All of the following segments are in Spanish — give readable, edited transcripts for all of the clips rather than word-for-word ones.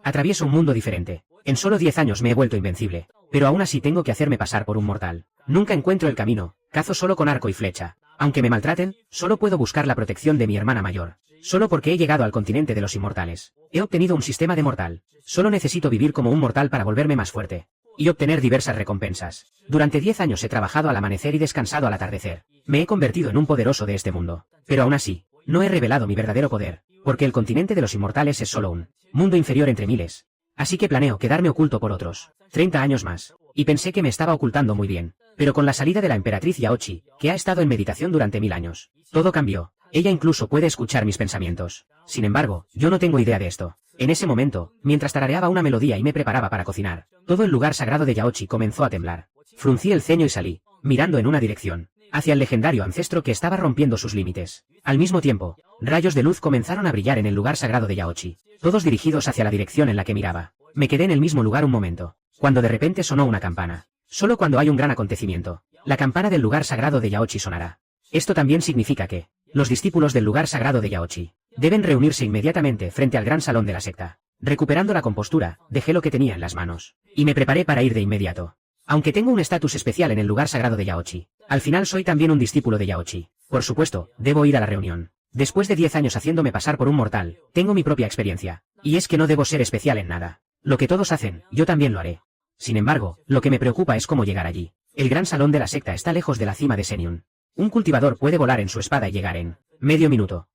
Atravieso un mundo diferente. En solo 10 años me he vuelto invencible. Pero aún así tengo que hacerme pasar por un mortal. Nunca encuentro el camino, cazo solo con arco y flecha. Aunque me maltraten, solo puedo buscar la protección de mi hermana mayor. Solo porque he llegado al continente de los inmortales. He obtenido un sistema de mortal. Solo necesito vivir como un mortal para volverme más fuerte. Y obtener diversas recompensas. Durante 10 años he trabajado al amanecer y descansado al atardecer. Me he convertido en un poderoso de este mundo. Pero aún así, no he revelado mi verdadero poder. Porque el continente de los inmortales es solo un mundo inferior entre miles. Así que planeo quedarme oculto por otros 30 años más. Y pensé que me estaba ocultando muy bien. Pero con la salida de la emperatriz Yaochi, que ha estado en meditación durante 1000 años, todo cambió. Ella incluso puede escuchar mis pensamientos. Sin embargo, yo no tengo idea de esto. En ese momento, mientras tarareaba una melodía y me preparaba para cocinar, todo el lugar sagrado de Yaochi comenzó a temblar. Fruncí el ceño y salí, mirando en una dirección, hacia el legendario ancestro que estaba rompiendo sus límites. Al mismo tiempo, rayos de luz comenzaron a brillar en el lugar sagrado de Yaochi, todos dirigidos hacia la dirección en la que miraba. Me quedé en el mismo lugar un momento, cuando de repente sonó una campana. Solo cuando hay un gran acontecimiento, la campana del lugar sagrado de Yaochi sonará. Esto también significa que los discípulos del lugar sagrado de Yaochi deben reunirse inmediatamente frente al gran salón de la secta. Recuperando la compostura, dejé lo que tenía en las manos, y me preparé para ir de inmediato. Aunque tengo un estatus especial en el lugar sagrado de Yaochi, al final soy también un discípulo de Yaochi. Por supuesto, debo ir a la reunión. Después de 10 años haciéndome pasar por un mortal, tengo mi propia experiencia. Y es que no debo ser especial en nada. Lo que todos hacen, yo también lo haré. Sin embargo, lo que me preocupa es cómo llegar allí. El gran salón de la secta está lejos de la cima de Seniun. Un cultivador puede volar en su espada y llegar en medio minuto.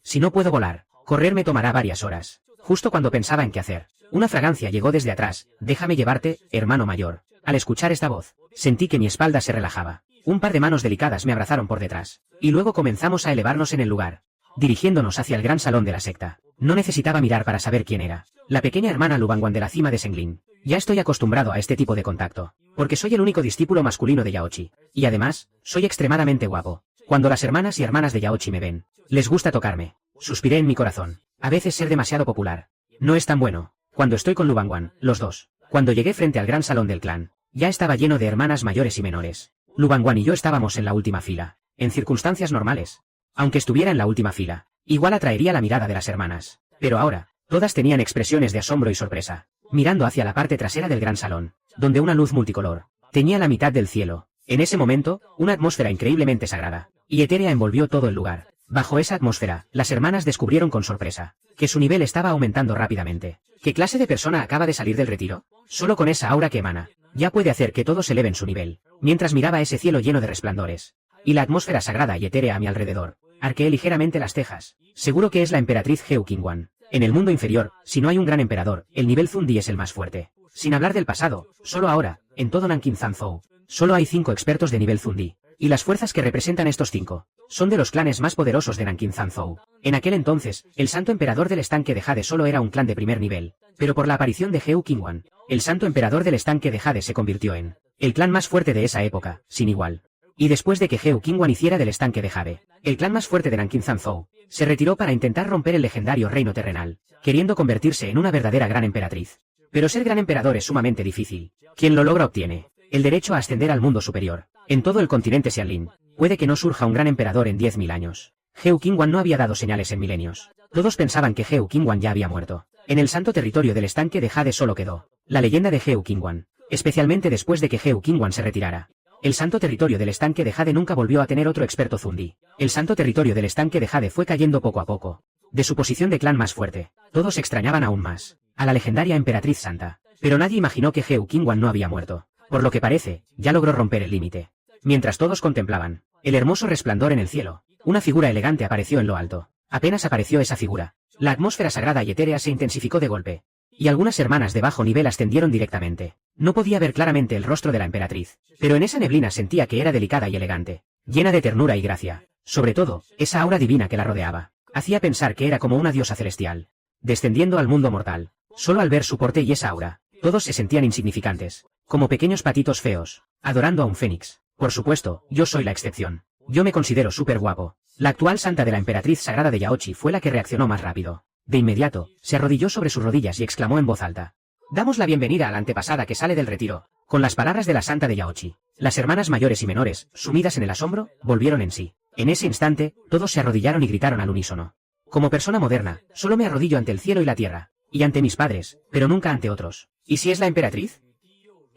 Si no puedo volar, correr me tomará varias horas. Justo cuando pensaba en qué hacer, una fragancia llegó desde atrás. Déjame llevarte, hermano mayor. Al escuchar esta voz, sentí que mi espalda se relajaba. Un par de manos delicadas me abrazaron por detrás. Y luego comenzamos a elevarnos en el lugar, dirigiéndonos hacia el gran salón de la secta. No necesitaba mirar para saber quién era. La pequeña hermana Lubanguan de la cima de Senglin. Ya estoy acostumbrado a este tipo de contacto, porque soy el único discípulo masculino de Yaochi. Y además, soy extremadamente guapo. Cuando las hermanas y hermanas de Yaochi me ven, les gusta tocarme. Suspiré en mi corazón. A veces ser demasiado popular no es tan bueno. Cuando estoy con Lubanguan, los dos. Cuando llegué frente al gran salón del clan, ya estaba lleno de hermanas mayores y menores. Lubanguan y yo estábamos en la última fila. En circunstancias normales, aunque estuviera en la última fila, igual atraería la mirada de las hermanas. Pero ahora, todas tenían expresiones de asombro y sorpresa, mirando hacia la parte trasera del gran salón, donde una luz multicolor tenía la mitad del cielo. En ese momento, una atmósfera increíblemente sagrada y etérea envolvió todo el lugar. Bajo esa atmósfera, las hermanas descubrieron con sorpresa que su nivel estaba aumentando rápidamente. ¿Qué clase de persona acaba de salir del retiro? Solo con esa aura que emana, ya puede hacer que todos eleven su nivel. Mientras miraba ese cielo lleno de resplandores y la atmósfera sagrada y etérea a mi alrededor, arqueé ligeramente las cejas. Seguro que es la emperatriz Heu Qingwan. En el mundo inferior, si no hay un gran emperador, el nivel Zundi es el más fuerte. Sin hablar del pasado, solo ahora, en todo Nankin Zanzhou, solo hay 5 expertos de nivel Zundi. Y las fuerzas que representan estos 5 son de los clanes más poderosos de Nankin Zanzhou. En aquel entonces, el santo emperador del estanque de Jade solo era un clan de primer nivel. Pero por la aparición de Heu Qingwan, el santo emperador del estanque de Jade se convirtió en el clan más fuerte de esa época, sin igual. Y después de que Heu Qingwan hiciera del estanque de Jade el clan más fuerte de Nankin Zanzhou, se retiró para intentar romper el legendario reino terrenal, queriendo convertirse en una verdadera gran emperatriz. Pero ser gran emperador es sumamente difícil. Quien lo logra obtiene el derecho a ascender al mundo superior. En todo el continente Xianlin, puede que no surja un gran emperador en 10.000 años. Heu Qingwan no había dado señales en milenios. Todos pensaban que Heu Qingwan ya había muerto. En el santo territorio del estanque de Jade solo quedó la leyenda de Heu Qingwan, especialmente después de que Heu Qingwan se retirara. El santo territorio del estanque de Jade nunca volvió a tener otro experto Zundi. El santo territorio del estanque de Jade fue cayendo poco a poco de su posición de clan más fuerte. Todos extrañaban aún más a la legendaria emperatriz santa. Pero nadie imaginó que Heu Qingwan no había muerto. Por lo que parece, ya logró romper el límite. Mientras todos contemplaban el hermoso resplandor en el cielo, una figura elegante apareció en lo alto. Apenas apareció esa figura, la atmósfera sagrada y etérea se intensificó de golpe. Y algunas hermanas de bajo nivel ascendieron directamente. No podía ver claramente el rostro de la emperatriz, pero en esa neblina sentía que era delicada y elegante, llena de ternura y gracia. Sobre todo, esa aura divina que la rodeaba hacía pensar que era como una diosa celestial, descendiendo al mundo mortal. Solo al ver su porte y esa aura, todos se sentían insignificantes, como pequeños patitos feos, adorando a un fénix. Por supuesto, yo soy la excepción. Yo me considero súper guapo. La actual santa de la emperatriz sagrada de Yaochi fue la que reaccionó más rápido. De inmediato, se arrodilló sobre sus rodillas y exclamó en voz alta: «Damos la bienvenida a la antepasada que sale del retiro». Con las palabras de la santa de Yaochi, las hermanas mayores y menores, sumidas en el asombro, volvieron en sí. En ese instante, todos se arrodillaron y gritaron al unísono: «Como persona moderna, solo me arrodillo ante el cielo y la tierra, y ante mis padres, pero nunca ante otros. ¿Y si es la emperatriz?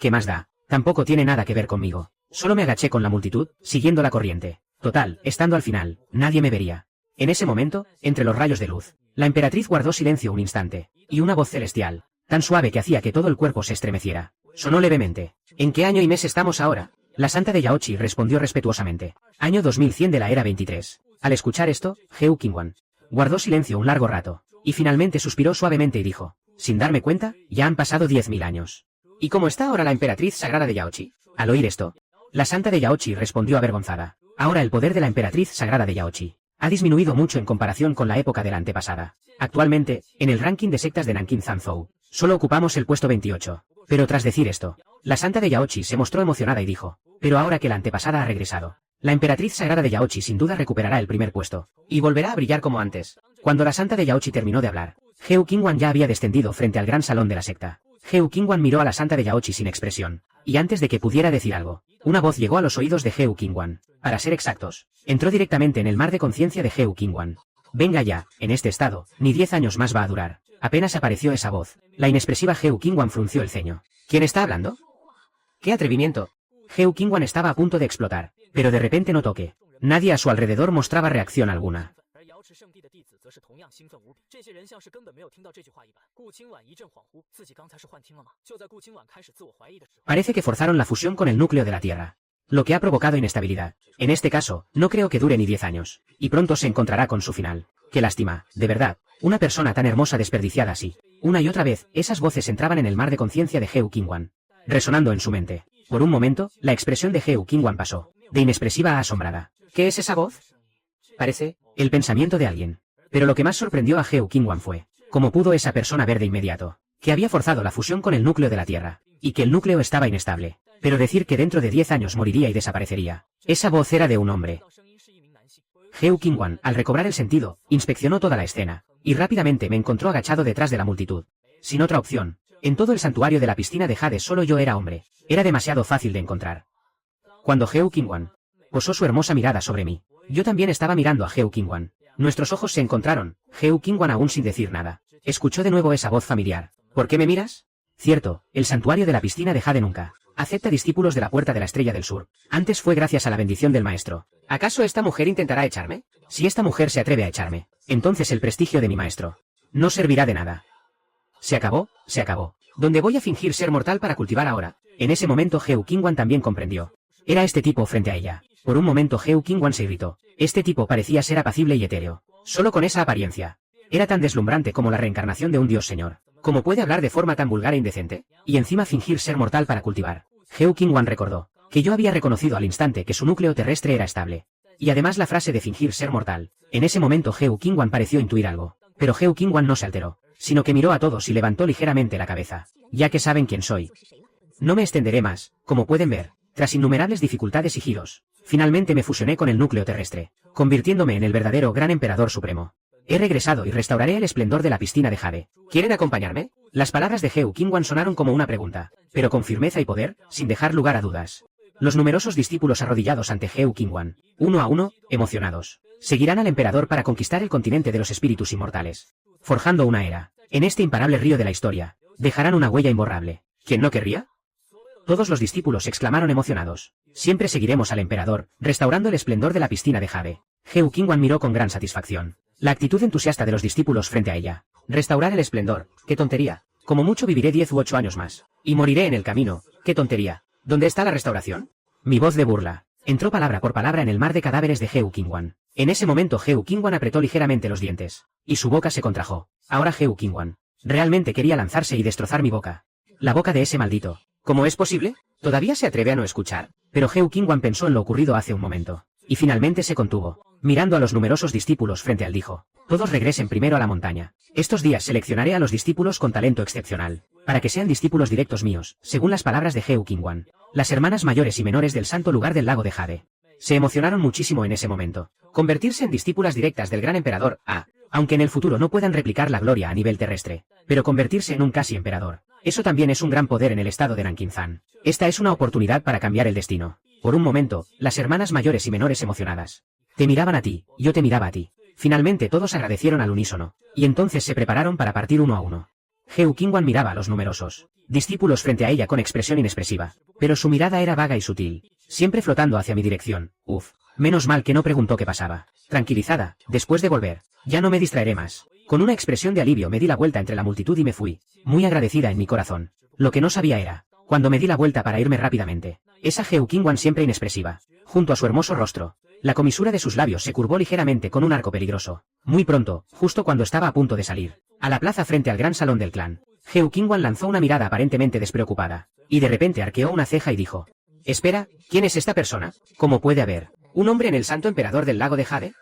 ¿Qué más da? Tampoco tiene nada que ver conmigo. Solo me agaché con la multitud, siguiendo la corriente. Total, estando al final, nadie me vería. En ese momento, entre los rayos de luz, la emperatriz guardó silencio un instante, y una voz celestial, tan suave que hacía que todo el cuerpo se estremeciera, sonó levemente. ¿En qué año y mes estamos ahora? La santa de Yaochi respondió respetuosamente. Año 2100 de la era 23. Al escuchar esto, Heu Qingwan guardó silencio un largo rato, y finalmente suspiró suavemente y dijo, sin darme cuenta, ya han pasado 10.000 años. ¿Y cómo está ahora la emperatriz sagrada de Yaochi? Al oír esto, la santa de Yaochi respondió avergonzada. Ahora el poder de la emperatriz sagrada de Yaochi ha disminuido mucho en comparación con la época de la antepasada. Actualmente, en el ranking de sectas de Nanking Zanzhou, solo ocupamos el puesto 28. Pero tras decir esto, la santa de Yaochi se mostró emocionada y dijo, pero ahora que la antepasada ha regresado, la emperatriz sagrada de Yaochi sin duda recuperará el primer puesto, y volverá a brillar como antes. Cuando la santa de Yaochi terminó de hablar, Heu Qingwan ya había descendido frente al gran salón de la secta. Heu Qingwan miró a la santa de Yaochi sin expresión, y antes de que pudiera decir algo, una voz llegó a los oídos de Heu Qingwan. Para ser exactos, entró directamente en el mar de conciencia de Heu Qingwan. Venga ya, en este estado, ni 10 años más va a durar. Apenas apareció esa voz, la inexpresiva Heu Qingwan frunció el ceño. ¿Quién está hablando? ¡Qué atrevimiento! Heu Qingwan estaba a punto de explotar, pero de repente notó que nadie a su alrededor mostraba reacción alguna. Parece que forzaron la fusión con el núcleo de la Tierra, lo que ha provocado inestabilidad. En este caso, no creo que dure ni 10 años, y pronto se encontrará con su final. Qué lástima, de verdad, una persona tan hermosa desperdiciada así. Una y otra vez, esas voces entraban en el mar de conciencia de Heu Qingwan, resonando en su mente. Por un momento, la expresión de Heu Qingwan pasó, de inexpresiva a asombrada. ¿Qué es esa voz? Parece el pensamiento de alguien. Pero lo que más sorprendió a Heu Qingwan fue cómo pudo esa persona ver de inmediato que había forzado la fusión con el núcleo de la Tierra, y que el núcleo estaba inestable. Pero decir que dentro de 10 años moriría y desaparecería. Esa voz era de un hombre. Heu Qingwan, al recobrar el sentido, inspeccionó toda la escena, y rápidamente me encontró agachado detrás de la multitud. Sin otra opción. En todo el santuario de la piscina de Jade solo yo era hombre. Era demasiado fácil de encontrar. Cuando Heu Qingwan posó su hermosa mirada sobre mí, yo también estaba mirando a Heu Qingwan. Nuestros ojos se encontraron, Heu Qingwan aún sin decir nada. Escuchó de nuevo esa voz familiar. ¿Por qué me miras? Cierto, el santuario de la piscina de Jade nunca acepta discípulos de la Puerta de la Estrella del Sur. Antes fue gracias a la bendición del maestro. ¿Acaso esta mujer intentará echarme? Si esta mujer se atreve a echarme, entonces el prestigio de mi maestro no servirá de nada. Se acabó, se acabó. ¿Dónde voy a fingir ser mortal para cultivar ahora? En ese momento Heu Qingwan también comprendió. Era este tipo frente a ella. Por un momento Heu Qingwan se irritó. Este tipo parecía ser apacible y etéreo. Solo con esa apariencia. Era tan deslumbrante como la reencarnación de un dios señor. ¿Cómo puede hablar de forma tan vulgar e indecente? Y encima fingir ser mortal para cultivar. Heu Qingwan recordó que yo había reconocido al instante que su núcleo terrestre era estable. Y además la frase de fingir ser mortal. En ese momento Heu Qingwan pareció intuir algo. Pero Heu Qingwan no se alteró, sino que miró a todos y levantó ligeramente la cabeza. Ya que saben quién soy. No me extenderé más, como pueden ver. Tras innumerables dificultades y giros, finalmente me fusioné con el núcleo terrestre, convirtiéndome en el verdadero gran emperador supremo. He regresado y restauraré el esplendor de la piscina de Jade. ¿Quieren acompañarme? Las palabras de Heu Qingwan sonaron como una pregunta, pero con firmeza y poder, sin dejar lugar a dudas. Los numerosos discípulos arrodillados ante Heu Qingwan, uno a uno, emocionados, seguirán al emperador para conquistar el continente de los espíritus inmortales, forjando una era. En este imparable río de la historia, dejarán una huella imborrable. ¿Quién no querría? Todos los discípulos exclamaron emocionados. Siempre seguiremos al emperador, restaurando el esplendor de la piscina de Jade. Heu Qingwan miró con gran satisfacción la actitud entusiasta de los discípulos frente a ella. Restaurar el esplendor, qué tontería. Como mucho viviré 10 u 8 años más. Y moriré en el camino, qué tontería. ¿Dónde está la restauración? Mi voz de burla entró palabra por palabra en el mar de cadáveres de Heu Qingwan. En ese momento Heu Qingwan apretó ligeramente los dientes, y su boca se contrajo. Ahora Heu Qingwan realmente quería lanzarse y destrozar mi boca. La boca de ese maldito. ¿Cómo es posible? Todavía se atreve a no escuchar. Pero Heu Qingwan pensó en lo ocurrido hace un momento. Y finalmente se contuvo. Mirando a los numerosos discípulos frente al dijo. Todos regresen primero a la montaña. Estos días seleccionaré a los discípulos con talento excepcional, para que sean discípulos directos míos, según las palabras de Heu Qingwan. Las hermanas mayores y menores del santo lugar del lago de Jade se emocionaron muchísimo en ese momento. Convertirse en discípulas directas del gran emperador aunque en el futuro no puedan replicar la gloria a nivel terrestre, pero convertirse en un casi emperador. Eso también es un gran poder en el estado de Nankinzan. Esta es una oportunidad para cambiar el destino. Por un momento, las hermanas mayores y menores emocionadas te miraban a ti, yo te miraba a ti. Finalmente todos agradecieron al unísono, y entonces se prepararon para partir uno a uno. Heu Qingwan miraba a los numerosos discípulos frente a ella con expresión inexpresiva, pero su mirada era vaga y sutil, siempre flotando hacia mi dirección. Uf, menos mal que no preguntó qué pasaba. Tranquilizada, después de volver, ya no me distraeré más. Con una expresión de alivio me di la vuelta entre la multitud y me fui, muy agradecida en mi corazón. Lo que no sabía era, cuando me di la vuelta para irme rápidamente, esa Heu Qingwan siempre inexpresiva, junto a su hermoso rostro, la comisura de sus labios se curvó ligeramente con un arco peligroso. Muy pronto, justo cuando estaba a punto de salir a la plaza frente al gran salón del clan, Heu Qingwan lanzó una mirada aparentemente despreocupada, y de repente arqueó una ceja y dijo: «Espera, ¿quién es esta persona? ¿Cómo puede haber un hombre en el Santo Emperador del Lago de Jade?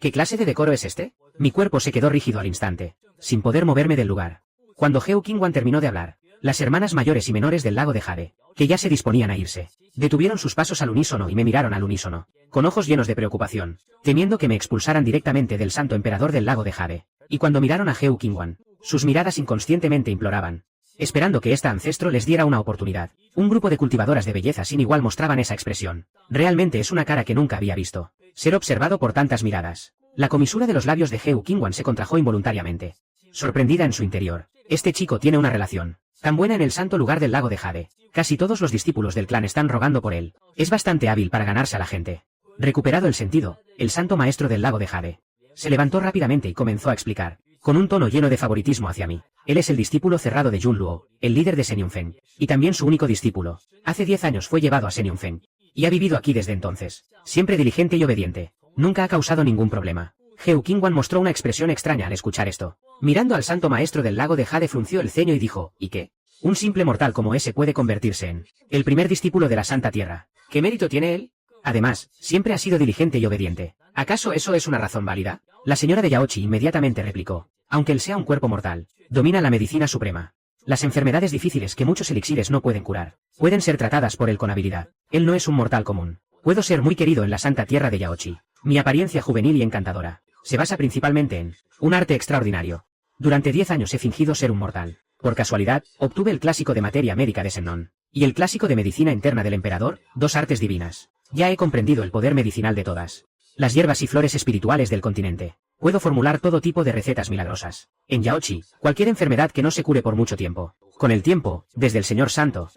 ¿Qué clase de decoro es este?». Mi cuerpo se quedó rígido al instante, sin poder moverme del lugar. Cuando Heu Qingwan terminó de hablar, las hermanas mayores y menores del Lago de Jade, que ya se disponían a irse, detuvieron sus pasos al unísono y me miraron al unísono, con ojos llenos de preocupación, temiendo que me expulsaran directamente del Santo Emperador del Lago de Jade. Y cuando miraron a Heu Qingwan, sus miradas inconscientemente imploraban, esperando que esta ancestro les diera una oportunidad. Un grupo de cultivadoras de belleza sin igual mostraban esa expresión. Realmente es una cara que nunca había visto. Ser observado por tantas miradas. La comisura de los labios de Heu Qingwan se contrajo involuntariamente. Sorprendida en su interior. Este chico tiene una relación tan buena en el santo lugar del Lago de Jade. Casi todos los discípulos del clan están rogando por él. Es bastante hábil para ganarse a la gente. Recuperado el sentido, el santo maestro del Lago de Jade se levantó rápidamente y comenzó a explicar, con un tono lleno de favoritismo hacia mí. Él es el discípulo cerrado de Jun Luo, el líder de Shen Yunfeng, y también su único discípulo. Hace 10 años fue llevado a Shen Yunfeng, y ha vivido aquí desde entonces. Siempre diligente y obediente. Nunca ha causado ningún problema. Heu Qingwan mostró una expresión extraña al escuchar esto. Mirando al santo maestro del Lago de Jade frunció el ceño y dijo: ¿y qué? Un simple mortal como ese puede convertirse en el primer discípulo de la Santa Tierra. ¿Qué mérito tiene él? Además, siempre ha sido diligente y obediente. ¿Acaso eso es una razón válida? La señora de Yaochi inmediatamente replicó: aunque él sea un cuerpo mortal, domina la medicina suprema. Las enfermedades difíciles que muchos elixires no pueden curar, pueden ser tratadas por él con habilidad. Él no es un mortal común. Puedo ser muy querido en la Santa Tierra de Yaochi. Mi apariencia juvenil y encantadora se basa principalmente en un arte extraordinario. Durante 10 años he fingido ser un mortal. Por casualidad, obtuve el clásico de materia médica de Sennon y el clásico de medicina interna del emperador, 2 artes divinas. Ya he comprendido el poder medicinal de todas las hierbas y flores espirituales del continente. Puedo formular todo tipo de recetas milagrosas. En Yaochi, cualquier enfermedad que no se cure por mucho tiempo. Con el tiempo, desde el señor santo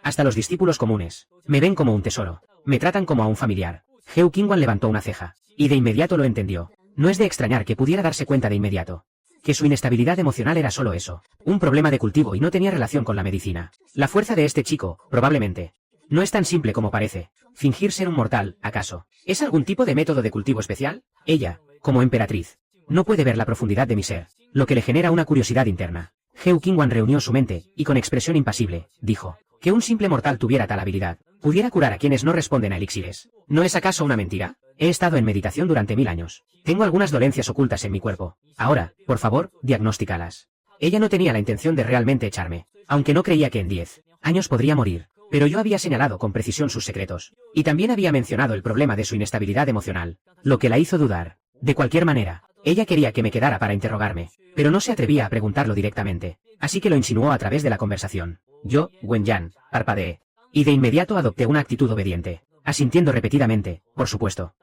hasta los discípulos comunes, me ven como un tesoro. Me tratan como a un familiar. Heu Qingwan levantó una ceja, y de inmediato lo entendió. No es de extrañar que pudiera darse cuenta de inmediato que su inestabilidad emocional era solo eso, un problema de cultivo y no tenía relación con la medicina. La fuerza de este chico, probablemente, no es tan simple como parece. Fingir ser un mortal, ¿acaso es algún tipo de método de cultivo especial? Ella, como emperatriz, no puede ver la profundidad de mi ser, lo que le genera una curiosidad interna. Heu Qingwan reunió su mente, y con expresión impasible, dijo: que un simple mortal tuviera tal habilidad, pudiera curar a quienes no responden a elixires. ¿No es acaso una mentira? He estado en meditación durante 1000 años. Tengo algunas dolencias ocultas en mi cuerpo. Ahora, por favor, diagnostícalas. Ella no tenía la intención de realmente echarme, aunque no creía que en 10 años podría morir. Pero yo había señalado con precisión sus secretos, y también había mencionado el problema de su inestabilidad emocional, lo que la hizo dudar. De cualquier manera, ella quería que me quedara para interrogarme, pero no se atrevía a preguntarlo directamente, así que lo insinuó a través de la conversación. Yo, Wenyan, parpadeé, y de inmediato adopté una actitud obediente, asintiendo repetidamente: por supuesto,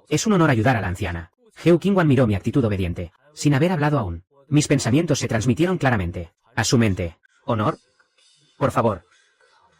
es un honor ayudar a la anciana. Heu Qingwan miró mi actitud obediente, sin haber hablado aún. Mis pensamientos se transmitieron claramente a su mente. ¿Honor? Por favor.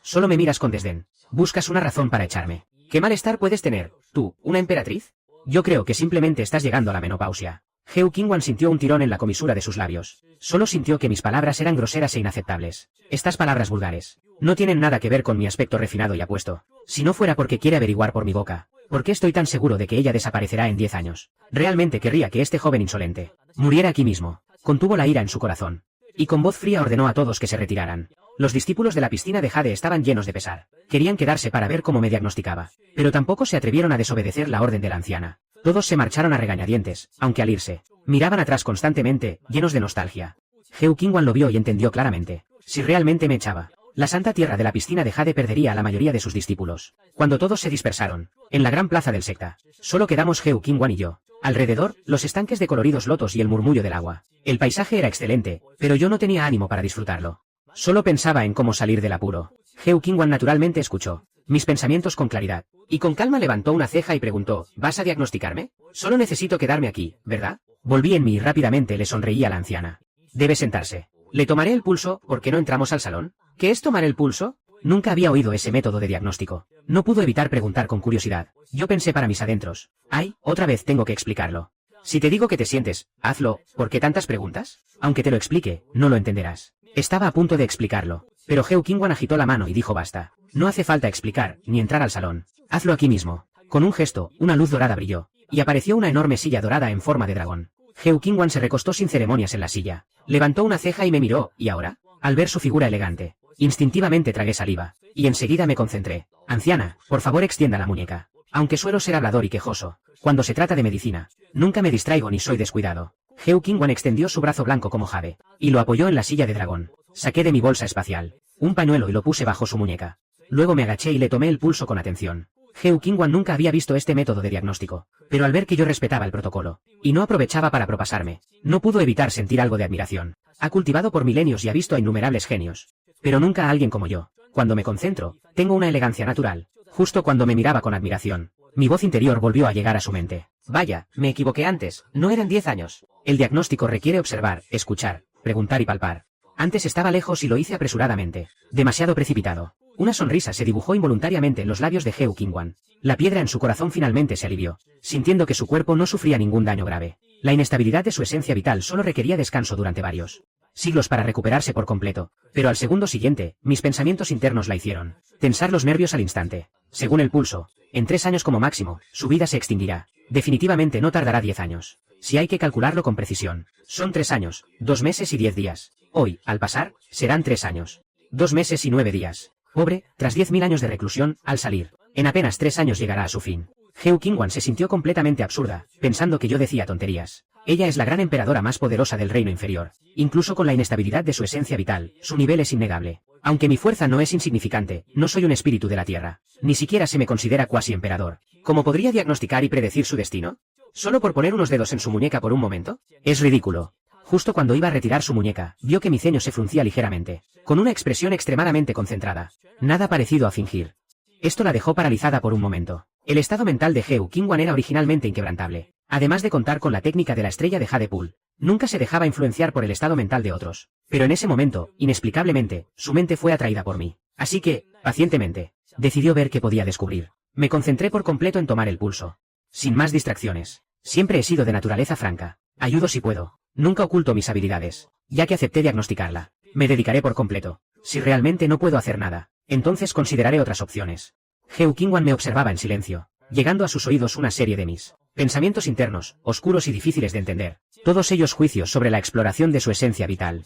Solo me miras con desdén. Buscas una razón para echarme. ¿Qué malestar puedes tener, tú, una emperatriz? Yo creo que simplemente estás llegando a la menopausia. Heu Qingwan sintió un tirón en la comisura de sus labios. Solo sintió que mis palabras eran groseras e inaceptables. Estas palabras vulgares no tienen nada que ver con mi aspecto refinado y apuesto. Si no fuera porque quiere averiguar por mi boca, ¿por qué estoy tan seguro de que ella desaparecerá en 10 años? Realmente querría que este joven insolente muriera aquí mismo. Contuvo la ira en su corazón, y con voz fría ordenó a todos que se retiraran. Los discípulos de la piscina de Jade estaban llenos de pesar. Querían quedarse para ver cómo me diagnosticaba, pero tampoco se atrevieron a desobedecer la orden de la anciana. Todos se marcharon a regañadientes, aunque al irse, miraban atrás constantemente, llenos de nostalgia. Heu Qingwan lo vio y entendió claramente. Si realmente me echaba, la santa tierra de la piscina de Jade perdería a la mayoría de sus discípulos. Cuando todos se dispersaron, en la gran plaza del secta, solo quedamos Heu Qingwan y yo. Alrededor, los estanques de coloridos lotos y el murmullo del agua. El paisaje era excelente, pero yo no tenía ánimo para disfrutarlo. Solo pensaba en cómo salir del apuro. Heu Qingwan naturalmente escuchó mis pensamientos con claridad, y con calma levantó una ceja y preguntó: ¿vas a diagnosticarme? Solo necesito quedarme aquí, ¿verdad? Volví en mí y rápidamente le sonreí a la anciana. Debe sentarse. Le tomaré el pulso, ¿por qué no entramos al salón? ¿Qué es tomar el pulso? Nunca había oído ese método de diagnóstico. No pudo evitar preguntar con curiosidad. Yo pensé para mis adentros. Ay, otra vez tengo que explicarlo. Si te digo que te sientes, hazlo, ¿por qué tantas preguntas? Aunque te lo explique, no lo entenderás. Estaba a punto de explicarlo, pero Heo Qingwan agitó la mano y dijo basta. No hace falta explicar, ni entrar al salón. Hazlo aquí mismo. Con un gesto, una luz dorada brilló, y apareció una enorme silla dorada en forma de dragón. Heo Qingwan se recostó sin ceremonias en la silla. Levantó una ceja y me miró, ¿y ahora? Al ver su figura elegante, instintivamente tragué saliva, y enseguida me concentré. Anciana, por favor extienda la muñeca. Aunque suelo ser hablador y quejoso, cuando se trata de medicina, nunca me distraigo ni soy descuidado. Heo Qingwan extendió su brazo blanco como jade, y lo apoyó en la silla de dragón. Saqué de mi bolsa espacial un pañuelo y lo puse bajo su muñeca. Luego me agaché y le tomé el pulso con atención. Heo Qingwan nunca había visto este método de diagnóstico, pero al ver que yo respetaba el protocolo, y no aprovechaba para propasarme, no pudo evitar sentir algo de admiración. Ha cultivado por milenios y ha visto a innumerables genios, pero nunca a alguien como yo. Cuando me concentro, tengo una elegancia natural. Justo cuando me miraba con admiración, mi voz interior volvió a llegar a su mente. Vaya, me equivoqué antes, no eran 10 años. El diagnóstico requiere observar, escuchar, preguntar y palpar. Antes estaba lejos y lo hice apresuradamente, demasiado precipitado. Una sonrisa se dibujó involuntariamente en los labios de Heo Qingwan. La piedra en su corazón finalmente se alivió, sintiendo que su cuerpo no sufría ningún daño grave. La inestabilidad de su esencia vital solo requería descanso durante varios siglos para recuperarse por completo, pero al segundo siguiente, mis pensamientos internos la hicieron tensar los nervios al instante. Según el pulso, en 3 años como máximo, su vida se extinguirá. Definitivamente no tardará 10 años. Si hay que calcularlo con precisión, son 3 años, 2 meses y 10 días. Hoy, al pasar, serán 3 años, 2 meses y 9 días. Pobre, tras 10.000 años de reclusión, al salir, en apenas 3 años llegará a su fin. Heo Qingwan se sintió completamente absurda, pensando que yo decía tonterías. Ella es la gran emperadora más poderosa del reino inferior. Incluso con la inestabilidad de su esencia vital, su nivel es innegable. Aunque mi fuerza no es insignificante, no soy un espíritu de la tierra. Ni siquiera se me considera cuasi emperador. ¿Cómo podría diagnosticar y predecir su destino? ¿Solo por poner unos dedos en su muñeca por un momento? Es ridículo. Justo cuando iba a retirar su muñeca, vio que mi ceño se fruncía ligeramente, con una expresión extremadamente concentrada. Nada parecido a fingir. Esto la dejó paralizada por un momento. El estado mental de Heo Qingwan era originalmente inquebrantable. Además de contar con la técnica de la estrella de Jade Pool, nunca se dejaba influenciar por el estado mental de otros. Pero en ese momento, inexplicablemente, su mente fue atraída por mí. Así que, pacientemente, decidió ver qué podía descubrir. Me concentré por completo en tomar el pulso. Sin más distracciones. Siempre he sido de naturaleza franca. Ayudo si puedo. Nunca oculto mis habilidades. Ya que acepté diagnosticarla, me dedicaré por completo. Si realmente no puedo hacer nada, entonces consideraré otras opciones. Heo Qingwan me observaba en silencio, llegando a sus oídos una serie de mis pensamientos internos, oscuros y difíciles de entender. Todos ellos juicios sobre la exploración de su esencia vital.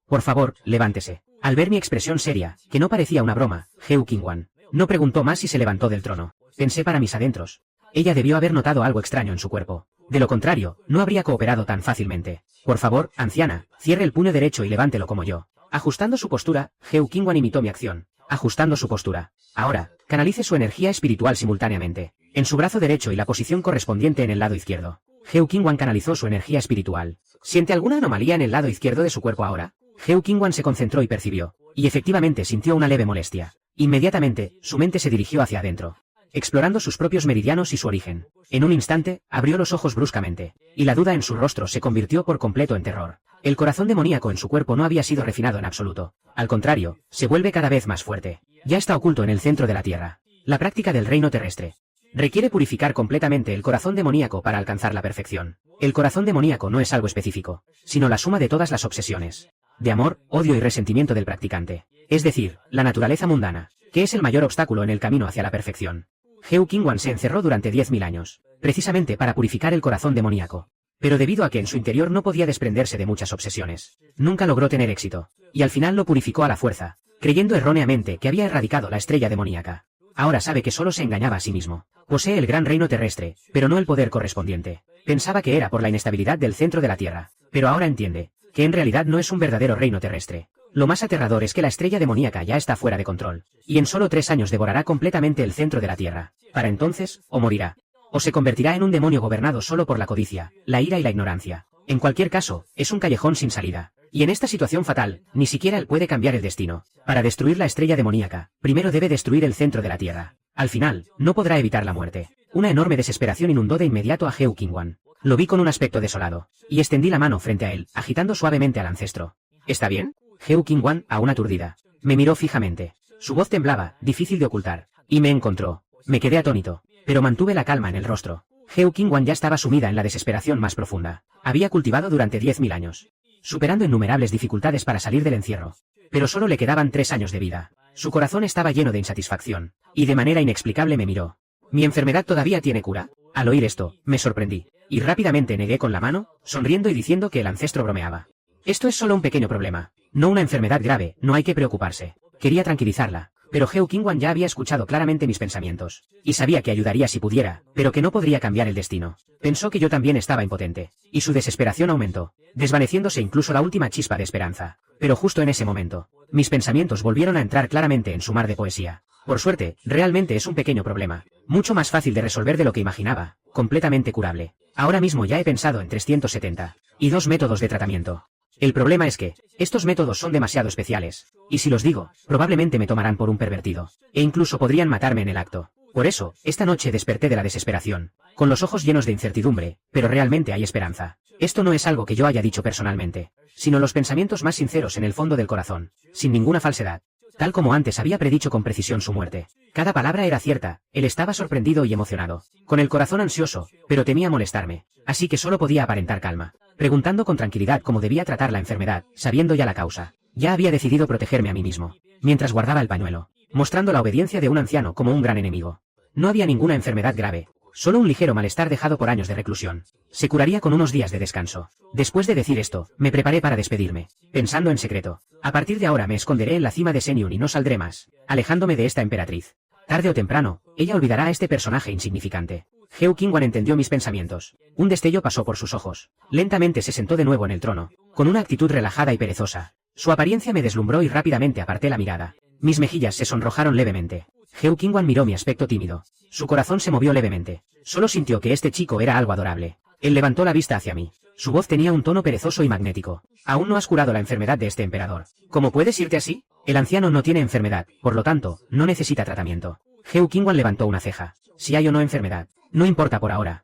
Por favor, levántese. Al ver mi expresión seria, que no parecía una broma, Heo Qingwan no preguntó más y se levantó del trono. Pensé para mis adentros. Ella debió haber notado algo extraño en su cuerpo. De lo contrario, no habría cooperado tan fácilmente. Por favor, anciana, cierre el puño derecho y levántelo como yo. Ajustando su postura, Heo Qingwan imitó mi acción. Ajustando su postura. Ahora, canalice su energía espiritual simultáneamente, en su brazo derecho y la posición correspondiente en el lado izquierdo. Heo Qingwan canalizó su energía espiritual. ¿Siente alguna anomalía en el lado izquierdo de su cuerpo ahora? Heo Qingwan se concentró y percibió, y efectivamente sintió una leve molestia. Inmediatamente, su mente se dirigió hacia adentro, explorando sus propios meridianos y su origen. En un instante, abrió los ojos bruscamente, y la duda en su rostro se convirtió por completo en terror. El corazón demoníaco en su cuerpo no había sido refinado en absoluto. Al contrario, se vuelve cada vez más fuerte. Ya está oculto en el centro de la Tierra. La práctica del reino terrestre requiere purificar completamente el corazón demoníaco para alcanzar la perfección. El corazón demoníaco no es algo específico, sino la suma de todas las obsesiones de amor, odio y resentimiento del practicante. Es decir, la naturaleza mundana, que es el mayor obstáculo en el camino hacia la perfección. Heo Qingwan se encerró durante 10.000 años, precisamente para purificar el corazón demoníaco. Pero debido a que en su interior no podía desprenderse de muchas obsesiones, nunca logró tener éxito, y al final lo purificó a la fuerza, creyendo erróneamente que había erradicado la estrella demoníaca. Ahora sabe que solo se engañaba a sí mismo. Posee el gran reino terrestre, pero no el poder correspondiente. Pensaba que era por la inestabilidad del centro de la Tierra, pero ahora entiende que en realidad no es un verdadero reino terrestre. Lo más aterrador es que la estrella demoníaca ya está fuera de control, y en solo 3 años devorará completamente el centro de la Tierra. Para entonces, o morirá, o se convertirá en un demonio gobernado solo por la codicia, la ira y la ignorancia. En cualquier caso, es un callejón sin salida. Y en esta situación fatal, ni siquiera él puede cambiar el destino. Para destruir la estrella demoníaca, primero debe destruir el centro de la Tierra. Al final, no podrá evitar la muerte. Una enorme desesperación inundó de inmediato a Heu Qingwan. Lo vi con un aspecto desolado, y extendí la mano frente a él, agitando suavemente al ancestro. ¿Está bien? Heu Qingwan, aún aturdida, me miró fijamente. Su voz temblaba, difícil de ocultar, y me encontró. Me quedé atónito, pero mantuve la calma en el rostro. Heu Qingwan ya estaba sumida en la desesperación más profunda. Había cultivado durante 10.000 años, superando innumerables dificultades para salir del encierro. Pero solo le quedaban 3 años de vida. Su corazón estaba lleno de insatisfacción, y de manera inexplicable me miró. ¿Mi enfermedad todavía tiene cura? Al oír esto, me sorprendí, y rápidamente negué con la mano, sonriendo y diciendo que el ancestro bromeaba. Esto es solo un pequeño problema, no una enfermedad grave, no hay que preocuparse. Quería tranquilizarla, pero Heu Qingwan ya había escuchado claramente mis pensamientos, y sabía que ayudaría si pudiera, pero que no podría cambiar el destino. Pensó que yo también estaba impotente, y su desesperación aumentó, desvaneciéndose incluso la última chispa de esperanza. Pero justo en ese momento, mis pensamientos volvieron a entrar claramente en su mar de poesía. Por suerte, realmente es un pequeño problema, mucho más fácil de resolver de lo que imaginaba, completamente curable. Ahora mismo ya he pensado en 372 métodos de tratamiento. El problema es que, estos métodos son demasiado especiales, y si los digo, probablemente me tomarán por un pervertido, e incluso podrían matarme en el acto. Por eso, esta noche desperté de la desesperación, con los ojos llenos de incertidumbre, pero realmente hay esperanza. Esto no es algo que yo haya dicho personalmente, sino los pensamientos más sinceros en el fondo del corazón, sin ninguna falsedad. Tal como antes había predicho con precisión su muerte. Cada palabra era cierta, él estaba sorprendido y emocionado, con el corazón ansioso, pero temía molestarme, así que solo podía aparentar calma, preguntando con tranquilidad cómo debía tratar la enfermedad, sabiendo ya la causa. Ya había decidido protegerme a mí mismo, mientras guardaba el pañuelo, mostrando la obediencia de un anciano como un gran enemigo. No había ninguna enfermedad grave, solo un ligero malestar dejado por años de reclusión. Se curaría con unos días de descanso. Después de decir esto, me preparé para despedirme, pensando en secreto. A partir de ahora me esconderé en la cima de Shenyun y no saldré más, alejándome de esta emperatriz. Tarde o temprano, ella olvidará a este personaje insignificante. Heu Qingwan entendió mis pensamientos. Un destello pasó por sus ojos. Lentamente se sentó de nuevo en el trono, con una actitud relajada y perezosa. Su apariencia me deslumbró y rápidamente aparté la mirada. Mis mejillas se sonrojaron levemente. Heu Qingwan miró mi aspecto tímido. Su corazón se movió levemente. Solo sintió que este chico era algo adorable. Él levantó la vista hacia mí. Su voz tenía un tono perezoso y magnético. Aún no has curado la enfermedad de este emperador. ¿Cómo puedes irte así? El anciano no tiene enfermedad, por lo tanto, no necesita tratamiento. Heu Qingwan levantó una ceja. Si hay o no enfermedad, no importa por ahora.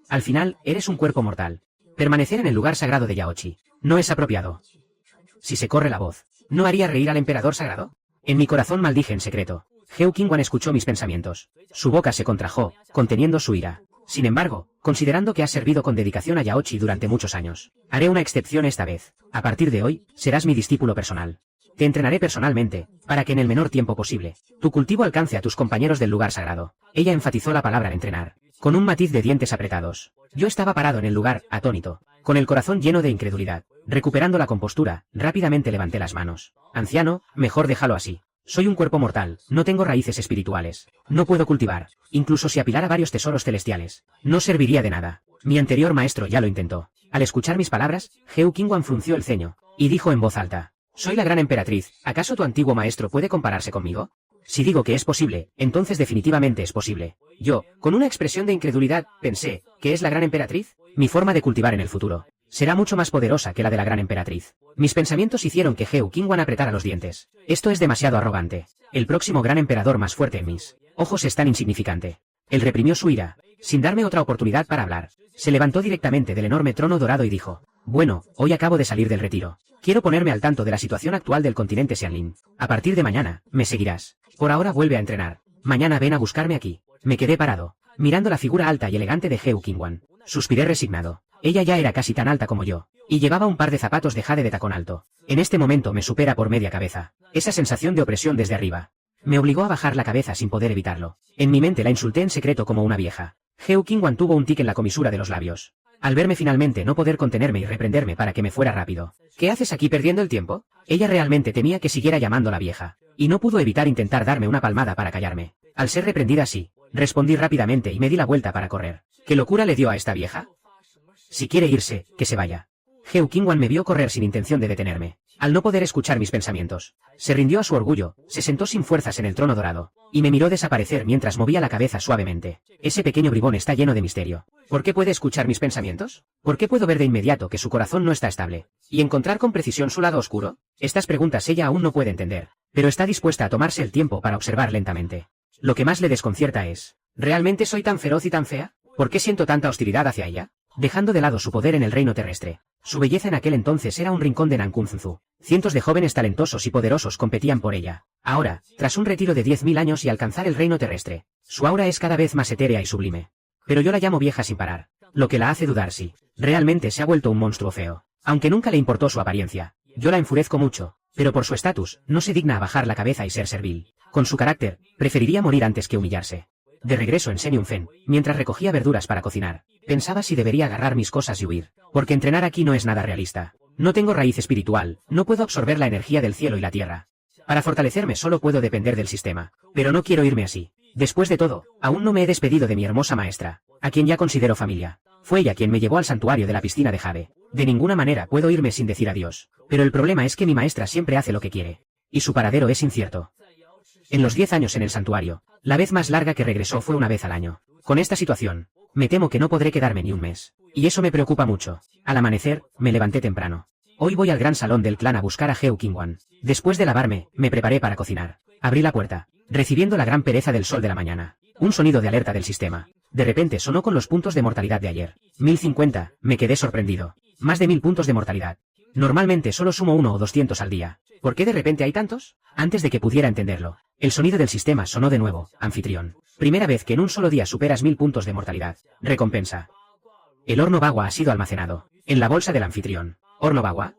Al final, eres un cuerpo mortal. Permanecer en el lugar sagrado de Yaochi no es apropiado. Si se corre la voz, ¿no haría reír al emperador sagrado? En mi corazón maldije en secreto. Heu Qingwan escuchó mis pensamientos. Su boca se contrajo, conteniendo su ira. Sin embargo, considerando que has servido con dedicación a Yaochi durante muchos años, haré una excepción esta vez. A partir de hoy, serás mi discípulo personal. Te entrenaré personalmente, para que en el menor tiempo posible, tu cultivo alcance a tus compañeros del lugar sagrado. Ella enfatizó la palabra entrenar, con un matiz de dientes apretados. Yo estaba parado en el lugar, atónito, con el corazón lleno de incredulidad. Recuperando la compostura, rápidamente levanté las manos. Anciano, mejor déjalo así. Soy un cuerpo mortal, no tengo raíces espirituales. No puedo cultivar, incluso si apilara varios tesoros celestiales. No serviría de nada. Mi anterior maestro ya lo intentó. Al escuchar mis palabras, Heu Qingwan frunció el ceño, y dijo en voz alta. Soy la gran emperatriz, ¿acaso tu antiguo maestro puede compararse conmigo? Si digo que es posible, entonces definitivamente es posible. Yo, con una expresión de incredulidad, pensé, ¿qué es la gran emperatriz? Mi forma de cultivar en el futuro será mucho más poderosa que la de la gran emperatriz. Mis pensamientos hicieron que Heu Qingwan apretara los dientes. Esto es demasiado arrogante. El próximo gran emperador más fuerte en mis ojos es tan insignificante. Él reprimió su ira, sin darme otra oportunidad para hablar. Se levantó directamente del enorme trono dorado y dijo, bueno, hoy acabo de salir del retiro. Quiero ponerme al tanto de la situación actual del continente Xianlin. A partir de mañana, me seguirás. Por ahora vuelve a entrenar. Mañana ven a buscarme aquí. Me quedé parado, mirando la figura alta y elegante de Heu Qingwan. Suspiré resignado. Ella ya era casi tan alta como yo, y llevaba un par de zapatos de jade de tacón alto. En este momento me supera por media cabeza. Esa sensación de opresión desde arriba me obligó a bajar la cabeza sin poder evitarlo. En mi mente la insulté en secreto como una vieja. Heu Qingwan tuvo un tic en la comisura de los labios. Al verme finalmente no poder contenerme y reprenderme para que me fuera rápido. ¿Qué haces aquí perdiendo el tiempo? Ella realmente temía que siguiera llamando la vieja, y no pudo evitar intentar darme una palmada para callarme. Al ser reprendida así, respondí rápidamente y me di la vuelta para correr. ¿Qué locura le dio a esta vieja? Si quiere irse, que se vaya. Heu Qingwan me vio correr sin intención de detenerme. Al no poder escuchar mis pensamientos, se rindió a su orgullo, se sentó sin fuerzas en el trono dorado, y me miró desaparecer mientras movía la cabeza suavemente. Ese pequeño bribón está lleno de misterio. ¿Por qué puede escuchar mis pensamientos? ¿Por qué puedo ver de inmediato que su corazón no está estable? ¿Y encontrar con precisión su lado oscuro? Estas preguntas ella aún no puede entender, pero está dispuesta a tomarse el tiempo para observar lentamente. Lo que más le desconcierta es ¿Realmente soy tan feroz y tan fea? ¿Por qué siento tanta hostilidad hacia ella? Dejando de lado su poder en el reino terrestre. Su belleza en aquel entonces era un rincón de Nankunzu. Cientos de jóvenes talentosos y poderosos competían por ella. Ahora, tras un retiro de 10.000 años y alcanzar el reino terrestre, su aura es cada vez más etérea y sublime. Pero yo la llamo vieja sin parar. Lo que la hace dudar si realmente se ha vuelto un monstruo feo. Aunque nunca le importó su apariencia. Yo la enfurezco mucho, pero por su estatus, no se digna a bajar la cabeza y ser servil. Con su carácter, preferiría morir antes que humillarse. De regreso en Senyunfen, mientras recogía verduras para cocinar, pensaba si debería agarrar mis cosas y huir, porque entrenar aquí no es nada realista. No tengo raíz espiritual, no puedo absorber la energía del cielo y la tierra. Para fortalecerme solo puedo depender del sistema, pero no quiero irme así. Después de todo, aún no me he despedido de mi hermosa maestra, a quien ya considero familia. Fue ella quien me llevó al santuario de la piscina de jade. De ninguna manera puedo irme sin decir adiós. Pero el problema es que mi maestra siempre hace lo que quiere. Y su paradero es incierto. En los 10 años en el santuario, la vez más larga que regresó fue una vez al año. Con esta situación, me temo que no podré quedarme ni un mes. Y eso me preocupa mucho. Al amanecer, me levanté temprano. Hoy voy al gran salón del clan a buscar a Heo Qingwan. Después de lavarme, me preparé para cocinar. Abrí la puerta, recibiendo la gran pereza del sol de la mañana. Un sonido de alerta del sistema. De repente sonó con los puntos de mortalidad de ayer. 1050, me quedé sorprendido. Más de 1000 puntos de mortalidad. Normalmente solo sumo 1 o 200 al día. ¿Por qué de repente hay tantos? Antes de que pudiera entenderlo, el sonido del sistema sonó de nuevo. Anfitrión. Primera vez que en un solo día superas 1000 puntos de mortalidad. Recompensa. El horno bagua ha sido almacenado. En la bolsa del anfitrión. ¿Horno bagua?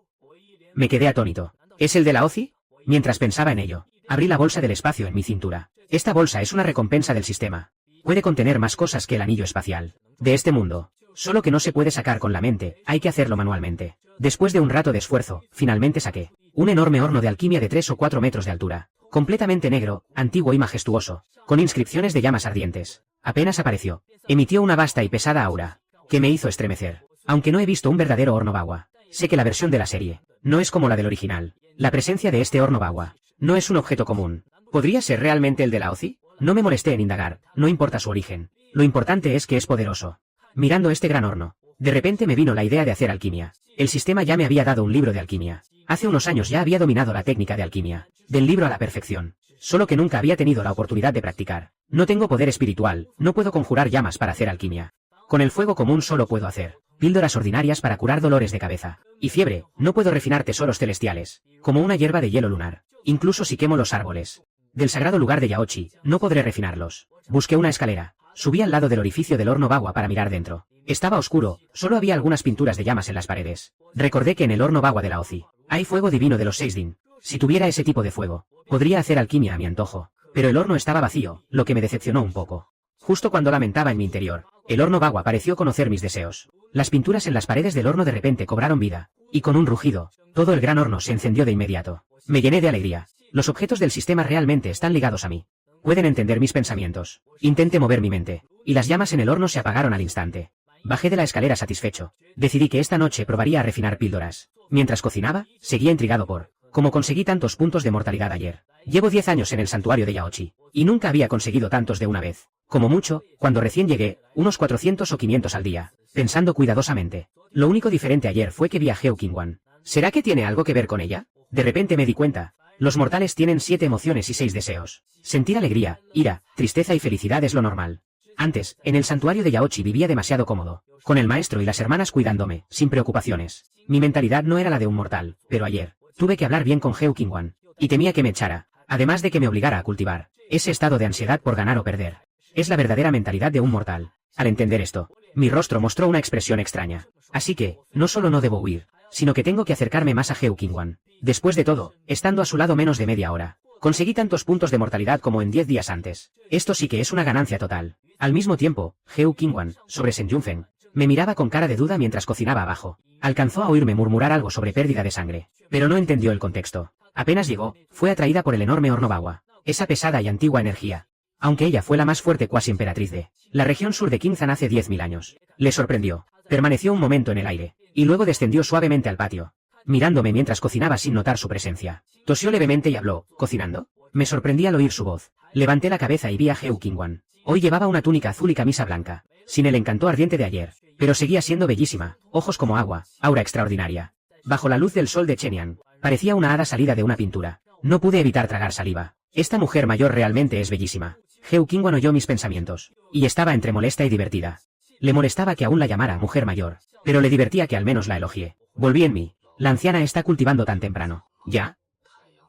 Me quedé atónito. ¿Es el de la OCI? Mientras pensaba en ello, abrí la bolsa del espacio en mi cintura. Esta bolsa es una recompensa del sistema. Puede contener más cosas que el anillo espacial. De este mundo. Solo que no se puede sacar con la mente, hay que hacerlo manualmente. Después de un rato de esfuerzo, finalmente saqué un enorme horno de alquimia de 3 o 4 metros de altura. Completamente negro, antiguo y majestuoso, con inscripciones de llamas ardientes. Apenas apareció. Emitió una vasta y pesada aura, que me hizo estremecer. Aunque no he visto un verdadero horno bagua, sé que la versión de la serie no es como la del original. La presencia de este horno bagua no es un objeto común. ¿Podría ser realmente el de la OCI? No me molesté en indagar, no importa su origen. Lo importante es que es poderoso. Mirando este gran horno, de repente me vino la idea de hacer alquimia. El sistema ya me había dado un libro de alquimia. Hace unos años ya había dominado la técnica de alquimia, del libro a la perfección. Solo que nunca había tenido la oportunidad de practicar. No tengo poder espiritual, no puedo conjurar llamas para hacer alquimia. Con el fuego común solo puedo hacer píldoras ordinarias para curar dolores de cabeza y fiebre. No puedo refinar tesoros celestiales, como una hierba de hielo lunar. Incluso si quemo los árboles del sagrado lugar de Yaochi, no podré refinarlos. Busqué una escalera. Subí al lado del orificio del horno bagua para mirar dentro. Estaba oscuro, solo había algunas pinturas de llamas en las paredes. Recordé que en el horno bagua de la OCI hay fuego divino de los 6 din. Si tuviera ese tipo de fuego, podría hacer alquimia a mi antojo. Pero el horno estaba vacío, lo que me decepcionó un poco. Justo cuando lamentaba en mi interior, el horno bagua pareció conocer mis deseos. Las pinturas en las paredes del horno de repente cobraron vida, y con un rugido, todo el gran horno se encendió de inmediato. Me llené de alegría. Los objetos del sistema realmente están ligados a mí. Pueden entender mis pensamientos. Intenté mover mi mente, y las llamas en el horno se apagaron al instante. Bajé de la escalera satisfecho. Decidí que esta noche probaría a refinar píldoras. Mientras cocinaba, seguía intrigado por cómo conseguí tantos puntos de mortalidad ayer. Llevo 10 años en el santuario de Yaochi, y nunca había conseguido tantos de una vez. Como mucho, cuando recién llegué, unos 400 o 500 al día, pensando cuidadosamente. Lo único diferente ayer fue que vi a Heo Qingwan. ¿Será que tiene algo que ver con ella? De repente me di cuenta. Los mortales tienen 7 emociones y 6 deseos. Sentir alegría, ira, tristeza y felicidad es lo normal. Antes, en el santuario de Yaochi vivía demasiado cómodo, con el maestro y las hermanas cuidándome, sin preocupaciones. Mi mentalidad no era la de un mortal, pero ayer, tuve que hablar bien con Heo Qingwan, y temía que me echara, además de que me obligara a cultivar ese estado de ansiedad por ganar o perder. Es la verdadera mentalidad de un mortal. Al entender esto, mi rostro mostró una expresión extraña. Así que, no solo no debo huir, sino que tengo que acercarme más a Heo Qingwan. Después de todo, estando a su lado menos de media hora, conseguí tantos puntos de mortalidad como en 10 días antes. Esto sí que es una ganancia total. Al mismo tiempo, Heo Qingwan, sobre Senyunfen, me miraba con cara de duda mientras cocinaba abajo. Alcanzó a oírme murmurar algo sobre pérdida de sangre, pero no entendió el contexto. Apenas llegó, fue atraída por el enorme horno bagua, esa pesada y antigua energía. Aunque ella fue la más fuerte cuasi emperatriz de la región sur de Qingzhan hace 10.000 años. Le sorprendió. Permaneció un momento en el aire, y luego descendió suavemente al patio, mirándome mientras cocinaba sin notar su presencia. Tosió levemente y habló, ¿cocinando? Me sorprendí al oír su voz. Levanté la cabeza y vi a Heo Qingwan. Hoy llevaba una túnica azul y camisa blanca, sin el encanto ardiente de ayer, pero seguía siendo bellísima, ojos como agua, aura extraordinaria. Bajo la luz del sol de Chenian, parecía una hada salida de una pintura. No pude evitar tragar saliva. Esta mujer mayor realmente es bellísima. Heu Qingwan oyó mis pensamientos, y estaba entre molesta y divertida. Le molestaba que aún la llamara mujer mayor, pero le divertía que al menos la elogie. Volví en mí. La anciana está cultivando tan temprano. ¿Ya?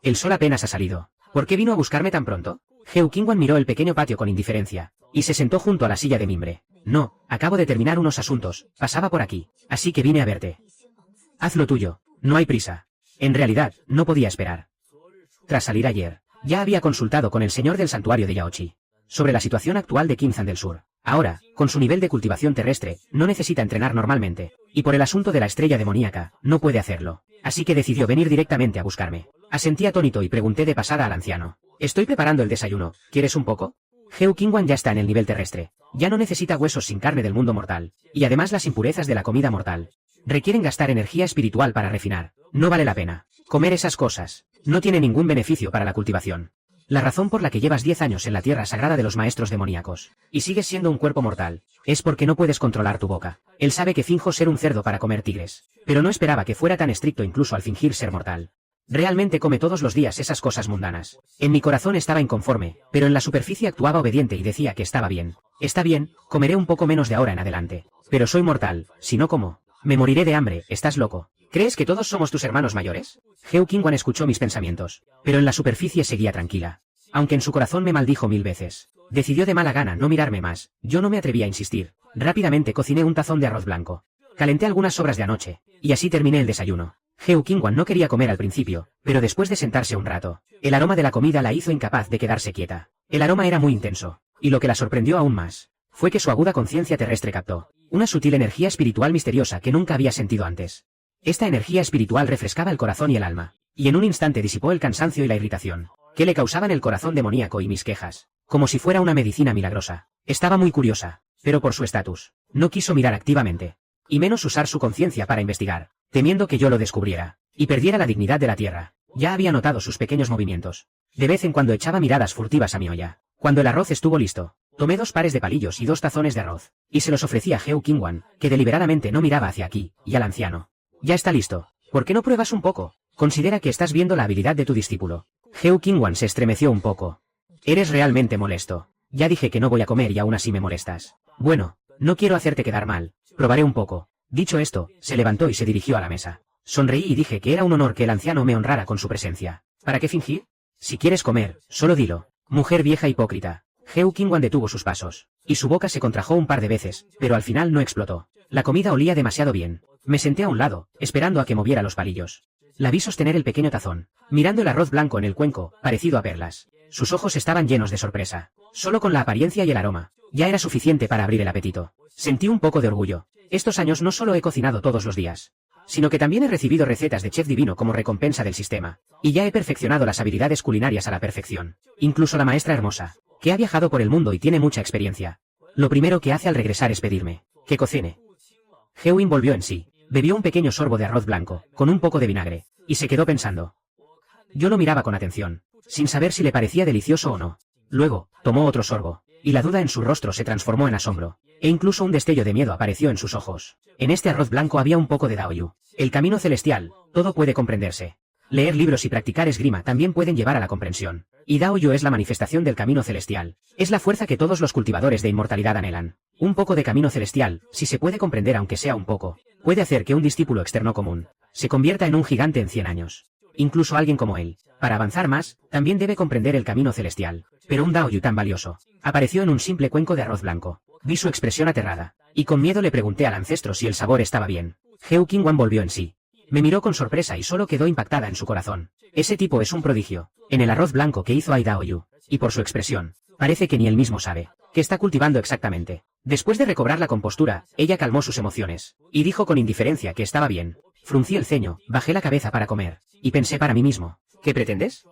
El sol apenas ha salido. ¿Por qué vino a buscarme tan pronto? Heu Qingwan miró el pequeño patio con indiferencia, y se sentó junto a la silla de mimbre. No, acabo de terminar unos asuntos, pasaba por aquí, así que vine a verte. Haz lo tuyo, no hay prisa. En realidad, no podía esperar. Tras salir ayer, ya había consultado con el señor del santuario de Yaochi sobre la situación actual de Qinzhan del Sur. Ahora, con su nivel de cultivación terrestre, no necesita entrenar normalmente, y por el asunto de la estrella demoníaca, no puede hacerlo. Así que decidió venir directamente a buscarme. Asentí atónito y pregunté de pasada al anciano. Estoy preparando el desayuno, ¿quieres un poco? Heu Qingwan ya está en el nivel terrestre. Ya no necesita huesos sin carne del mundo mortal, y además las impurezas de la comida mortal requieren gastar energía espiritual para refinar. No vale la pena comer esas cosas. No tiene ningún beneficio para la cultivación. La razón por la que llevas 10 años en la tierra sagrada de los maestros demoníacos, y sigues siendo un cuerpo mortal, es porque no puedes controlar tu boca. Él sabe que finjo ser un cerdo para comer tigres, pero no esperaba que fuera tan estricto incluso al fingir ser mortal. Realmente come todos los días esas cosas mundanas. En mi corazón estaba inconforme, pero en la superficie actuaba obediente y decía que estaba bien. Está bien, comeré un poco menos de ahora en adelante. Pero soy mortal, si no como, me moriré de hambre, ¿estás loco? ¿Crees que todos somos tus hermanos mayores? Heu Qingwan escuchó mis pensamientos, pero en la superficie seguía tranquila. Aunque en su corazón me maldijo 1000 veces. Decidió de mala gana no mirarme más. Yo no me atreví a insistir. Rápidamente cociné un tazón de arroz blanco. Calenté algunas sobras de anoche, y así terminé el desayuno. Heu Qingwan no quería comer al principio, pero después de sentarse un rato, el aroma de la comida la hizo incapaz de quedarse quieta. El aroma era muy intenso, y lo que la sorprendió aún más, fue que su aguda conciencia terrestre captó una sutil energía espiritual misteriosa que nunca había sentido antes. Esta energía espiritual refrescaba el corazón y el alma, y en un instante disipó el cansancio y la irritación que le causaban el corazón demoníaco y mis quejas, como si fuera una medicina milagrosa. Estaba muy curiosa, pero por su estatus, no quiso mirar activamente, y menos usar su conciencia para investigar, temiendo que yo lo descubriera, y perdiera la dignidad de la tierra. Ya había notado sus pequeños movimientos. De vez en cuando echaba miradas furtivas a mi olla. Cuando el arroz estuvo listo, tomé 2 pares de palillos y 2 tazones de arroz, y se los ofrecí a Heu Qingwan, que deliberadamente no miraba hacia aquí, y al anciano. Ya está listo. ¿Por qué no pruebas un poco? Considera que estás viendo la habilidad de tu discípulo. Heu Qingwan se estremeció un poco. Eres realmente molesto. Ya dije que no voy a comer y aún así me molestas. Bueno, no quiero hacerte quedar mal. Probaré un poco. Dicho esto, se levantó y se dirigió a la mesa. Sonreí y dije que era un honor que el anciano me honrara con su presencia. ¿Para qué fingir? Si quieres comer, solo dilo. Mujer vieja hipócrita. Heu Qingwan detuvo sus pasos, y su boca se contrajo un par de veces, pero al final no explotó. La comida olía demasiado bien. Me senté a un lado, esperando a que moviera los palillos. La vi sostener el pequeño tazón, mirando el arroz blanco en el cuenco, parecido a perlas. Sus ojos estaban llenos de sorpresa. Solo con la apariencia y el aroma, ya era suficiente para abrir el apetito. Sentí un poco de orgullo. Estos años no solo he cocinado todos los días, sino que también he recibido recetas de chef divino como recompensa del sistema. Y ya he perfeccionado las habilidades culinarias a la perfección. Incluso la maestra hermosa, que ha viajado por el mundo y tiene mucha experiencia. Lo primero que hace al regresar es pedirme que cocine. Hewin volvió en sí. Bebió un pequeño sorbo de arroz blanco, con un poco de vinagre, y se quedó pensando. Yo lo miraba con atención, sin saber si le parecía delicioso o no. Luego, tomó otro sorbo, y la duda en su rostro se transformó en asombro, e incluso un destello de miedo apareció en sus ojos. En este arroz blanco había un poco de Daoyu, el camino celestial, todo puede comprenderse. Leer libros y practicar esgrima también pueden llevar a la comprensión. Y Daoyu es la manifestación del camino celestial. Es la fuerza que todos los cultivadores de inmortalidad anhelan. Un poco de camino celestial, si se puede comprender aunque sea un poco, puede hacer que un discípulo externo común se convierta en un gigante en 100 años. Incluso alguien como él, para avanzar más, también debe comprender el camino celestial. Pero un Daoyu tan valioso apareció en un simple cuenco de arroz blanco. Vi su expresión aterrada, y con miedo le pregunté al ancestro si el sabor estaba bien. Heu Qingwan volvió en sí. Me miró con sorpresa y solo quedó impactada en su corazón. Ese tipo es un prodigio. En el arroz blanco que hizo Ai Daoyu, y por su expresión, parece que ni él mismo sabe qué está cultivando exactamente. Después de recobrar la compostura, ella calmó sus emociones, y dijo con indiferencia que estaba bien. Fruncí el ceño, bajé la cabeza para comer, y pensé para mí mismo, ¿qué pretendes?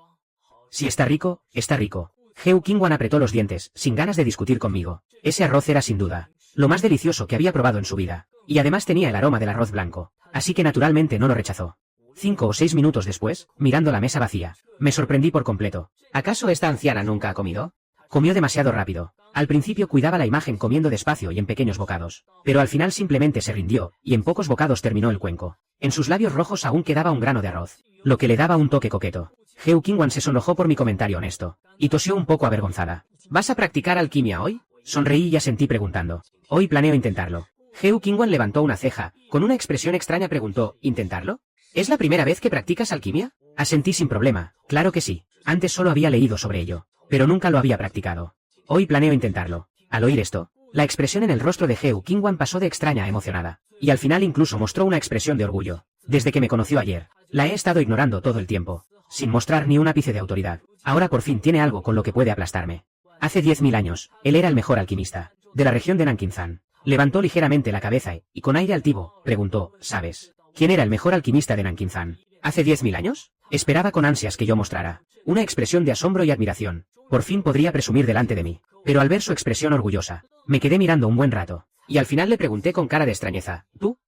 Si está rico, está rico. Heu Qingwan apretó los dientes, sin ganas de discutir conmigo. Ese arroz era sin duda lo más delicioso que había probado en su vida, y además tenía el aroma del arroz blanco, así que naturalmente no lo rechazó. 5 o 6 minutos después, mirando la mesa vacía, me sorprendí por completo. ¿Acaso esta anciana nunca ha comido? Comió demasiado rápido. Al principio cuidaba la imagen comiendo despacio y en pequeños bocados, pero al final simplemente se rindió, y en pocos bocados terminó el cuenco. En sus labios rojos aún quedaba un grano de arroz, lo que le daba un toque coqueto. Heu Qingwan se sonrojó por mi comentario honesto, y tosió un poco avergonzada. ¿Vas a practicar alquimia hoy? Sonreí y asentí preguntando. Hoy planeo intentarlo. Heu Qingwan levantó una ceja, con una expresión extraña preguntó, ¿intentarlo? ¿Es la primera vez que practicas alquimia? Asentí sin problema, claro que sí. Antes solo había leído sobre ello, pero nunca lo había practicado. Hoy planeo intentarlo. Al oír esto, la expresión en el rostro de Heu Qingwan pasó de extraña a emocionada, y al final incluso mostró una expresión de orgullo. Desde que me conoció ayer, la he estado ignorando todo el tiempo, sin mostrar ni un ápice de autoridad. Ahora por fin tiene algo con lo que puede aplastarme. Hace 10.000 años, él era el mejor alquimista, de la región de Nankinzan. Levantó ligeramente la cabeza y con aire altivo, preguntó, ¿sabes quién era el mejor alquimista de Nankinzan? ¿Hace 10.000 años? Esperaba con ansias que yo mostrara una expresión de asombro y admiración. Por fin podría presumir delante de mí. Pero al ver su expresión orgullosa, me quedé mirando un buen rato, y al final le pregunté con cara de extrañeza, ¿tú?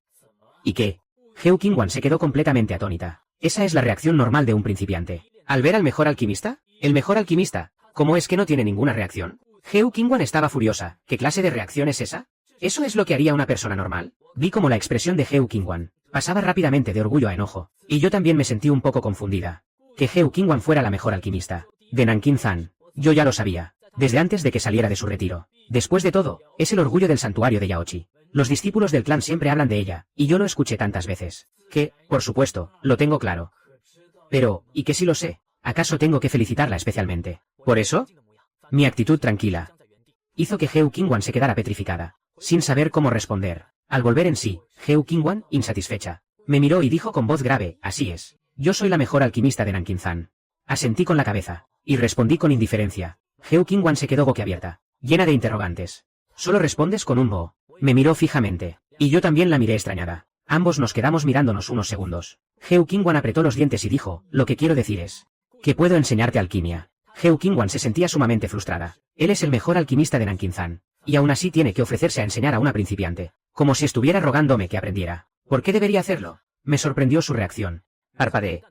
¿Y qué? Heu Qingwan se quedó completamente atónita. Esa es la reacción normal de un principiante. ¿Al ver al mejor alquimista? ¿El mejor alquimista? ¿Cómo es que no tiene ninguna reacción? Heu Qingwan estaba furiosa. ¿Qué clase de reacción es esa? ¿Eso es lo que haría una persona normal? Vi como la expresión de Heu Qingwan pasaba rápidamente de orgullo a enojo, y yo también me sentí un poco confundida. Que Heu Qingwan fuera la mejor alquimista de Nankinzan, yo ya lo sabía, desde antes de que saliera de su retiro. Después de todo, es el orgullo del santuario de Yaochi. Los discípulos del clan siempre hablan de ella, y yo lo escuché tantas veces, que, por supuesto, lo tengo claro. Pero, ¿y que si lo sé? ¿Acaso tengo que felicitarla especialmente? ¿Por eso? Mi actitud tranquila hizo que Heu Qingwan se quedara petrificada, sin saber cómo responder. Al volver en sí, Heu Qingwan, insatisfecha, me miró y dijo con voz grave, así es. Yo soy la mejor alquimista de Nankinzan. Asentí con la cabeza, y respondí con indiferencia. Heu Qingwan se quedó boquiabierta, llena de interrogantes. Solo respondes con un bo. Me miró fijamente, y yo también la miré extrañada. Ambos nos quedamos mirándonos unos segundos. Heu Qingwan apretó los dientes y dijo, lo que quiero decir es que puedo enseñarte alquimia. Heu Qingwan se sentía sumamente frustrada. Él es el mejor alquimista de Nankinzan, y aún así tiene que ofrecerse a enseñar a una principiante, como si estuviera rogándome que aprendiera. ¿Por qué debería hacerlo? Me sorprendió su reacción. Parpadeé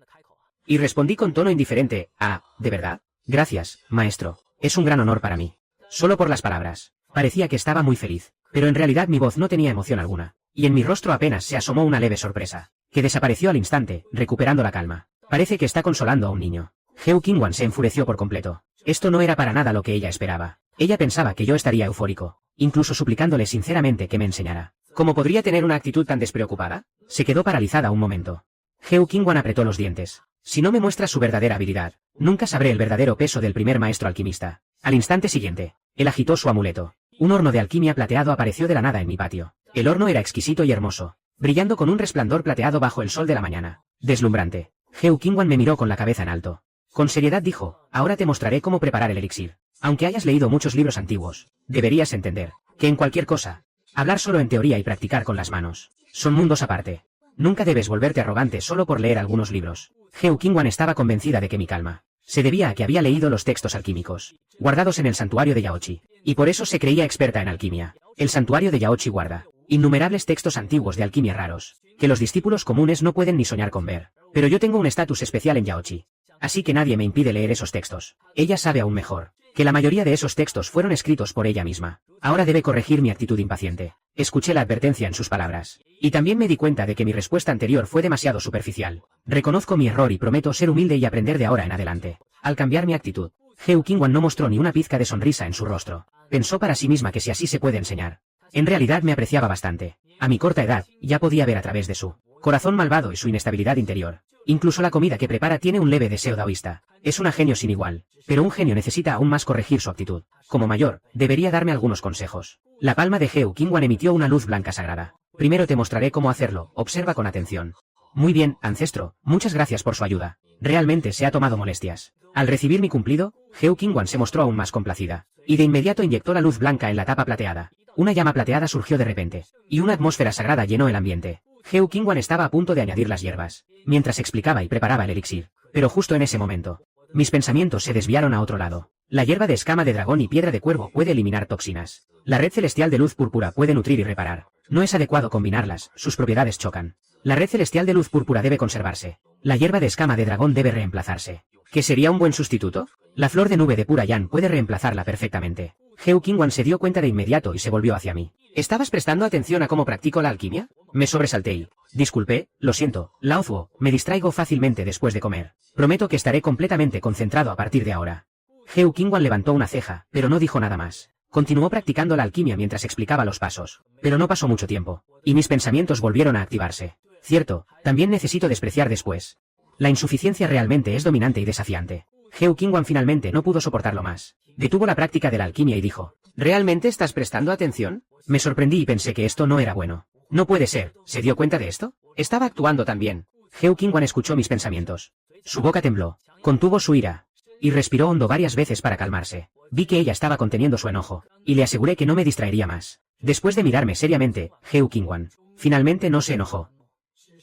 y respondí con tono indiferente, ¿de verdad? Gracias, maestro. Es un gran honor para mí. Solo por las palabras. Parecía que estaba muy feliz, pero en realidad mi voz no tenía emoción alguna, y en mi rostro apenas se asomó una leve sorpresa, que desapareció al instante, recuperando la calma. Parece que está consolando a un niño. Heu Qingwan se enfureció por completo. Esto no era para nada lo que ella esperaba. Ella pensaba que yo estaría eufórico, incluso suplicándole sinceramente que me enseñara. ¿Cómo podría tener una actitud tan despreocupada? Se quedó paralizada un momento. Heu Qingwan apretó los dientes. Si no me muestra su verdadera habilidad, nunca sabré el verdadero peso del primer maestro alquimista. Al instante siguiente, él agitó su amuleto. Un horno de alquimia plateado apareció de la nada en mi patio. El horno era exquisito y hermoso, brillando con un resplandor plateado bajo el sol de la mañana. Deslumbrante. Heu Qingwan me miró con la cabeza en alto. Con seriedad dijo, ahora te mostraré cómo preparar el elixir. Aunque hayas leído muchos libros antiguos, deberías entender que en cualquier cosa, hablar solo en teoría y practicar con las manos, son mundos aparte. Nunca debes volverte arrogante solo por leer algunos libros. Heu Qingwan estaba convencida de que mi calma se debía a que había leído los textos alquímicos, guardados en el santuario de Yaochi, y por eso se creía experta en alquimia. El santuario de Yaochi guarda innumerables textos antiguos de alquimia raros, que los discípulos comunes no pueden ni soñar con ver. Pero yo tengo un estatus especial en Yaochi, así que nadie me impide leer esos textos. Ella sabe aún mejor que la mayoría de esos textos fueron escritos por ella misma. Ahora debe corregir mi actitud impaciente. Escuché la advertencia en sus palabras, y también me di cuenta de que mi respuesta anterior fue demasiado superficial. Reconozco mi error y prometo ser humilde y aprender de ahora en adelante. Al cambiar mi actitud, Heu Qingwan no mostró ni una pizca de sonrisa en su rostro. Pensó para sí misma que si así se puede enseñar. En realidad me apreciaba bastante. A mi corta edad, ya podía ver a través de su corazón malvado y su inestabilidad interior. Incluso la comida que prepara tiene un leve deseo daoísta. Es una genio sin igual, pero un genio necesita aún más corregir su actitud. Como mayor, debería darme algunos consejos. La palma de Heu Qingwan emitió una luz blanca sagrada. Primero te mostraré cómo hacerlo, observa con atención. Muy bien, ancestro, muchas gracias por su ayuda. Realmente se ha tomado molestias. Al recibir mi cumplido, Heu Qingwan se mostró aún más complacida, y de inmediato inyectó la luz blanca en la tapa plateada. Una llama plateada surgió de repente, y una atmósfera sagrada llenó el ambiente. Heu Qingwan estaba a punto de añadir las hierbas, mientras explicaba y preparaba el elixir. Pero justo en ese momento, mis pensamientos se desviaron a otro lado. La hierba de escama de dragón y piedra de cuervo puede eliminar toxinas. La red celestial de luz púrpura puede nutrir y reparar. No es adecuado combinarlas, sus propiedades chocan. La red celestial de luz púrpura debe conservarse. La hierba de escama de dragón debe reemplazarse. ¿Qué sería un buen sustituto? La flor de nube de pura yan puede reemplazarla perfectamente. Heu Qingwan se dio cuenta de inmediato y se volvió hacia mí. ¿Estabas prestando atención a cómo practico la alquimia? Me sobresalté y, Disculpe, lo siento, Lao Zuo, me distraigo fácilmente después de comer. Prometo que estaré completamente concentrado a partir de ahora. Heu Qingwan levantó una ceja, pero no dijo nada más. Continuó practicando la alquimia mientras explicaba los pasos. Pero no pasó mucho tiempo, y mis pensamientos volvieron a activarse. Cierto, también necesito despreciar después. La insuficiencia realmente es dominante y desafiante. Heu Qingwan finalmente no pudo soportarlo más. Detuvo la práctica de la alquimia y dijo, ¿realmente estás prestando atención? Me sorprendí y pensé que esto no era bueno. No puede ser, ¿se dio cuenta de esto? Estaba actuando tan bien. Heu Qingwan escuchó mis pensamientos. Su boca tembló, contuvo su ira, y respiró hondo varias veces para calmarse. Vi que ella estaba conteniendo su enojo, y le aseguré que no me distraería más. Después de mirarme seriamente, Heu Qingwan finalmente no se enojó.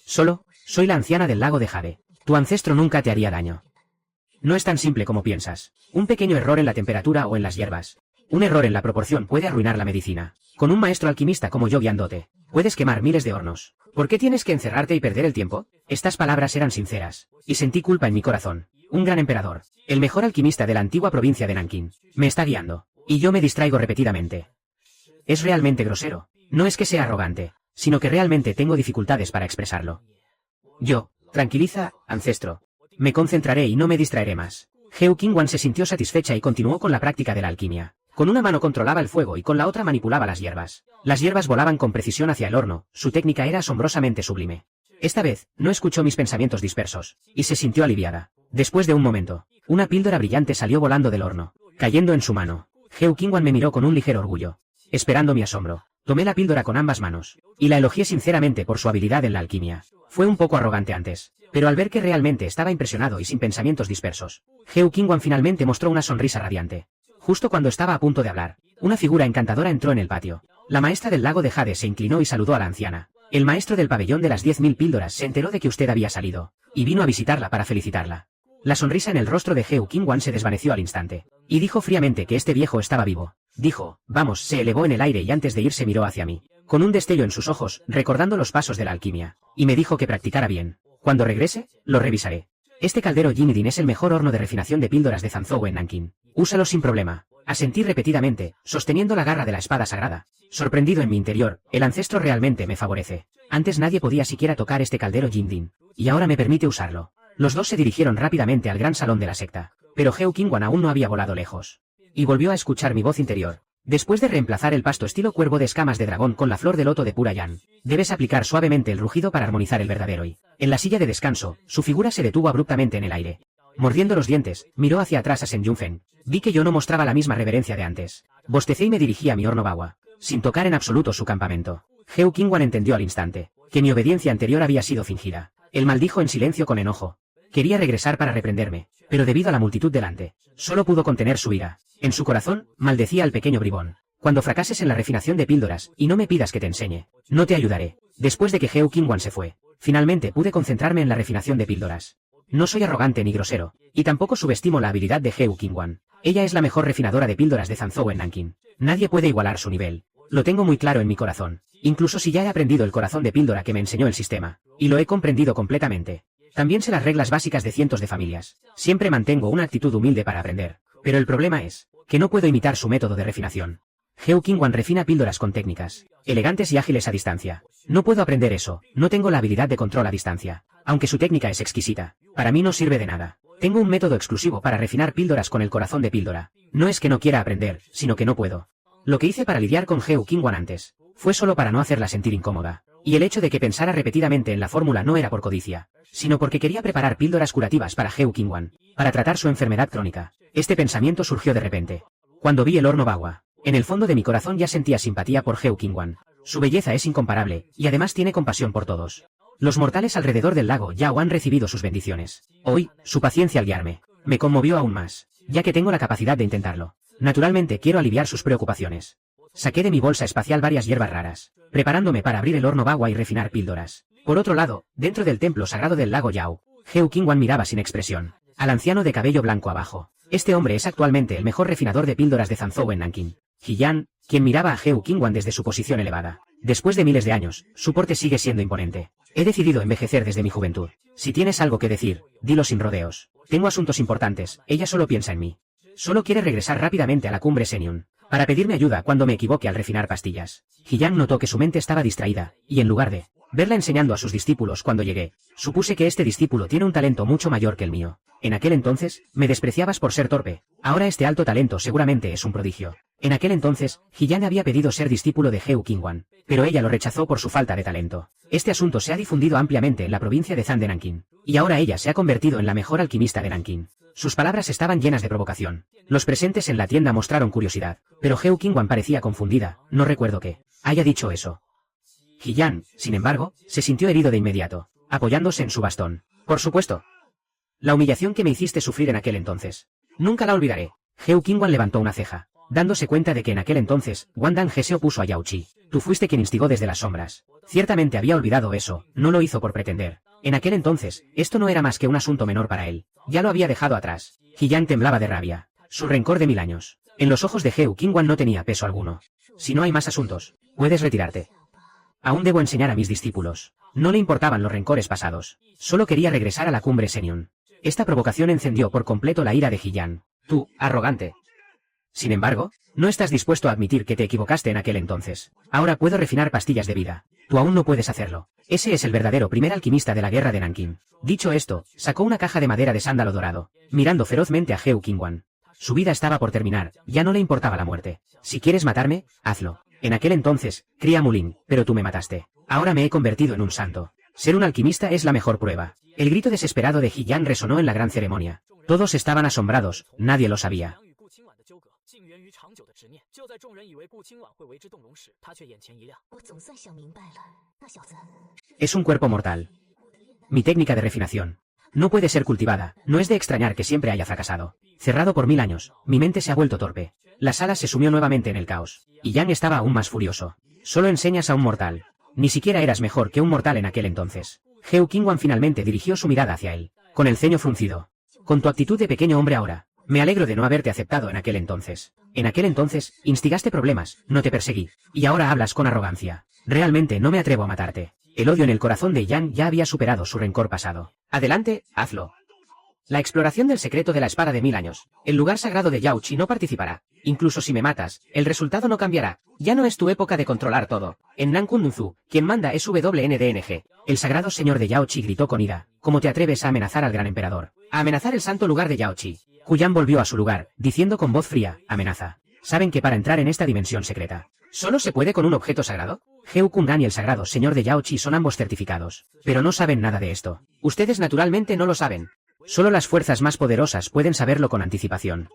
Solo, soy la anciana del lago de Jade. Tu ancestro nunca te haría daño. No es tan simple como piensas. Un pequeño error en la temperatura o en las hierbas. Un error en la proporción puede arruinar la medicina. Con un maestro alquimista como yo guiándote, puedes quemar miles de hornos. ¿Por qué tienes que encerrarte y perder el tiempo? Estas palabras eran sinceras, y sentí culpa en mi corazón. Un gran emperador, el mejor alquimista de la antigua provincia de Nanking, me está guiando, y yo me distraigo repetidamente. Es realmente grosero. No es que sea arrogante, sino que realmente tengo dificultades para expresarlo. Tranquiliza, ancestro. Me concentraré y no me distraeré más. Heu Qingwan se sintió satisfecha y continuó con la práctica de la alquimia. Con una mano controlaba el fuego y con la otra manipulaba las hierbas. Las hierbas volaban con precisión hacia el horno, su técnica era asombrosamente sublime. Esta vez, no escuchó mis pensamientos dispersos, y se sintió aliviada. Después de un momento, una píldora brillante salió volando del horno, cayendo en su mano. Heu Qingwan me miró con un ligero orgullo. Esperando mi asombro, tomé la píldora con ambas manos, y la elogié sinceramente por su habilidad en la alquimia. Fue un poco arrogante antes, pero al ver que realmente estaba impresionado y sin pensamientos dispersos, Heu Qingwan finalmente mostró una sonrisa radiante. Justo cuando estaba a punto de hablar, una figura encantadora entró en el patio. La maestra del lago de Jade se inclinó y saludó a la anciana. El maestro del pabellón de las 10.000 píldoras se enteró de que usted había salido, y vino a visitarla para felicitarla. La sonrisa en el rostro de Heu Qingwan se desvaneció al instante, y dijo fríamente que este viejo estaba vivo. Dijo, vamos, se elevó en el aire y antes de irse miró hacia mí, con un destello en sus ojos, recordando los pasos de la alquimia, y me dijo que practicara bien. Cuando regrese, lo revisaré. Este caldero Jinidin es el mejor horno de refinación de píldoras de Zanzhou en Nanking. Úsalo sin problema. Asentí repetidamente, sosteniendo la garra de la espada sagrada. Sorprendido en mi interior, el ancestro realmente me favorece. Antes nadie podía siquiera tocar este caldero Jinidin, y ahora me permite usarlo. Los dos se dirigieron rápidamente al gran salón de la secta, pero Heu Qingwan aún no había volado lejos. Y volvió a escuchar mi voz interior. Después de reemplazar el pasto estilo cuervo de escamas de dragón con la flor de loto de pura yan, debes aplicar suavemente el rugido para armonizar el verdadero y. En la silla de descanso, su figura se detuvo abruptamente en el aire. Mordiendo los dientes, miró hacia atrás a Shen Yunfen. Vi que yo no mostraba la misma reverencia de antes. Bostecé y me dirigí a mi horno bagua, sin tocar en absoluto su campamento. Heu Qingwan entendió al instante que mi obediencia anterior había sido fingida. Él maldijo en silencio con enojo. Quería regresar para reprenderme, pero debido a la multitud delante, solo pudo contener su ira. En su corazón, maldecía al pequeño bribón. Cuando fracases en la refinación de píldoras, y no me pidas que te enseñe, no te ayudaré. Después de que Heu Qingwan se fue, finalmente pude concentrarme en la refinación de píldoras. No soy arrogante ni grosero, y tampoco subestimo la habilidad de Heu Qingwan. Ella es la mejor refinadora de píldoras de Zanzhou en Nanking. Nadie puede igualar su nivel. Lo tengo muy claro en mi corazón, incluso si ya he aprendido el corazón de píldora que me enseñó el sistema, y lo he comprendido completamente. También sé las reglas básicas de cientos de familias. Siempre mantengo una actitud humilde para aprender. Pero el problema es que no puedo imitar su método de refinación. Heu Qingwan refina píldoras con técnicas elegantes y ágiles a distancia. No puedo aprender eso, no tengo la habilidad de control a distancia. Aunque su técnica es exquisita, para mí no sirve de nada. Tengo un método exclusivo para refinar píldoras con el corazón de píldora. No es que no quiera aprender, sino que no puedo. Lo que hice para lidiar con Heu Qingwan antes fue solo para no hacerla sentir incómoda. Y el hecho de que pensara repetidamente en la fórmula no era por codicia, sino porque quería preparar píldoras curativas para Heu Qingwan, para tratar su enfermedad crónica. Este pensamiento surgió de repente, cuando vi el horno bagua. En el fondo de mi corazón ya sentía simpatía por Heu Qingwan. Su belleza es incomparable, y además tiene compasión por todos. Los mortales alrededor del lago Yao han recibido sus bendiciones. Hoy, su paciencia al guiarme, me conmovió aún más, ya que tengo la capacidad de intentarlo. Naturalmente quiero aliviar sus preocupaciones. Saqué de mi bolsa espacial varias hierbas raras, preparándome para abrir el horno bagua y refinar píldoras. Por otro lado, dentro del templo sagrado del lago Yao, Heu Qingwan miraba sin expresión al anciano de cabello blanco abajo. Este hombre es actualmente el mejor refinador de píldoras de Zanzhou en Nanking. Yan, quien miraba a Heu Qingwan desde su posición elevada. Después de miles de años, su porte sigue siendo imponente. He decidido envejecer desde mi juventud. Si tienes algo que decir, dilo sin rodeos. Tengo asuntos importantes, ella solo piensa en mí. Solo quiere regresar rápidamente a la cumbre Shenyun, para pedirme ayuda cuando me equivoque al refinar pastillas. Yan notó que su mente estaba distraída, y en lugar de Verla enseñando a sus discípulos cuando llegué, supuse que este discípulo tiene un talento mucho mayor que el mío. En aquel entonces, me despreciabas por ser torpe. Ahora este alto talento seguramente es un prodigio. En aquel entonces, Hiyang había pedido ser discípulo de Heu Qingwan, pero ella lo rechazó por su falta de talento. Este asunto se ha difundido ampliamente en la provincia de Zan de Nankín, y ahora ella se ha convertido en la mejor alquimista de Nankín. Sus palabras estaban llenas de provocación. Los presentes en la tienda mostraron curiosidad, pero Heu Qingwan parecía confundida. No recuerdo que haya dicho eso. Hiyang, sin embargo, se sintió herido de inmediato, apoyándose en su bastón. Por supuesto. La humillación que me hiciste sufrir en aquel entonces. Nunca la olvidaré. Heu Qingwan levantó una ceja, dándose cuenta de que en aquel entonces, Wang Dan He se opuso a Yao Qi. Tú fuiste quien instigó desde las sombras. Ciertamente había olvidado eso, no lo hizo por pretender. En aquel entonces, esto no era más que un asunto menor para él. Ya lo había dejado atrás. Hiyang temblaba de rabia. Su rencor de 1000 años. En los ojos de Heu Qingwan no tenía peso alguno. Si no hay más asuntos, puedes retirarte. Aún debo enseñar a mis discípulos. No le importaban los rencores pasados. Solo quería regresar a la cumbre Senyun. Esta provocación encendió por completo la ira de Hiyang. Tú, arrogante. Sin embargo, no estás dispuesto a admitir que te equivocaste en aquel entonces. Ahora puedo refinar pastillas de vida. Tú aún no puedes hacerlo. Ese es el verdadero primer alquimista de la guerra de Nankín. Dicho esto, sacó una caja de madera de sándalo dorado, mirando ferozmente a Heu Qingwan. Su vida estaba por terminar, ya no le importaba la muerte. Si quieres matarme, hazlo. En aquel entonces, cría Mulin, pero tú me mataste. Ahora me he convertido en un santo. Ser un alquimista es la mejor prueba. El grito desesperado de Hiyang resonó en la gran ceremonia. Todos estaban asombrados, nadie lo sabía. Es un cuerpo mortal. Mi técnica de refinación. No puede ser cultivada, no es de extrañar que siempre haya fracasado. Cerrado por 1000 años, mi mente se ha vuelto torpe. La sala se sumió nuevamente en el caos. Y Yang estaba aún más furioso. Solo enseñas a un mortal. Ni siquiera eras mejor que un mortal en aquel entonces. Heu Qingwan finalmente dirigió su mirada hacia él, con el ceño fruncido. Con tu actitud de pequeño hombre ahora, me alegro de no haberte aceptado en aquel entonces. En aquel entonces, instigaste problemas, no te perseguí. Y ahora hablas con arrogancia. Realmente no me atrevo a matarte. El odio en el corazón de Yang ya había superado su rencor pasado. Adelante, hazlo. La exploración del secreto de la espada de 1000 años. El lugar sagrado de Yao Qi no participará. Incluso si me matas, el resultado no cambiará. Ya no es tu época de controlar todo. En Nankun Nunzu, quien manda es WNDNG. El sagrado señor de Yao Qi gritó con ira. ¿Cómo te atreves a amenazar al gran emperador? A amenazar el santo lugar de Yao Qi. Huyan volvió a su lugar, diciendo con voz fría, amenaza. Saben que para entrar en esta dimensión secreta, ¿solo se puede con un objeto sagrado? Heu Kungan y el sagrado señor de Yao Qi son ambos certificados. Pero no saben nada de esto. Ustedes naturalmente no lo saben. Solo las fuerzas más poderosas pueden saberlo con anticipación.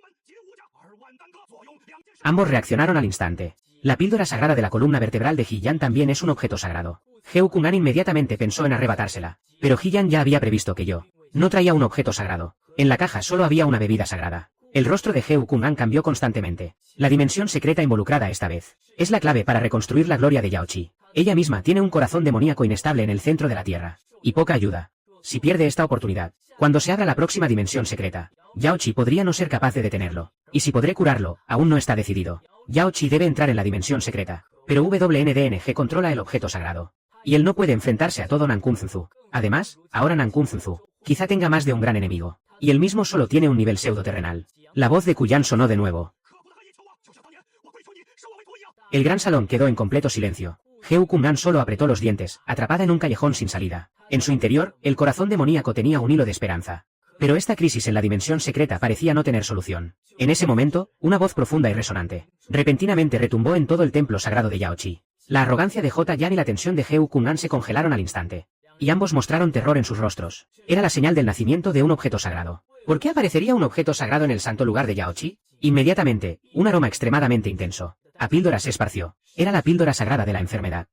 Ambos reaccionaron al instante. La píldora sagrada de la columna vertebral de Hiyang también es un objeto sagrado. Heu Kungan inmediatamente pensó en arrebatársela. Pero Hiyang ya había previsto que yo no traía un objeto sagrado. En la caja solo había una bebida sagrada. El rostro de Heu Kungan cambió constantemente. La dimensión secreta involucrada esta vez es la clave para reconstruir la gloria de Yao Qi. Ella misma tiene un corazón demoníaco inestable en el centro de la tierra. Y poca ayuda. Si pierde esta oportunidad, cuando se abra la próxima dimensión secreta, Yao Qi podría no ser capaz de detenerlo. Y si podré curarlo, aún no está decidido. Yao Qi debe entrar en la dimensión secreta, pero WNDNG controla el objeto sagrado. Y él no puede enfrentarse a todo Nankun Zunzu. Además, ahora Nankun Zunzu quizá tenga más de un gran enemigo. Y él mismo solo tiene un nivel pseudo-terrenal. La voz de Kuyan sonó de nuevo. El gran salón quedó en completo silencio. Heu Kungan solo apretó los dientes, atrapada en un callejón sin salida. En su interior, el corazón demoníaco tenía un hilo de esperanza. Pero esta crisis en la dimensión secreta parecía no tener solución. En ese momento, una voz profunda y resonante repentinamente retumbó en todo el templo sagrado de Yao Qi. La arrogancia de Yan y la tensión de Heu Kungan se congelaron al instante. Y ambos mostraron terror en sus rostros. Era la señal del nacimiento de un objeto sagrado. ¿Por qué aparecería un objeto sagrado en el santo lugar de Yao Qi? Inmediatamente, un aroma extremadamente intenso a píldora se esparció. Era la píldora sagrada de la enfermedad.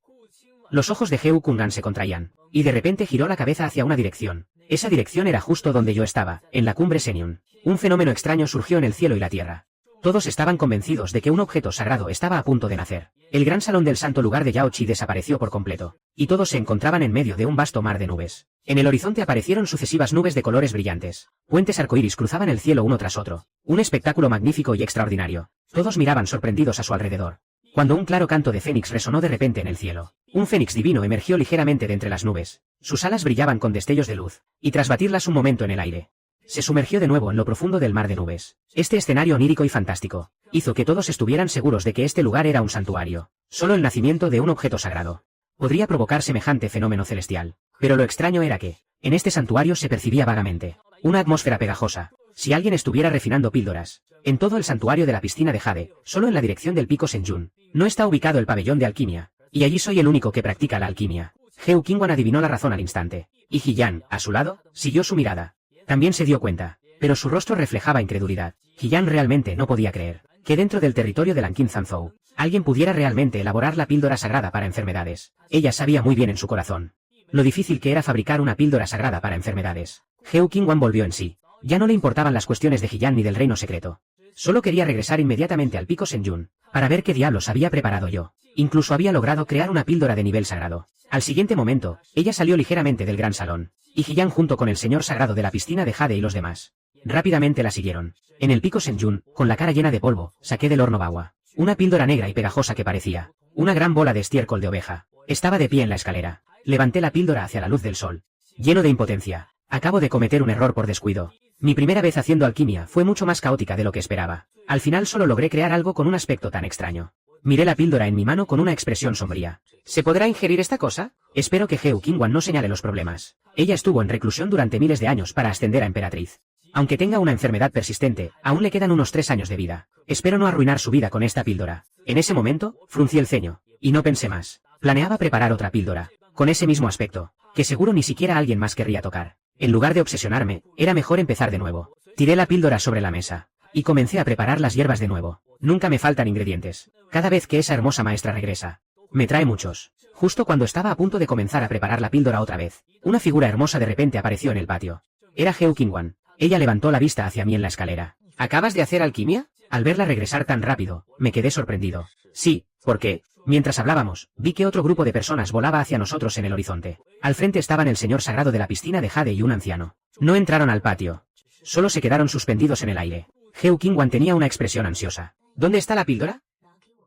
Los ojos de Heu Kungan se contraían, y de repente giró la cabeza hacia una dirección. Esa dirección era justo donde yo estaba, en la cumbre Senyun. Un fenómeno extraño surgió en el cielo y la tierra. Todos estaban convencidos de que un objeto sagrado estaba a punto de nacer. El gran salón del santo lugar de Yao Qi desapareció por completo, y todos se encontraban en medio de un vasto mar de nubes. En el horizonte aparecieron sucesivas nubes de colores brillantes. Puentes arcoíris cruzaban el cielo uno tras otro. Un espectáculo magnífico y extraordinario. Todos miraban sorprendidos a su alrededor. Cuando un claro canto de fénix resonó de repente en el cielo, un fénix divino emergió ligeramente de entre las nubes. Sus alas brillaban con destellos de luz, y tras batirlas un momento en el aire, se sumergió de nuevo en lo profundo del mar de nubes. Este escenario onírico y fantástico hizo que todos estuvieran seguros de que este lugar era un santuario. Solo el nacimiento de un objeto sagrado podría provocar semejante fenómeno celestial. Pero lo extraño era que, en este santuario se percibía vagamente una atmósfera pegajosa. Si alguien estuviera refinando píldoras, en todo el santuario de la piscina de jade, solo en la dirección del pico Senjun, no está ubicado el pabellón de alquimia, y allí soy el único que practica la alquimia. Heo Qingwan adivinó la razón al instante, y Hiyan, a su lado, siguió su mirada. También se dio cuenta, pero su rostro reflejaba incredulidad. Hiyan realmente no podía creer que dentro del territorio de Lanqin Zanzhou, alguien pudiera realmente elaborar la píldora sagrada para enfermedades. Ella sabía muy bien en su corazón lo difícil que era fabricar una píldora sagrada para enfermedades. Heo Qingwan volvió en sí. Ya no le importaban las cuestiones de Hiyan ni del reino secreto. Solo quería regresar inmediatamente al pico Senjun, para ver qué diablos había preparado yo. Incluso había logrado crear una píldora de nivel sagrado. Al siguiente momento, ella salió ligeramente del gran salón, y Hiyan junto con el señor sagrado de la piscina de jade y los demás rápidamente la siguieron. En el pico Senjun, con la cara llena de polvo, saqué del horno Bawa una píldora negra y pegajosa que parecía una gran bola de estiércol de oveja. Estaba de pie en la escalera. Levanté la píldora hacia la luz del sol, lleno de impotencia. Acabo de cometer un error por descuido. Mi primera vez haciendo alquimia fue mucho más caótica de lo que esperaba. Al final solo logré crear algo con un aspecto tan extraño. Miré la píldora en mi mano con una expresión sombría. ¿Se podrá ingerir esta cosa? Espero que Heo Qingwan no señale los problemas. Ella estuvo en reclusión durante miles de años para ascender a emperatriz. Aunque tenga una enfermedad persistente, aún le quedan unos 3 años de vida. Espero no arruinar su vida con esta píldora. En ese momento, fruncí el ceño, y no pensé más. Planeaba preparar otra píldora, con ese mismo aspecto, que seguro ni siquiera alguien más querría tocar. En lugar de obsesionarme, era mejor empezar de nuevo. Tiré la píldora sobre la mesa, y comencé a preparar las hierbas de nuevo. Nunca me faltan ingredientes. Cada vez que esa hermosa maestra regresa, me trae muchos. Justo cuando estaba a punto de comenzar a preparar la píldora otra vez, una figura hermosa de repente apareció en el patio. Era Heo Qingwan. Ella levantó la vista hacia mí en la escalera. ¿Acabas de hacer alquimia? Al verla regresar tan rápido, me quedé sorprendido. Sí, porque, mientras hablábamos, vi que otro grupo de personas volaba hacia nosotros en el horizonte. Al frente estaban el señor sagrado de la piscina de jade y un anciano. No entraron al patio. Solo se quedaron suspendidos en el aire. Heo Qingwan tenía una expresión ansiosa. ¿Dónde está la píldora?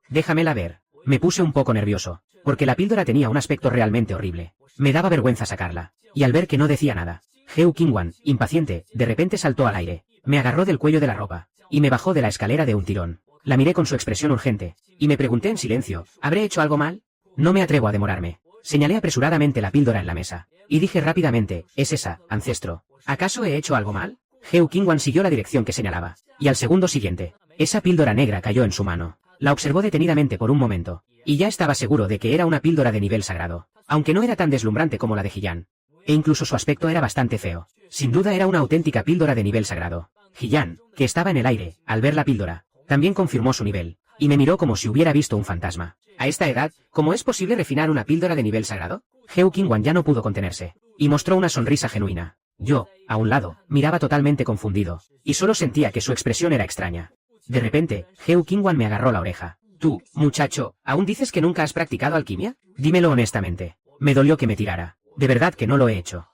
Déjamela ver. Me puse un poco nervioso, porque la píldora tenía un aspecto realmente horrible. Me daba vergüenza sacarla. Y al ver que no decía nada, Heo Qingwan, impaciente, de repente saltó al aire. Me agarró del cuello de la ropa, y me bajó de la escalera de un tirón. La miré con su expresión urgente, y me pregunté en silencio, ¿habré hecho algo mal? No me atrevo a demorarme. Señalé apresuradamente la píldora en la mesa, y dije rápidamente, es esa, ancestro. ¿Acaso he hecho algo mal? Heo Qingwan siguió la dirección que señalaba, y al segundo siguiente, esa píldora negra cayó en su mano. La observó detenidamente por un momento, y ya estaba seguro de que era una píldora de nivel sagrado, aunque no era tan deslumbrante como la de Hiyan. E incluso su aspecto era bastante feo. Sin duda era una auténtica píldora de nivel sagrado. Hiyan, que estaba en el aire, al ver la píldora, también confirmó su nivel, y me miró como si hubiera visto un fantasma. A esta edad, ¿cómo es posible refinar una píldora de nivel sagrado? Heo Qingwan ya no pudo contenerse, y mostró una sonrisa genuina. Yo, a un lado, miraba totalmente confundido, y solo sentía que su expresión era extraña. De repente, Heo Qingwan me agarró la oreja. Tú, muchacho, ¿aún dices que nunca has practicado alquimia? Dímelo honestamente. Me dolió que me tirara. De verdad que no lo he hecho.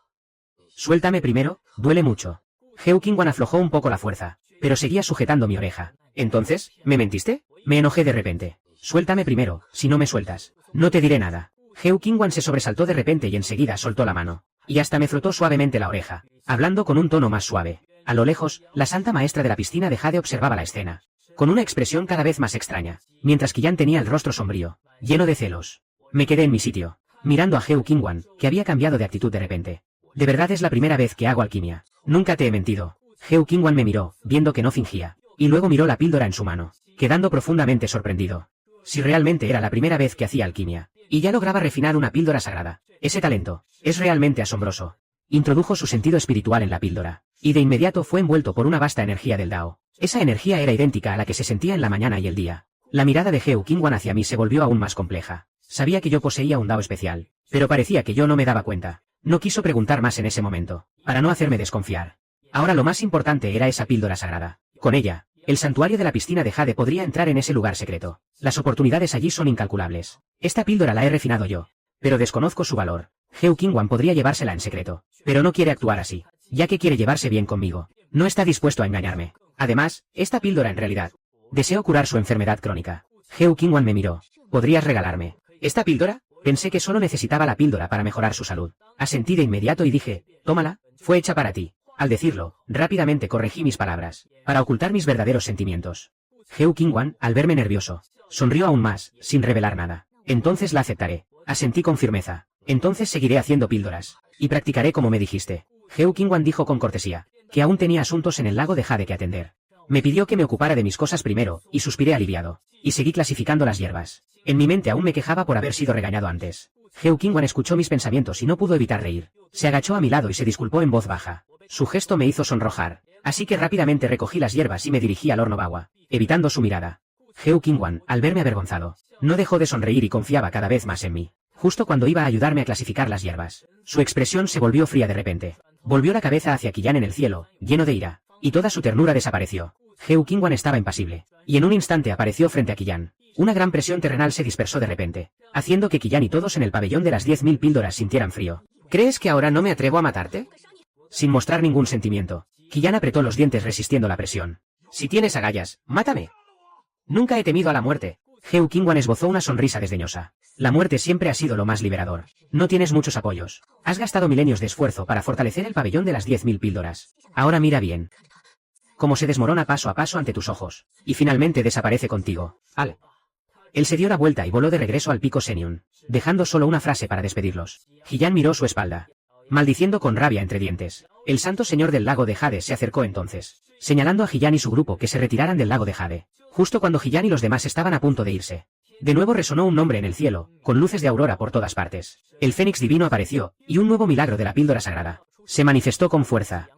Suéltame primero, duele mucho. Heo Qingwan aflojó un poco la fuerza, pero seguía sujetando mi oreja. Entonces, ¿me mentiste? Me enojé de repente. Suéltame primero, si no me sueltas, no te diré nada. Heo Qingwan se sobresaltó de repente y enseguida soltó la mano, y hasta me frotó suavemente la oreja, hablando con un tono más suave. A lo lejos, la santa maestra de la piscina de jade observaba la escena, con una expresión cada vez más extraña, mientras que Yan tenía el rostro sombrío, lleno de celos. Me quedé en mi sitio, mirando a Heo Qingwan, que había cambiado de actitud de repente. De verdad es la primera vez que hago alquimia. Nunca te he mentido. Heo Qingwan me miró, viendo que no fingía, y luego miró la píldora en su mano, quedando profundamente sorprendido. Si realmente era la primera vez que hacía alquimia, y ya lograba refinar una píldora sagrada, ese talento es realmente asombroso. Introdujo su sentido espiritual en la píldora, y de inmediato fue envuelto por una vasta energía del Dao. Esa energía era idéntica a la que se sentía en la mañana y el día. La mirada de Heo Qingwan hacia mí se volvió aún más compleja. Sabía que yo poseía un Dao especial, pero parecía que yo no me daba cuenta. No quiso preguntar más en ese momento, para no hacerme desconfiar. Ahora lo más importante era esa píldora sagrada. Con ella, el santuario de la piscina de jade podría entrar en ese lugar secreto. Las oportunidades allí son incalculables. Esta píldora la he refinado yo, pero desconozco su valor. Heo Qingwan podría llevársela en secreto, pero no quiere actuar así, ya que quiere llevarse bien conmigo. No está dispuesto a engañarme. Además, esta píldora en realidad deseo curar su enfermedad crónica. Heo Qingwan me miró. ¿Podrías regalarme esta píldora? Pensé que solo necesitaba la píldora para mejorar su salud. Asentí de inmediato y dije, tómala, fue hecha para ti. Al decirlo, rápidamente corregí mis palabras, para ocultar mis verdaderos sentimientos. Heo Qingwan, al verme nervioso, sonrió aún más, sin revelar nada. Entonces la aceptaré. Asentí con firmeza. Entonces seguiré haciendo píldoras. Y practicaré como me dijiste. Heu Qingwan dijo con cortesía, que aún tenía asuntos en el lago de Jade que atender. Me pidió que me ocupara de mis cosas primero, y suspiré aliviado. Y seguí clasificando las hierbas. En mi mente aún me quejaba por haber sido regañado antes. Heu Qingwan escuchó mis pensamientos y no pudo evitar reír. Se agachó a mi lado y se disculpó en voz baja. Su gesto me hizo sonrojar, así que rápidamente recogí las hierbas y me dirigí al horno Bagua, evitando su mirada. Heu Qingwan, al verme avergonzado, no dejó de sonreír y confiaba cada vez más en mí. Justo cuando iba a ayudarme a clasificar las hierbas, su expresión se volvió fría de repente. Volvió la cabeza hacia Qiyán en el cielo, lleno de ira, y toda su ternura desapareció. Heu Qingwan estaba impasible, y en un instante apareció frente a Qiyán. Una gran presión terrenal se dispersó de repente, haciendo que Qiyán y todos en el pabellón de las 10.000 píldoras sintieran frío. ¿Crees que ahora no me atrevo a matarte? Sin mostrar ningún sentimiento, Qiyán apretó los dientes resistiendo la presión. Si tienes agallas, mátame. Nunca he temido a la muerte. Heu Qingwan esbozó una sonrisa desdeñosa. La muerte siempre ha sido lo más liberador. No tienes muchos apoyos. Has gastado milenios de esfuerzo para fortalecer el pabellón de las 10.000 píldoras. Ahora mira bien. Cómo se desmorona paso a paso ante tus ojos. Y finalmente desaparece contigo. Al. Él se dio la vuelta y voló de regreso al pico Seniun, dejando solo una frase para despedirlos. Qiyán miró su espalda, maldiciendo con rabia entre dientes. El santo señor del lago de Jade se acercó entonces, señalando a Qiyán y su grupo que se retiraran del lago de Jade, justo cuando Qiyán y los demás estaban a punto de irse. De nuevo resonó un nombre en el cielo, con luces de aurora por todas partes. El fénix divino apareció, y un nuevo milagro de la píldora sagrada se manifestó con fuerza.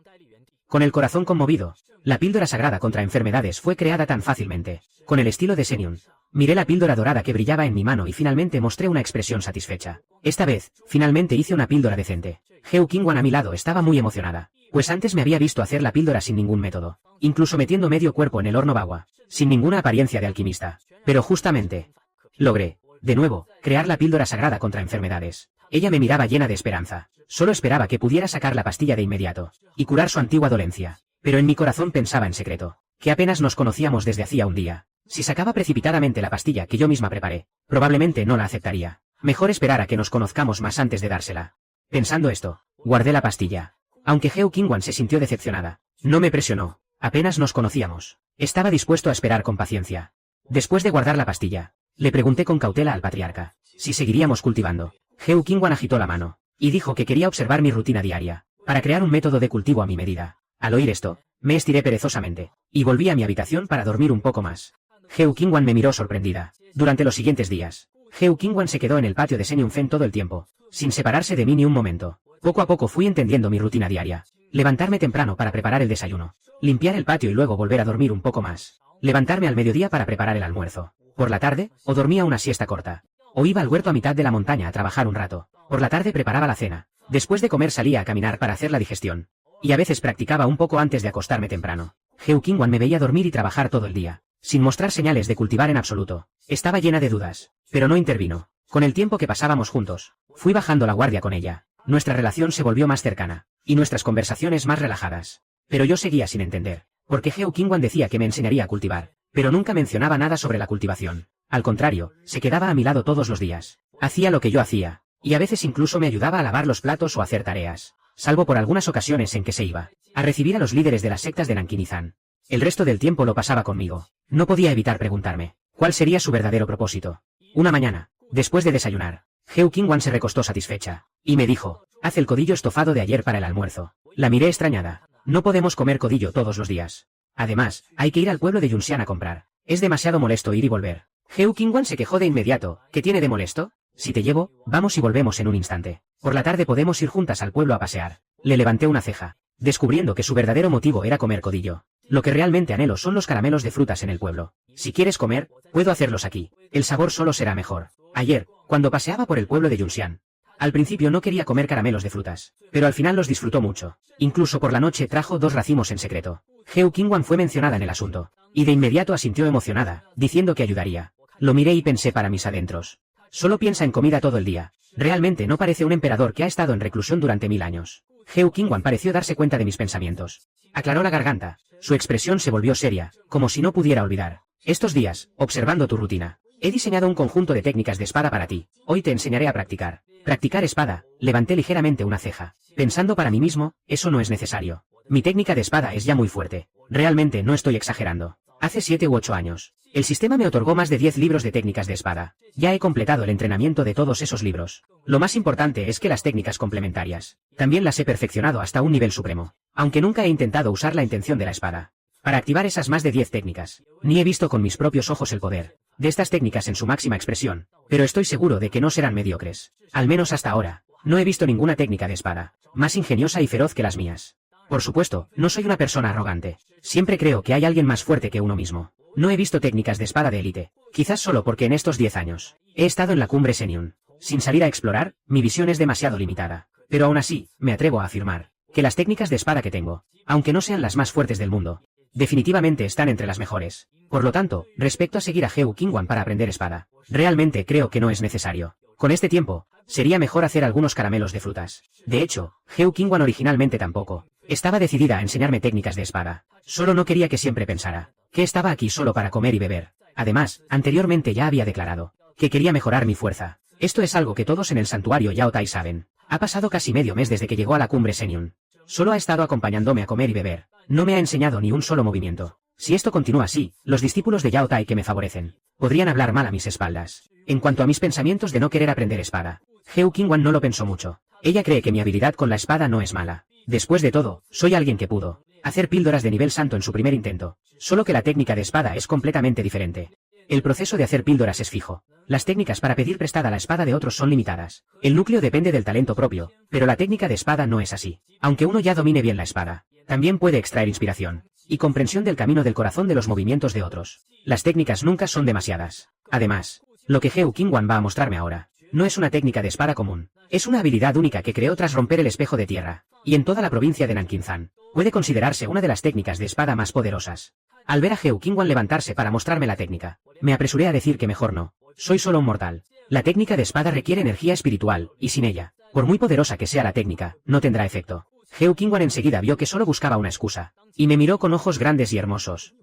Con el corazón conmovido, la píldora sagrada contra enfermedades fue creada tan fácilmente, con el estilo de Seniun. Miré la píldora dorada que brillaba en mi mano y finalmente mostré una expresión satisfecha. Esta vez, finalmente hice una píldora decente. Heu Qingwan a mi lado estaba muy emocionada, pues antes me había visto hacer la píldora sin ningún método, incluso metiendo medio cuerpo en el horno Bagua, sin ninguna apariencia de alquimista. Pero justamente, logré, de nuevo, crear la píldora sagrada contra enfermedades. Ella me miraba llena de esperanza. Solo esperaba que pudiera sacar la pastilla de inmediato, y curar su antigua dolencia. Pero en mi corazón pensaba en secreto, que apenas nos conocíamos desde hacía un día. Si sacaba precipitadamente la pastilla que yo misma preparé, probablemente no la aceptaría. Mejor esperar a que nos conozcamos más antes de dársela. Pensando esto, guardé la pastilla. Aunque Heu Qingwan se sintió decepcionada, no me presionó. Apenas nos conocíamos. Estaba dispuesto a esperar con paciencia. Después de guardar la pastilla, le pregunté con cautela al patriarca si seguiríamos cultivando. Heu Qingwan agitó la mano, y dijo que quería observar mi rutina diaria, para crear un método de cultivo a mi medida. Al oír esto, me estiré perezosamente, y volví a mi habitación para dormir un poco más. Heu Qingwan me miró sorprendida. Durante los siguientes días, Heu Qingwan se quedó en el patio de Seniun Fen todo el tiempo, sin separarse de mí ni un momento. Poco a poco fui entendiendo mi rutina diaria. Levantarme temprano para preparar el desayuno, limpiar el patio y luego volver a dormir un poco más. Levantarme al mediodía para preparar el almuerzo. Por la tarde, o dormía una siesta corta, o iba al huerto a mitad de la montaña a trabajar un rato. Por la tarde preparaba la cena. Después de comer salía a caminar para hacer la digestión. Y a veces practicaba un poco antes de acostarme temprano. Heu Qingwan me veía dormir y trabajar todo el día, sin mostrar señales de cultivar en absoluto. Estaba llena de dudas, pero no intervino. Con el tiempo que pasábamos juntos, fui bajando la guardia con ella. Nuestra relación se volvió más cercana, y nuestras conversaciones más relajadas. Pero yo seguía sin entender, porque Heu Qingwan decía que me enseñaría a cultivar, pero nunca mencionaba nada sobre la cultivación. Al contrario, se quedaba a mi lado todos los días. Hacía lo que yo hacía, y a veces incluso me ayudaba a lavar los platos o hacer tareas, salvo por algunas ocasiones en que se iba a recibir a los líderes de las sectas de Nankinizan. El resto del tiempo lo pasaba conmigo. No podía evitar preguntarme cuál sería su verdadero propósito. Una mañana, después de desayunar, Heu Qingwan se recostó satisfecha, y me dijo, haz el codillo estofado de ayer para el almuerzo. La miré extrañada. No podemos comer codillo todos los días. Además, hay que ir al pueblo de Yunxian a comprar. Es demasiado molesto ir y volver. Heu Qingwan se quejó de inmediato. ¿Qué tiene de molesto? Si te llevo, vamos y volvemos en un instante. Por la tarde podemos ir juntas al pueblo a pasear. Le levanté una ceja, descubriendo que su verdadero motivo era comer codillo. Lo que realmente anhelo son los caramelos de frutas en el pueblo. Si quieres comer, puedo hacerlos aquí. El sabor solo será mejor. Ayer, cuando paseaba por el pueblo de Yunxian, al principio no quería comer caramelos de frutas, pero al final los disfrutó mucho. Incluso por la noche trajo 2 racimos en secreto. Heu Qingwan fue mencionada en el asunto, y de inmediato asintió emocionada, diciendo que ayudaría. Lo miré y pensé para mis adentros. Solo piensa en comida todo el día. Realmente no parece un emperador que ha estado en reclusión durante 1000 años. Heu Qingwan pareció darse cuenta de mis pensamientos. Aclaró la garganta. Su expresión se volvió seria, como si no pudiera olvidar. Estos días, observando tu rutina, he diseñado un conjunto de técnicas de espada para ti. Hoy te enseñaré a practicar. Practicar espada. Levanté ligeramente una ceja, pensando para mí mismo, eso no es necesario. Mi técnica de espada es ya muy fuerte. Realmente no estoy exagerando. Hace 7 u 8 años. El sistema me otorgó más de 10 libros de técnicas de espada. Ya he completado el entrenamiento de todos esos libros. Lo más importante es que las técnicas complementarias también las he perfeccionado hasta un nivel supremo, aunque nunca he intentado usar la intención de la espada para activar esas más de 10 técnicas, ni he visto con mis propios ojos el poder de estas técnicas en su máxima expresión, pero estoy seguro de que no serán mediocres. Al menos hasta ahora, no he visto ninguna técnica de espada más ingeniosa y feroz que las mías. Por supuesto, no soy una persona arrogante. Siempre creo que hay alguien más fuerte que uno mismo. No he visto técnicas de espada de élite, quizás solo porque en estos 10 años he estado en la cumbre Seniun. Sin salir a explorar, mi visión es demasiado limitada. Pero aún así, me atrevo a afirmar que las técnicas de espada que tengo, aunque no sean las más fuertes del mundo, definitivamente están entre las mejores. Por lo tanto, respecto a seguir a Heu Qingwan para aprender espada, realmente creo que no es necesario. Con este tiempo, sería mejor hacer algunos caramelos de frutas. De hecho, Heu Qingwan originalmente tampoco estaba decidida a enseñarme técnicas de espada. Solo no quería que siempre pensara que estaba aquí solo para comer y beber. Además, anteriormente ya había declarado que quería mejorar mi fuerza. Esto es algo que todos en el santuario Yao Tai saben. Ha pasado casi medio mes desde que llegó a la cumbre Seniun. Solo ha estado acompañándome a comer y beber. No me ha enseñado ni un solo movimiento. Si esto continúa así, los discípulos de Yao Tai que me favorecen podrían hablar mal a mis espaldas. En cuanto a mis pensamientos de no querer aprender espada, Heu Qingwan no lo pensó mucho. Ella cree que mi habilidad con la espada no es mala. Después de todo, soy alguien que pudo hacer píldoras de nivel santo en su primer intento. Solo que la técnica de espada es completamente diferente. El proceso de hacer píldoras es fijo. Las técnicas para pedir prestada la espada de otros son limitadas. El núcleo depende del talento propio, pero la técnica de espada no es así. Aunque uno ya domine bien la espada, también puede extraer inspiración y comprensión del camino del corazón de los movimientos de otros. Las técnicas nunca son demasiadas. Además, lo que Heu Qingwan va a mostrarme ahora no es una técnica de espada común. Es una habilidad única que creó tras romper el espejo de tierra, y en toda la provincia de Nankinzan puede considerarse una de las técnicas de espada más poderosas. Al ver a Heu Qingwan levantarse para mostrarme la técnica, me apresuré a decir que mejor no. Soy solo un mortal. La técnica de espada requiere energía espiritual, y sin ella, por muy poderosa que sea la técnica, no tendrá efecto. Heu Qingwan enseguida vio que solo buscaba una excusa, y me miró con ojos grandes y hermosos.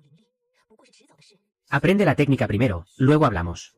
Aprende la técnica primero, luego hablamos.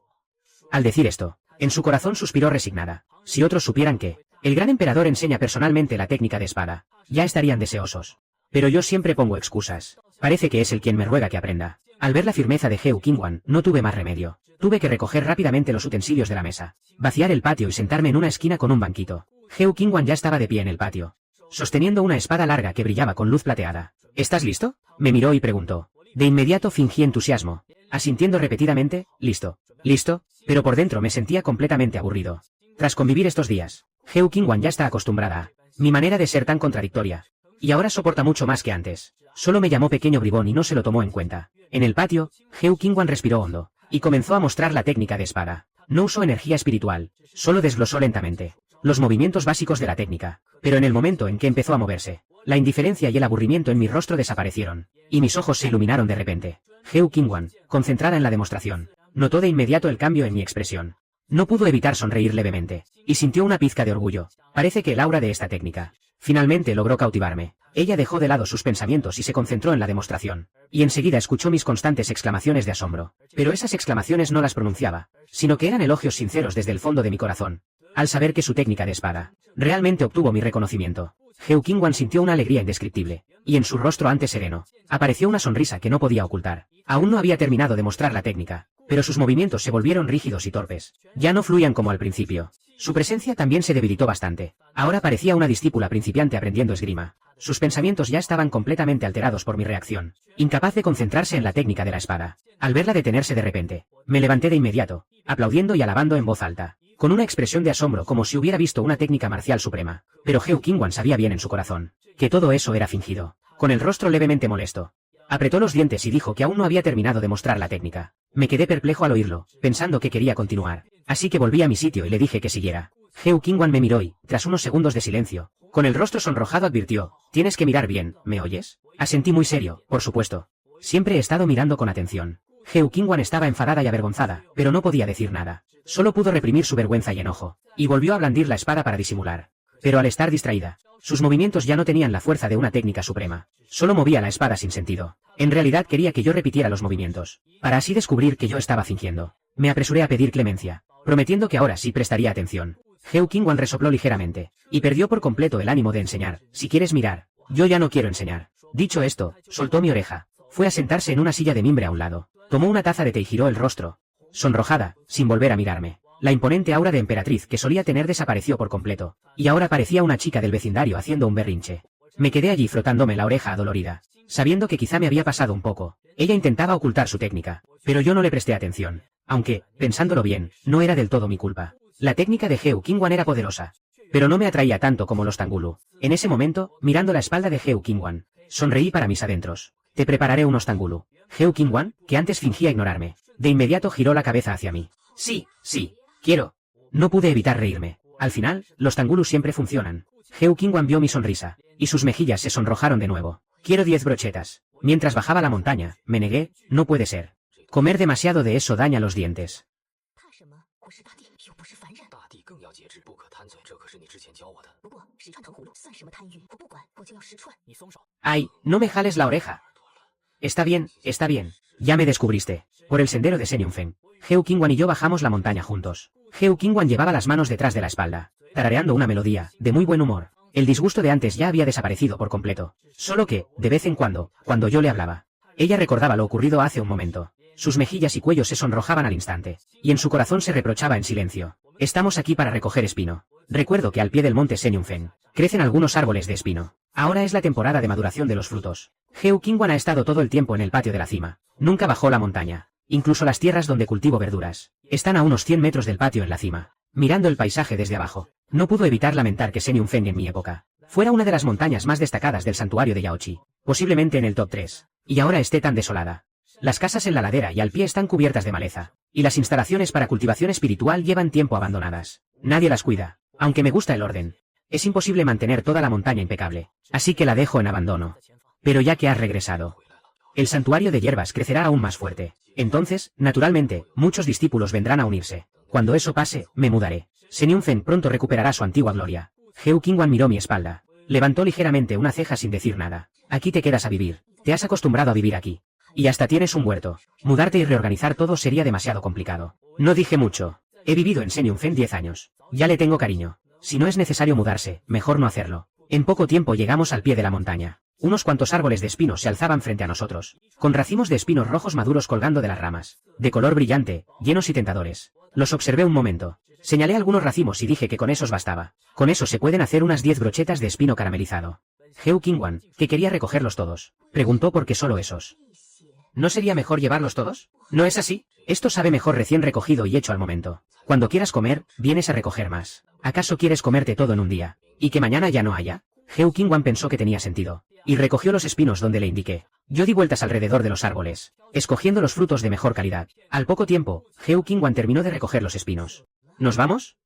Al decir esto, en su corazón suspiró resignada. Si otros supieran que el gran emperador enseña personalmente la técnica de espada, ya estarían deseosos. Pero yo siempre pongo excusas. Parece que es él quien me ruega que aprenda. Al ver la firmeza de Heu Qingwan, no tuve más remedio. Tuve que recoger rápidamente los utensilios de la mesa, vaciar el patio y sentarme en una esquina con un banquito. Heu Qingwan ya estaba de pie en el patio, sosteniendo una espada larga que brillaba con luz plateada. ¿Estás listo? Me miró y preguntó. De inmediato fingí entusiasmo, asintiendo repetidamente, listo, listo, pero por dentro me sentía completamente aburrido. Tras convivir estos días, Heu Qingwan ya está acostumbrada a mi manera de ser tan contradictoria, y ahora soporta mucho más que antes. Solo me llamó pequeño bribón y no se lo tomó en cuenta. En el patio, Heu Qingwan respiró hondo, y comenzó a mostrar la técnica de espada. No usó energía espiritual, solo desglosó lentamente los movimientos básicos de la técnica, pero en el momento en que empezó a moverse, la indiferencia y el aburrimiento en mi rostro desaparecieron, y mis ojos se iluminaron de repente. Heu Qingwan, concentrada en la demostración, notó de inmediato el cambio en mi expresión. No pudo evitar sonreír levemente, y sintió una pizca de orgullo. Parece que el aura de esta técnica finalmente logró cautivarme. Ella dejó de lado sus pensamientos y se concentró en la demostración, y enseguida escuchó mis constantes exclamaciones de asombro. Pero esas exclamaciones no las pronunciaba, sino que eran elogios sinceros desde el fondo de mi corazón. Al saber que su técnica de espada realmente obtuvo mi reconocimiento, Heu Qingwan sintió una alegría indescriptible, y en su rostro antes sereno apareció una sonrisa que no podía ocultar. Aún no había terminado de mostrar la técnica, pero sus movimientos se volvieron rígidos y torpes. Ya no fluían como al principio. Su presencia también se debilitó bastante. Ahora parecía una discípula principiante aprendiendo esgrima. Sus pensamientos ya estaban completamente alterados por mi reacción, incapaz de concentrarse en la técnica de la espada. Al verla detenerse de repente, me levanté de inmediato, aplaudiendo y alabando en voz alta, con una expresión de asombro como si hubiera visto una técnica marcial suprema. Pero Heu Qingwan sabía bien en su corazón que todo eso era fingido. Con el rostro levemente molesto, apretó los dientes y dijo que aún no había terminado de mostrar la técnica. Me quedé perplejo al oírlo, pensando que quería continuar. Así que volví a mi sitio y le dije que siguiera. Heu Qingwan me miró y, tras unos segundos de silencio, con el rostro sonrojado advirtió, tienes que mirar bien, ¿me oyes? Asentí muy serio, por supuesto. Siempre he estado mirando con atención. Heu Qingwan estaba enfadada y avergonzada, pero no podía decir nada. Solo pudo reprimir su vergüenza y enojo, y volvió a blandir la espada para disimular. Pero al estar distraída, sus movimientos ya no tenían la fuerza de una técnica suprema. Solo movía la espada sin sentido. En realidad quería que yo repitiera los movimientos, para así descubrir que yo estaba fingiendo. Me apresuré a pedir clemencia, prometiendo que ahora sí prestaría atención. Heu Qingwan resopló ligeramente, y perdió por completo el ánimo de enseñar. Si quieres mirar, yo ya no quiero enseñar. Dicho esto, soltó mi oreja, Fue a sentarse en una silla de mimbre a un lado. Tomó una taza de té y giró el rostro, sonrojada, sin volver a mirarme. La imponente aura de emperatriz que solía tener desapareció por completo, y ahora parecía una chica del vecindario haciendo un berrinche. Me quedé allí frotándome la oreja adolorida, sabiendo que quizá me había pasado un poco. Ella intentaba ocultar su técnica, pero yo no le presté atención, aunque, pensándolo bien, no era del todo mi culpa. La técnica de Heu Qingwan era poderosa, pero no me atraía tanto como los Tangulu. En ese momento, mirando la espalda de Heu Qingwan, sonreí para mis adentros. Te prepararé unos Tangulu. Heu Qingwan, que antes fingía ignorarme, de inmediato giró la cabeza hacia mí. Sí, quiero. No pude evitar reírme. Al final, los Tangulu siempre funcionan. Heu Qingwan vio mi sonrisa, y sus mejillas se sonrojaron de nuevo. Quiero 10 brochetas. Mientras bajaba la montaña, me negué, no puede ser. Comer demasiado de eso daña los dientes. Ay, no me jales la oreja. Está bien, ya me descubriste. Por el sendero de Senyunfen, Heu Qingwan y yo bajamos la montaña juntos. Heu Qingwan llevaba las manos detrás de la espalda, tarareando una melodía, de muy buen humor. El disgusto de antes ya había desaparecido por completo. Solo que, de vez en cuando yo le hablaba, ella recordaba lo ocurrido hace un momento. Sus mejillas y cuello se sonrojaban al instante, y en su corazón se reprochaba en silencio. Estamos aquí para recoger espino. Recuerdo que al pie del monte Senyunfen, crecen algunos árboles de espino. Ahora es la temporada de maduración de los frutos. Heu Qingwan ha estado todo el tiempo en el patio de la cima. Nunca bajó la montaña. Incluso las tierras donde cultivo verduras están a unos 100 metros del patio en la cima. Mirando el paisaje desde abajo, no pudo evitar lamentar que Senyunfen en mi época fuera una de las montañas más destacadas del santuario de Yaochi, posiblemente en el top 3, y ahora esté tan desolada. Las casas en la ladera y al pie están cubiertas de maleza, y las instalaciones para cultivación espiritual llevan tiempo abandonadas. Nadie las cuida, aunque me gusta el orden. Es imposible mantener toda la montaña impecable, así que la dejo en abandono. Pero ya que has regresado, el santuario de hierbas crecerá aún más fuerte. Entonces, naturalmente, muchos discípulos vendrán a unirse. Cuando eso pase, me mudaré. Senyunfen pronto recuperará su antigua gloria. Heu Qingwan miró mi espalda. Levantó ligeramente una ceja sin decir nada. Aquí te quedas a vivir. Te has acostumbrado a vivir aquí. Y hasta tienes un huerto. Mudarte y reorganizar todo sería demasiado complicado. No dije mucho. He vivido en Senyunfen 10 años. Ya le tengo cariño. Si no es necesario mudarse, mejor no hacerlo. En poco tiempo llegamos al pie de la montaña. Unos cuantos árboles de espino se alzaban frente a nosotros, con racimos de espinos rojos maduros colgando de las ramas, de color brillante, llenos y tentadores. Los observé un momento. Señalé algunos racimos y dije que con esos bastaba. Con eso se pueden hacer unas 10 brochetas de espino caramelizado. Heu Qingwan, que quería recogerlos todos, preguntó por qué solo esos. ¿No sería mejor llevarlos todos? ¿No es así? Esto sabe mejor recién recogido y hecho al momento. Cuando quieras comer, vienes a recoger más. ¿Acaso quieres comerte todo en un día? ¿Y que mañana ya no haya? Heu Qingwan pensó que tenía sentido, y recogió los espinos donde le indiqué. Yo di vueltas alrededor de los árboles, escogiendo los frutos de mejor calidad. Al poco tiempo, Heu Qingwan terminó de recoger los espinos. ¿Nos vamos?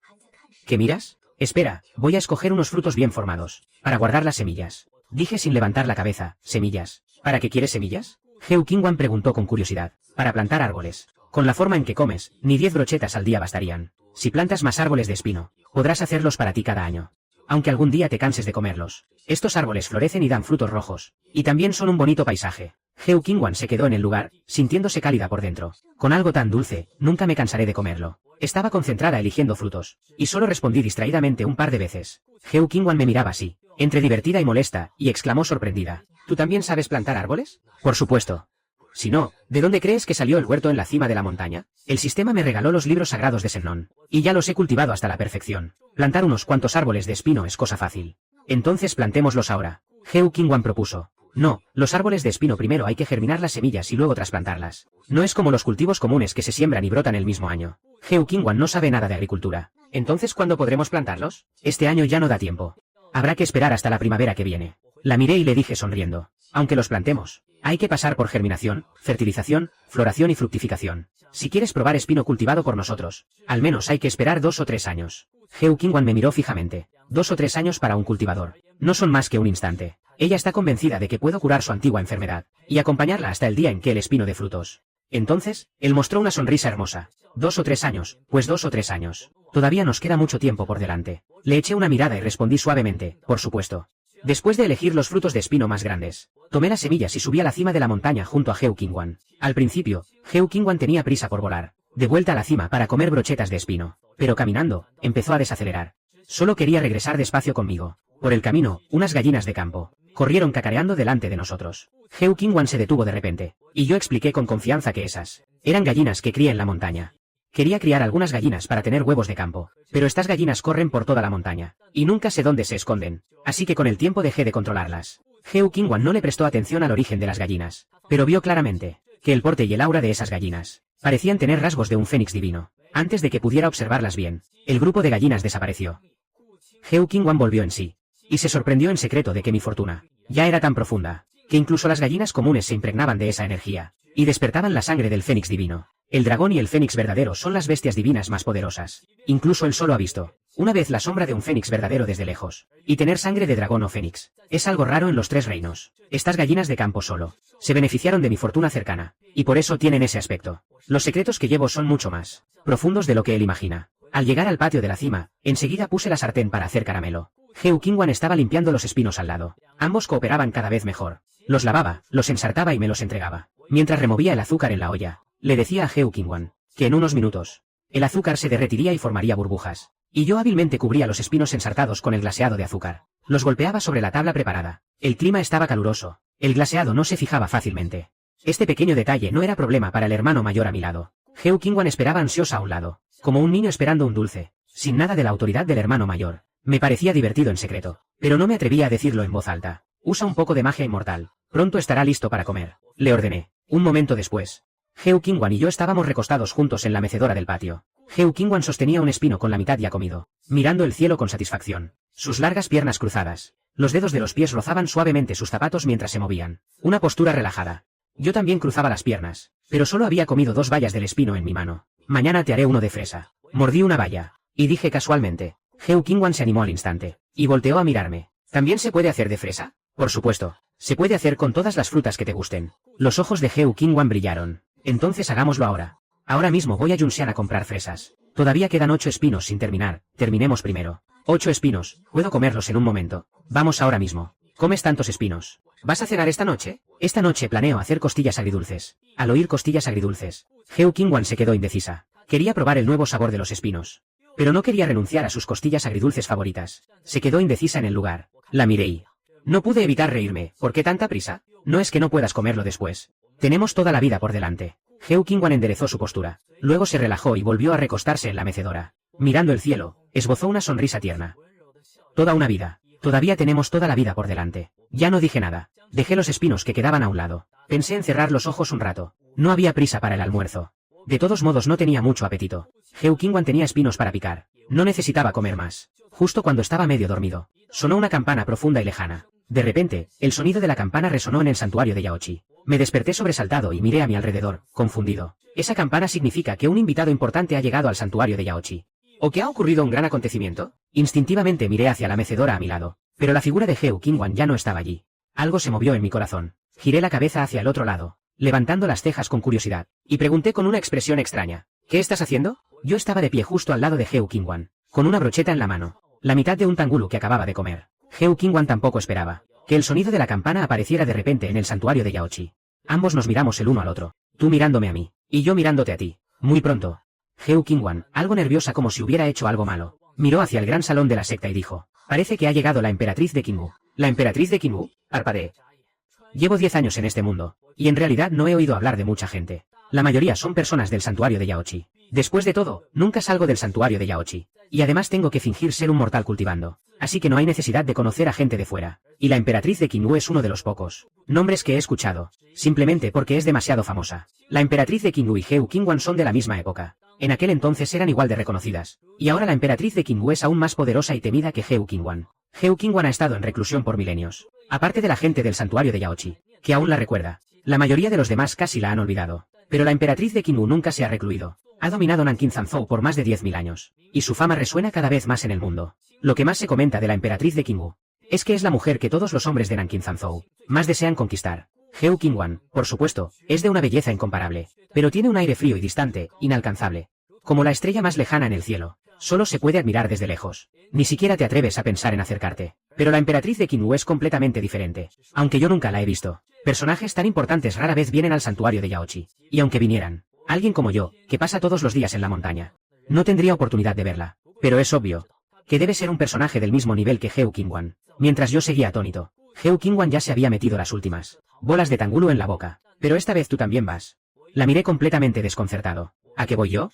¿Qué miras? Espera, voy a escoger unos frutos bien formados, para guardar las semillas. Dije sin levantar la cabeza. ¿Semillas? ¿Para qué quieres semillas? Heu Qingwan preguntó con curiosidad. Para plantar árboles. Con la forma en que comes, ni 10 brochetas al día bastarían. Si plantas más árboles de espino, podrás hacerlos para ti cada año. Aunque algún día te canses de comerlos. Estos árboles florecen y dan frutos rojos. Y también son un bonito paisaje. Heu Qingwan se quedó en el lugar, sintiéndose cálida por dentro. Con algo tan dulce, nunca me cansaré de comerlo. Estaba concentrada eligiendo frutos, y solo respondí distraídamente un par de veces. Heu Qingwan me miraba así, entre divertida y molesta, y exclamó sorprendida. ¿Tú también sabes plantar árboles? Por supuesto. Si no, ¿de dónde crees que salió el huerto en la cima de la montaña? El sistema me regaló los libros sagrados de Sennon, y ya los he cultivado hasta la perfección. Plantar unos cuantos árboles de espino es cosa fácil. Entonces plantémoslos ahora. Heu Qingwan propuso. No, los árboles de espino primero hay que germinar las semillas y luego trasplantarlas. No es como los cultivos comunes que se siembran y brotan el mismo año. Heu Qingwan no sabe nada de agricultura. Entonces, ¿cuándo podremos plantarlos? Este año ya no da tiempo. Habrá que esperar hasta la primavera que viene. La miré y le dije sonriendo. Aunque los plantemos, hay que pasar por germinación, fertilización, floración y fructificación. Si quieres probar espino cultivado por nosotros, al menos hay que esperar 2 o 3 años. Heu Qingwan me miró fijamente. 2 o 3 años para un cultivador. No son más que un instante. Ella está convencida de que puedo curar su antigua enfermedad, y acompañarla hasta el día en que el espino dé frutos. Entonces, él mostró una sonrisa hermosa. 2 o 3 años, pues 2 o 3 años. Todavía nos queda mucho tiempo por delante. Le eché una mirada y respondí suavemente, por supuesto. Después de elegir los frutos de espino más grandes, tomé las semillas y subí a la cima de la montaña junto a Heu Qingwan. Al principio, Heu Qingwan tenía prisa por volar, de vuelta a la cima para comer brochetas de espino, pero caminando, empezó a desacelerar. Solo quería regresar despacio conmigo. Por el camino, unas gallinas de campo corrieron cacareando delante de nosotros. Heu Qingwan se detuvo de repente, y yo expliqué con confianza que esas eran gallinas que cría en la montaña. Quería criar algunas gallinas para tener huevos de campo, pero estas gallinas corren por toda la montaña, y nunca sé dónde se esconden, así que con el tiempo dejé de controlarlas. Heu Qingwan no le prestó atención al origen de las gallinas, pero vio claramente que el porte y el aura de esas gallinas parecían tener rasgos de un fénix divino. Antes de que pudiera observarlas bien, el grupo de gallinas desapareció. Heu Qingwan volvió en sí, y se sorprendió en secreto de que mi fortuna ya era tan profunda, que incluso las gallinas comunes se impregnaban de esa energía, y despertaban la sangre del fénix divino. El dragón y el fénix verdadero son las bestias divinas más poderosas. Incluso él solo ha visto una vez la sombra de un fénix verdadero desde lejos, y tener sangre de dragón o fénix es algo raro en los 3 reinos. Estas gallinas de campo solo se beneficiaron de mi fortuna cercana, y por eso tienen ese aspecto. Los secretos que llevo son mucho más profundos de lo que él imagina. Al llegar al patio de la cima, enseguida puse la sartén para hacer caramelo. Heu Qingwan estaba limpiando los espinos al lado. Ambos cooperaban cada vez mejor. Los lavaba, los ensartaba y me los entregaba. Mientras removía el azúcar en la olla, le decía a Heu Qingwan que en unos minutos el azúcar se derretiría y formaría burbujas, y yo hábilmente cubría los espinos ensartados con el glaseado de azúcar. Los golpeaba sobre la tabla preparada. El clima estaba caluroso. El glaseado no se fijaba fácilmente. Este pequeño detalle no era problema para el hermano mayor a mi lado. Heu Qingwan esperaba ansiosa a un lado, como un niño esperando un dulce, sin nada de la autoridad del hermano mayor. Me parecía divertido en secreto, pero no me atrevía a decirlo en voz alta. Usa un poco de magia inmortal. Pronto estará listo para comer, le ordené. Un momento después, Heu Qingwan y yo estábamos recostados juntos en la mecedora del patio. Heu Qingwan sostenía un espino con la mitad ya comido, mirando el cielo con satisfacción. Sus largas piernas cruzadas, los dedos de los pies rozaban suavemente sus zapatos mientras se movían. Una postura relajada. Yo también cruzaba las piernas, pero solo había comido 2 bayas del espino en mi mano. Mañana te haré uno de fresa. Mordí una baya, y dije casualmente. Heu Qingwan se animó al instante, y volteó a mirarme. ¿También se puede hacer de fresa? Por supuesto, se puede hacer con todas las frutas que te gusten. Los ojos de Heu Qingwan brillaron. Entonces hagámoslo ahora. Ahora mismo voy a Yunxian a comprar fresas. Todavía quedan 8 espinos sin terminar. Terminemos primero. 8 espinos, puedo comerlos en un momento. Vamos ahora mismo. ¿Comes tantos espinos? ¿Vas a cenar esta noche? Esta noche planeo hacer costillas agridulces. Al oír costillas agridulces, Heu Qingwan se quedó indecisa. Quería probar el nuevo sabor de los espinos, pero no quería renunciar a sus costillas agridulces favoritas. Se quedó indecisa en el lugar. La miré y no pude evitar reírme. ¿Por qué tanta prisa? No es que no puedas comerlo después. Tenemos toda la vida por delante. Heu Qingwan enderezó su postura. Luego se relajó y volvió a recostarse en la mecedora. Mirando el cielo, esbozó una sonrisa tierna. Toda una vida. Todavía tenemos toda la vida por delante. Ya no dije nada. Dejé los espinos que quedaban a un lado. Pensé en cerrar los ojos un rato. No había prisa para el almuerzo. De todos modos no tenía mucho apetito. Heu Qingwan tenía espinos para picar. No necesitaba comer más. Justo cuando estaba medio dormido, sonó una campana profunda y lejana. De repente, el sonido de la campana resonó en el santuario de Yaochi. Me desperté sobresaltado y miré a mi alrededor, confundido. Esa campana significa que un invitado importante ha llegado al santuario de Yaochi. ¿O que ha ocurrido un gran acontecimiento? Instintivamente miré hacia la mecedora a mi lado, pero la figura de Heu Qingwan ya no estaba allí. Algo se movió en mi corazón. Giré la cabeza hacia el otro lado, levantando las cejas con curiosidad, y pregunté con una expresión extraña. ¿Qué estás haciendo? Yo estaba de pie justo al lado de Heu Qingwan, con una brocheta en la mano, la mitad de un tangulu que acababa de comer. Heu Qingwan tampoco esperaba que el sonido de la campana apareciera de repente en el santuario de Yaochi. Ambos nos miramos el uno al otro, tú mirándome a mí, y yo mirándote a ti. Muy pronto, Heu Qingwan, algo nerviosa como si hubiera hecho algo malo, miró hacia el gran salón de la secta y dijo, parece que ha llegado la emperatriz de Qingwu. ¿La emperatriz de Qingwu? Parpadeé. Llevo 10 años en este mundo, y en realidad no he oído hablar de mucha gente. La mayoría son personas del santuario de Yaochi. Después de todo, nunca salgo del santuario de Yaochi. Y además tengo que fingir ser un mortal cultivando. Así que no hay necesidad de conocer a gente de fuera. Y la emperatriz de Qingwu es uno de los pocos nombres que he escuchado, simplemente porque es demasiado famosa. La emperatriz de Qingwu y Heu Qingwan son de la misma época. En aquel entonces eran igual de reconocidas. Y ahora la emperatriz de Qingwu es aún más poderosa y temida que Heu Qingwan. Heu Qingwan ha estado en reclusión por milenios. Aparte de la gente del santuario de Yaochi, que aún la recuerda. La mayoría de los demás casi la han olvidado. Pero la emperatriz de Qingwu nunca se ha recluido. Ha dominado Nankin Zanzhou por más de 10.000 años. Y su fama resuena cada vez más en el mundo. Lo que más se comenta de la emperatriz de Qingwu es que es la mujer que todos los hombres de Nankin Zanzhou más desean conquistar. Heu Qingwan, por supuesto, es de una belleza incomparable, pero tiene un aire frío y distante, inalcanzable. Como la estrella más lejana en el cielo. Solo se puede admirar desde lejos. Ni siquiera te atreves a pensar en acercarte. Pero la emperatriz de Qingwu es completamente diferente. Aunque yo nunca la he visto. Personajes tan importantes rara vez vienen al santuario de Yaochi. Y aunque vinieran, alguien como yo, que pasa todos los días en la montaña, no tendría oportunidad de verla. Pero es obvio que debe ser un personaje del mismo nivel que Heu Qingwan. Mientras yo seguía atónito, Heu Qingwan ya se había metido las últimas bolas de tangulu en la boca. Pero esta vez tú también vas. La miré completamente desconcertado. ¿A qué voy yo?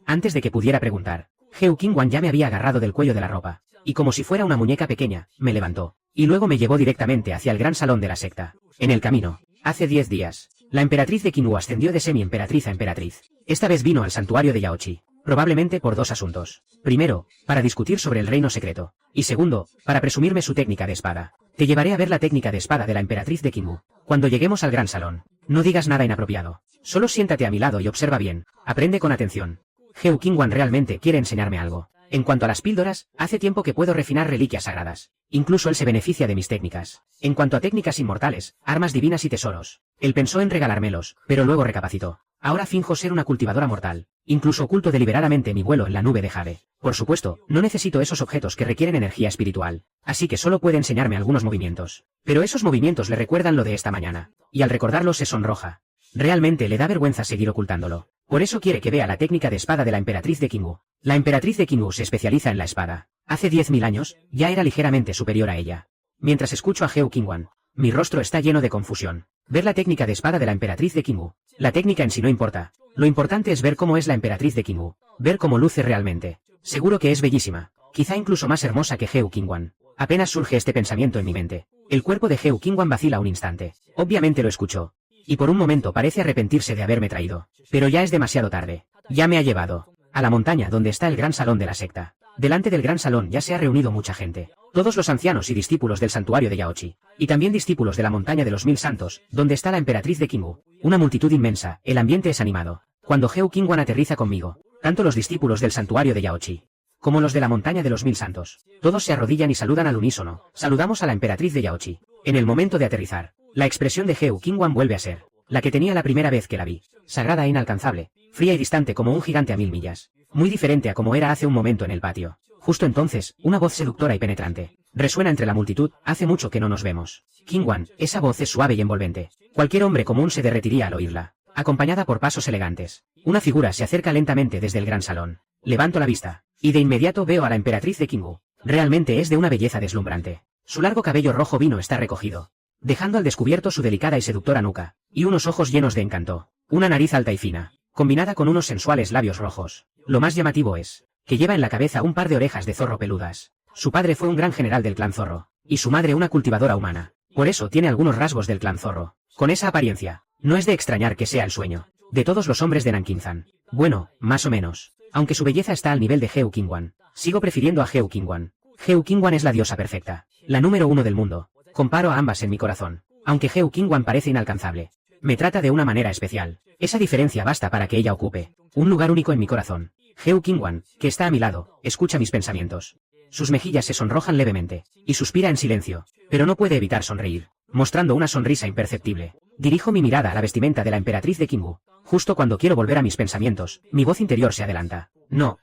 Antes de que pudiera preguntar, Heu Qingwan ya me había agarrado del cuello de la ropa, y como si fuera una muñeca pequeña, me levantó, y luego me llevó directamente hacia el gran salón de la secta. En el camino, hace 10 días, la emperatriz de Qingwu ascendió de semi-emperatriz a emperatriz. Esta vez vino al santuario de Yaochi, probablemente por 2 asuntos. Primero, para discutir sobre el reino secreto, y segundo, para presumirme su técnica de espada. Te llevaré a ver la técnica de espada de la emperatriz de Qingwu. Cuando lleguemos al gran salón, no digas nada inapropiado. Solo siéntate a mi lado y observa bien. Aprende con atención. Heu Qingwan realmente quiere enseñarme algo. En cuanto a las píldoras, hace tiempo que puedo refinar reliquias sagradas. Incluso él se beneficia de mis técnicas. En cuanto a técnicas inmortales, armas divinas y tesoros, él pensó en regalármelos, pero luego recapacitó. Ahora finjo ser una cultivadora mortal. Incluso oculto deliberadamente mi vuelo en la nube de jade. Por supuesto, no necesito esos objetos que requieren energía espiritual. Así que solo puede enseñarme algunos movimientos. Pero esos movimientos le recuerdan lo de esta mañana. Y al recordarlo se sonroja. Realmente le da vergüenza seguir ocultándolo. Por eso quiere que vea la técnica de espada de la emperatriz de Qingwu. La emperatriz de Qingwu se especializa en la espada. Hace 10.000 años, ya era ligeramente superior a ella. Mientras escucho a Heu Qingwan, mi rostro está lleno de confusión. Ver la técnica de espada de la emperatriz de Qingwu. La técnica en sí no importa. Lo importante es ver cómo es la emperatriz de Qingwu. Ver cómo luce realmente. Seguro que es bellísima. Quizá incluso más hermosa que Heu Qingwan. Apenas surge este pensamiento en mi mente. El cuerpo de Heu Qingwan vacila un instante. Obviamente lo escuchó. Y por un momento parece arrepentirse de haberme traído. Pero ya es demasiado tarde. Ya me ha llevado a la montaña donde está el gran salón de la secta. Delante del gran salón ya se ha reunido mucha gente. Todos los ancianos y discípulos del santuario de Yaochi. Y también discípulos de la montaña de los 1000 santos, donde está la emperatriz de Qingwu. Una multitud inmensa, el ambiente es animado. Cuando Heu Qingwan aterriza conmigo, tanto los discípulos del santuario de Yaochi, como los de la montaña de los 1000 santos, todos se arrodillan y saludan al unísono. Saludamos a la emperatriz de Yaochi. En el momento de aterrizar, la expresión de Heu Qingwan vuelve a ser la que tenía la primera vez que la vi. Sagrada e inalcanzable, fría y distante como un gigante a 1000 millas. Muy diferente a como era hace un momento en el patio. Justo entonces, una voz seductora y penetrante resuena entre la multitud. Hace mucho que no nos vemos. Qingwan, esa voz es suave y envolvente. Cualquier hombre común se derretiría al oírla. Acompañada por pasos elegantes, una figura se acerca lentamente desde el gran salón. Levanto la vista, y de inmediato veo a la emperatriz de Qingwu. Realmente es de una belleza deslumbrante. Su largo cabello rojo vino está recogido, dejando al descubierto su delicada y seductora nuca, y unos ojos llenos de encanto. Una nariz alta y fina, combinada con unos sensuales labios rojos. Lo más llamativo es que lleva en la cabeza un par de orejas de zorro peludas. Su padre fue un gran general del clan Zorro, y su madre una cultivadora humana. Por eso tiene algunos rasgos del clan Zorro. Con esa apariencia, no es de extrañar que sea el sueño de todos los hombres de Nankinzan. Bueno, más o menos. Aunque su belleza está al nivel de Heu Qingwan, sigo prefiriendo a Heu Qingwan. Heu Qingwan es la diosa perfecta, la número 1 del mundo. Comparo a ambas en mi corazón. Aunque Heu Qingwan parece inalcanzable, me trata de una manera especial. Esa diferencia basta para que ella ocupe un lugar único en mi corazón. Heu Qingwan, que está a mi lado, escucha mis pensamientos. Sus mejillas se sonrojan levemente, y suspira en silencio, pero no puede evitar sonreír, mostrando una sonrisa imperceptible. Dirijo mi mirada a la vestimenta de la emperatriz de Qingwu. Justo cuando quiero volver a mis pensamientos, mi voz interior se adelanta. No,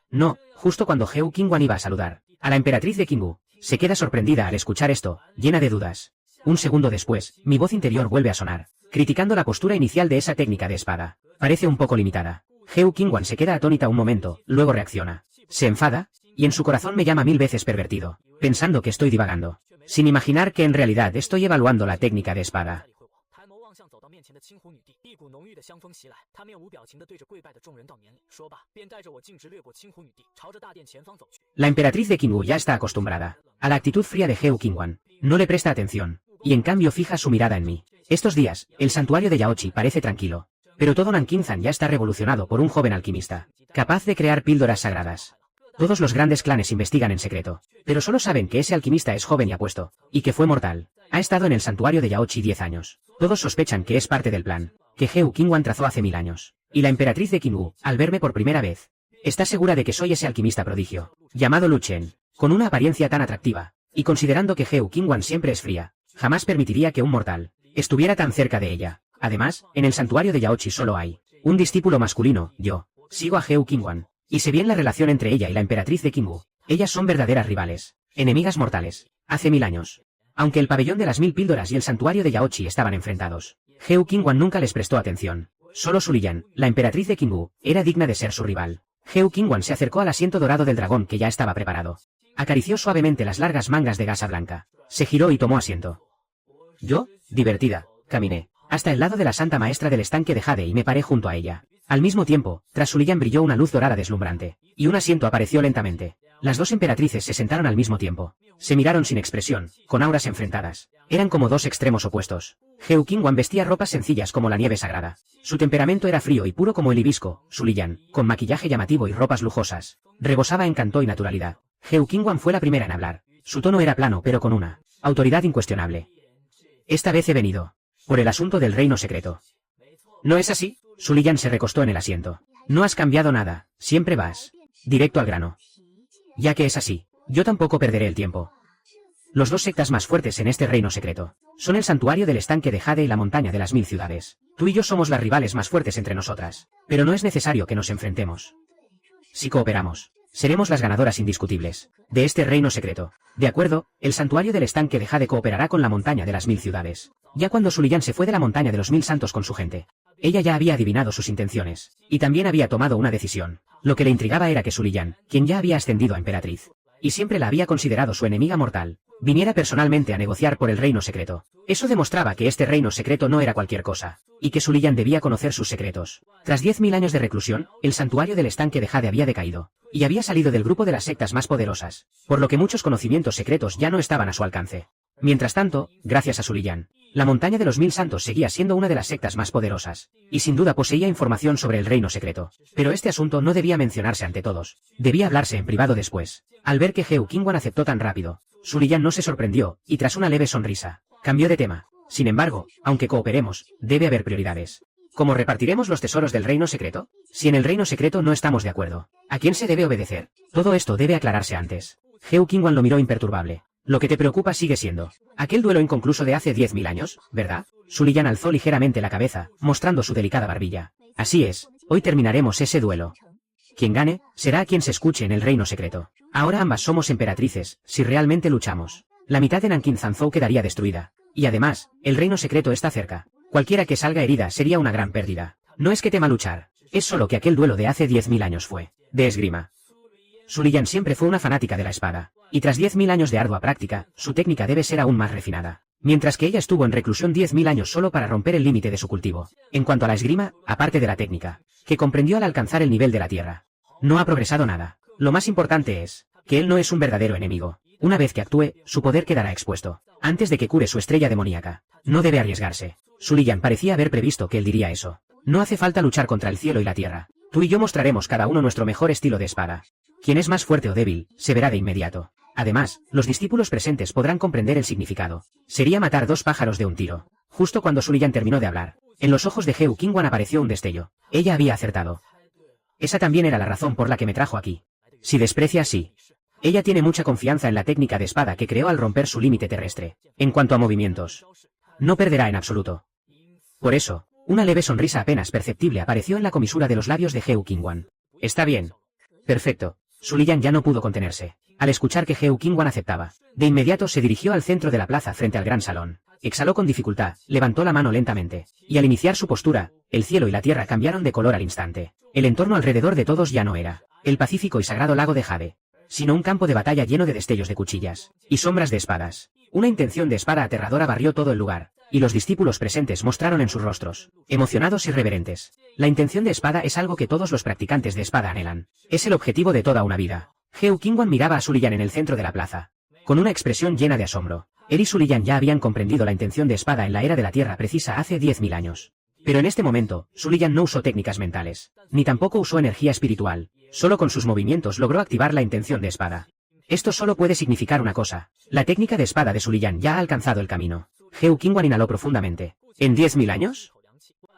justo cuando Heu Qingwan iba a saludar a la emperatriz de Qingwu, se queda sorprendida al escuchar esto, llena de dudas. Un segundo después, mi voz interior vuelve a sonar, criticando la postura inicial de esa técnica de espada. Parece un poco limitada. Heu Qingwan se queda atónita un momento, luego reacciona. Se enfada, y en su corazón me llama 1000 veces pervertido, pensando que estoy divagando, sin imaginar que en realidad estoy evaluando la técnica de espada. La emperatriz de Qingwu ya está acostumbrada a la actitud fría de Heu Qingwan. No le presta atención, y en cambio fija su mirada en mí. Estos días, el santuario de Yaochi parece tranquilo, pero todo Nankinzan ya está revolucionado por un joven alquimista, capaz de crear píldoras sagradas. Todos los grandes clanes investigan en secreto, pero solo saben que ese alquimista es joven y apuesto, y que fue mortal. Ha estado en el santuario de Yaochi 10 años. Todos sospechan que es parte del plan que Heu Qingwan trazó hace 1000 años. Y la emperatriz de Qingwu, al verme por primera vez, está segura de que soy ese alquimista prodigio, llamado Lu Chen, con una apariencia tan atractiva, y considerando que Heu Qingwan siempre es fría, jamás permitiría que un mortal estuviera tan cerca de ella. Además, en el santuario de Yaochi solo hay un discípulo masculino, yo. Sigo a Heu Qingwan, y sé bien la relación entre ella y la emperatriz de Qingwu. Ellas son verdaderas rivales, enemigas mortales, hace 1000 años. Aunque el pabellón de las 1000 píldoras y el santuario de Yaochi estaban enfrentados, Heu Qingwan nunca les prestó atención. Solo Suliyan, la emperatriz de Qingwu, era digna de ser su rival. Heu Qingwan se acercó al asiento dorado del dragón que ya estaba preparado. Acarició suavemente las largas mangas de gasa blanca. Se giró y tomó asiento. Yo, divertida, caminé hasta el lado de la Santa Maestra del estanque de Jade y me paré junto a ella. Al mismo tiempo, tras Suliyan brilló una luz dorada deslumbrante, y un asiento apareció lentamente. Las dos emperatrices se sentaron al mismo tiempo. Se miraron sin expresión, con auras enfrentadas. Eran como dos extremos opuestos. Heu Qingwan vestía ropas sencillas como la nieve sagrada. Su temperamento era frío y puro como el hibisco. Suliyan, con maquillaje llamativo y ropas lujosas, rebosaba encanto y naturalidad. Heu Qingwan fue la primera en hablar. Su tono era plano pero con una autoridad incuestionable. Esta vez he venido por el asunto del reino secreto. ¿No es así? Suliyan se recostó en el asiento. No has cambiado nada, siempre vas directo al grano. Ya que es así, yo tampoco perderé el tiempo. Los dos sectas más fuertes en este reino secreto son el santuario del estanque de Jade y la montaña de las 1000 ciudades. Tú y yo somos las rivales más fuertes entre nosotras, pero no es necesario que nos enfrentemos. Si cooperamos, seremos las ganadoras indiscutibles de este reino secreto. De acuerdo, el santuario del estanque de Jade cooperará con la montaña de las 1000 ciudades. Ya cuando Suliyan se fue de la montaña de los 1000 santos con su gente, ella ya había adivinado sus intenciones, y también había tomado una decisión. Lo que le intrigaba era que Suliyan, quien ya había ascendido a emperatriz, y siempre la había considerado su enemiga mortal, viniera personalmente a negociar por el reino secreto. Eso demostraba que este reino secreto no era cualquier cosa, y que Suliyan debía conocer sus secretos. Tras 10.000 años de reclusión, el santuario del estanque de Jade había decaído, y había salido del grupo de las sectas más poderosas, por lo que muchos conocimientos secretos ya no estaban a su alcance. Mientras tanto, gracias a Suliyan, la montaña de los 1000 santos seguía siendo una de las sectas más poderosas, y sin duda poseía información sobre el reino secreto. Pero este asunto no debía mencionarse ante todos, debía hablarse en privado después. Al ver que Heu Qingwan aceptó tan rápido, Suliyan no se sorprendió, y tras una leve sonrisa, cambió de tema. Sin embargo, aunque cooperemos, debe haber prioridades. ¿Cómo repartiremos los tesoros del reino secreto? Si en el reino secreto no estamos de acuerdo, ¿a quién se debe obedecer? Todo esto debe aclararse antes. Heu Qingwan lo miró imperturbable. Lo que te preocupa sigue siendo aquel duelo inconcluso de hace 10.000 años, ¿verdad? Suliyan alzó ligeramente la cabeza, mostrando su delicada barbilla. Así es, hoy terminaremos ese duelo. Quien gane, será a quien se escuche en el reino secreto. Ahora ambas somos emperatrices, si realmente luchamos, la mitad de Nankin Zanzou quedaría destruida. Y además, el reino secreto está cerca. Cualquiera que salga herida sería una gran pérdida. No es que tema luchar, es solo que aquel duelo de hace 10.000 años fue de esgrima. Suliyan siempre fue una fanática de la espada, y tras 10.000 años de ardua práctica, su técnica debe ser aún más refinada. Mientras que ella estuvo en reclusión 10.000 años solo para romper el límite de su cultivo. En cuanto a la esgrima, aparte de la técnica, que comprendió al alcanzar el nivel de la tierra, no ha progresado nada. Lo más importante es que él no es un verdadero enemigo. Una vez que actúe, su poder quedará expuesto. Antes de que cure su estrella demoníaca, no debe arriesgarse. Suliyan parecía haber previsto que él diría eso. No hace falta luchar contra el cielo y la tierra. Tú y yo mostraremos cada uno nuestro mejor estilo de espada. Quien es más fuerte o débil, se verá de inmediato. Además, los discípulos presentes podrán comprender el significado. Sería matar dos pájaros de un tiro. Justo cuando Suliyan terminó de hablar, en los ojos de Heu Qingwan apareció un destello. Ella había acertado. Esa también era la razón por la que me trajo aquí. Si desprecia así. Ella tiene mucha confianza en la técnica de espada que creó al romper su límite terrestre. En cuanto a movimientos, no perderá en absoluto. Por eso, una leve sonrisa apenas perceptible apareció en la comisura de los labios de Heu Qingwan. Está bien. Perfecto. Suliyan ya no pudo contenerse. Al escuchar que Heu Qingwan aceptaba, de inmediato se dirigió al centro de la plaza frente al gran salón. Exhaló con dificultad, levantó la mano lentamente, y al iniciar su postura, el cielo y la tierra cambiaron de color al instante. El entorno alrededor de todos ya no era el pacífico y sagrado lago de Jade, sino un campo de batalla lleno de destellos de cuchillas y sombras de espadas. Una intención de espada aterradora barrió todo el lugar, y los discípulos presentes mostraron en sus rostros, emocionados y reverentes. La intención de espada es algo que todos los practicantes de espada anhelan. Es el objetivo de toda una vida. Heu Qingwan miraba a Suliyan en el centro de la plaza, con una expresión llena de asombro. Él y Suliyan ya habían comprendido la intención de espada en la era de la tierra precisa hace 10.000 años. Pero en este momento, Suliyan no usó técnicas mentales, ni tampoco usó energía espiritual. Solo con sus movimientos logró activar la intención de espada. Esto solo puede significar una cosa. La técnica de espada de Suliyan ya ha alcanzado el camino. Heu Qingwan inhaló profundamente. ¿En 10.000 años?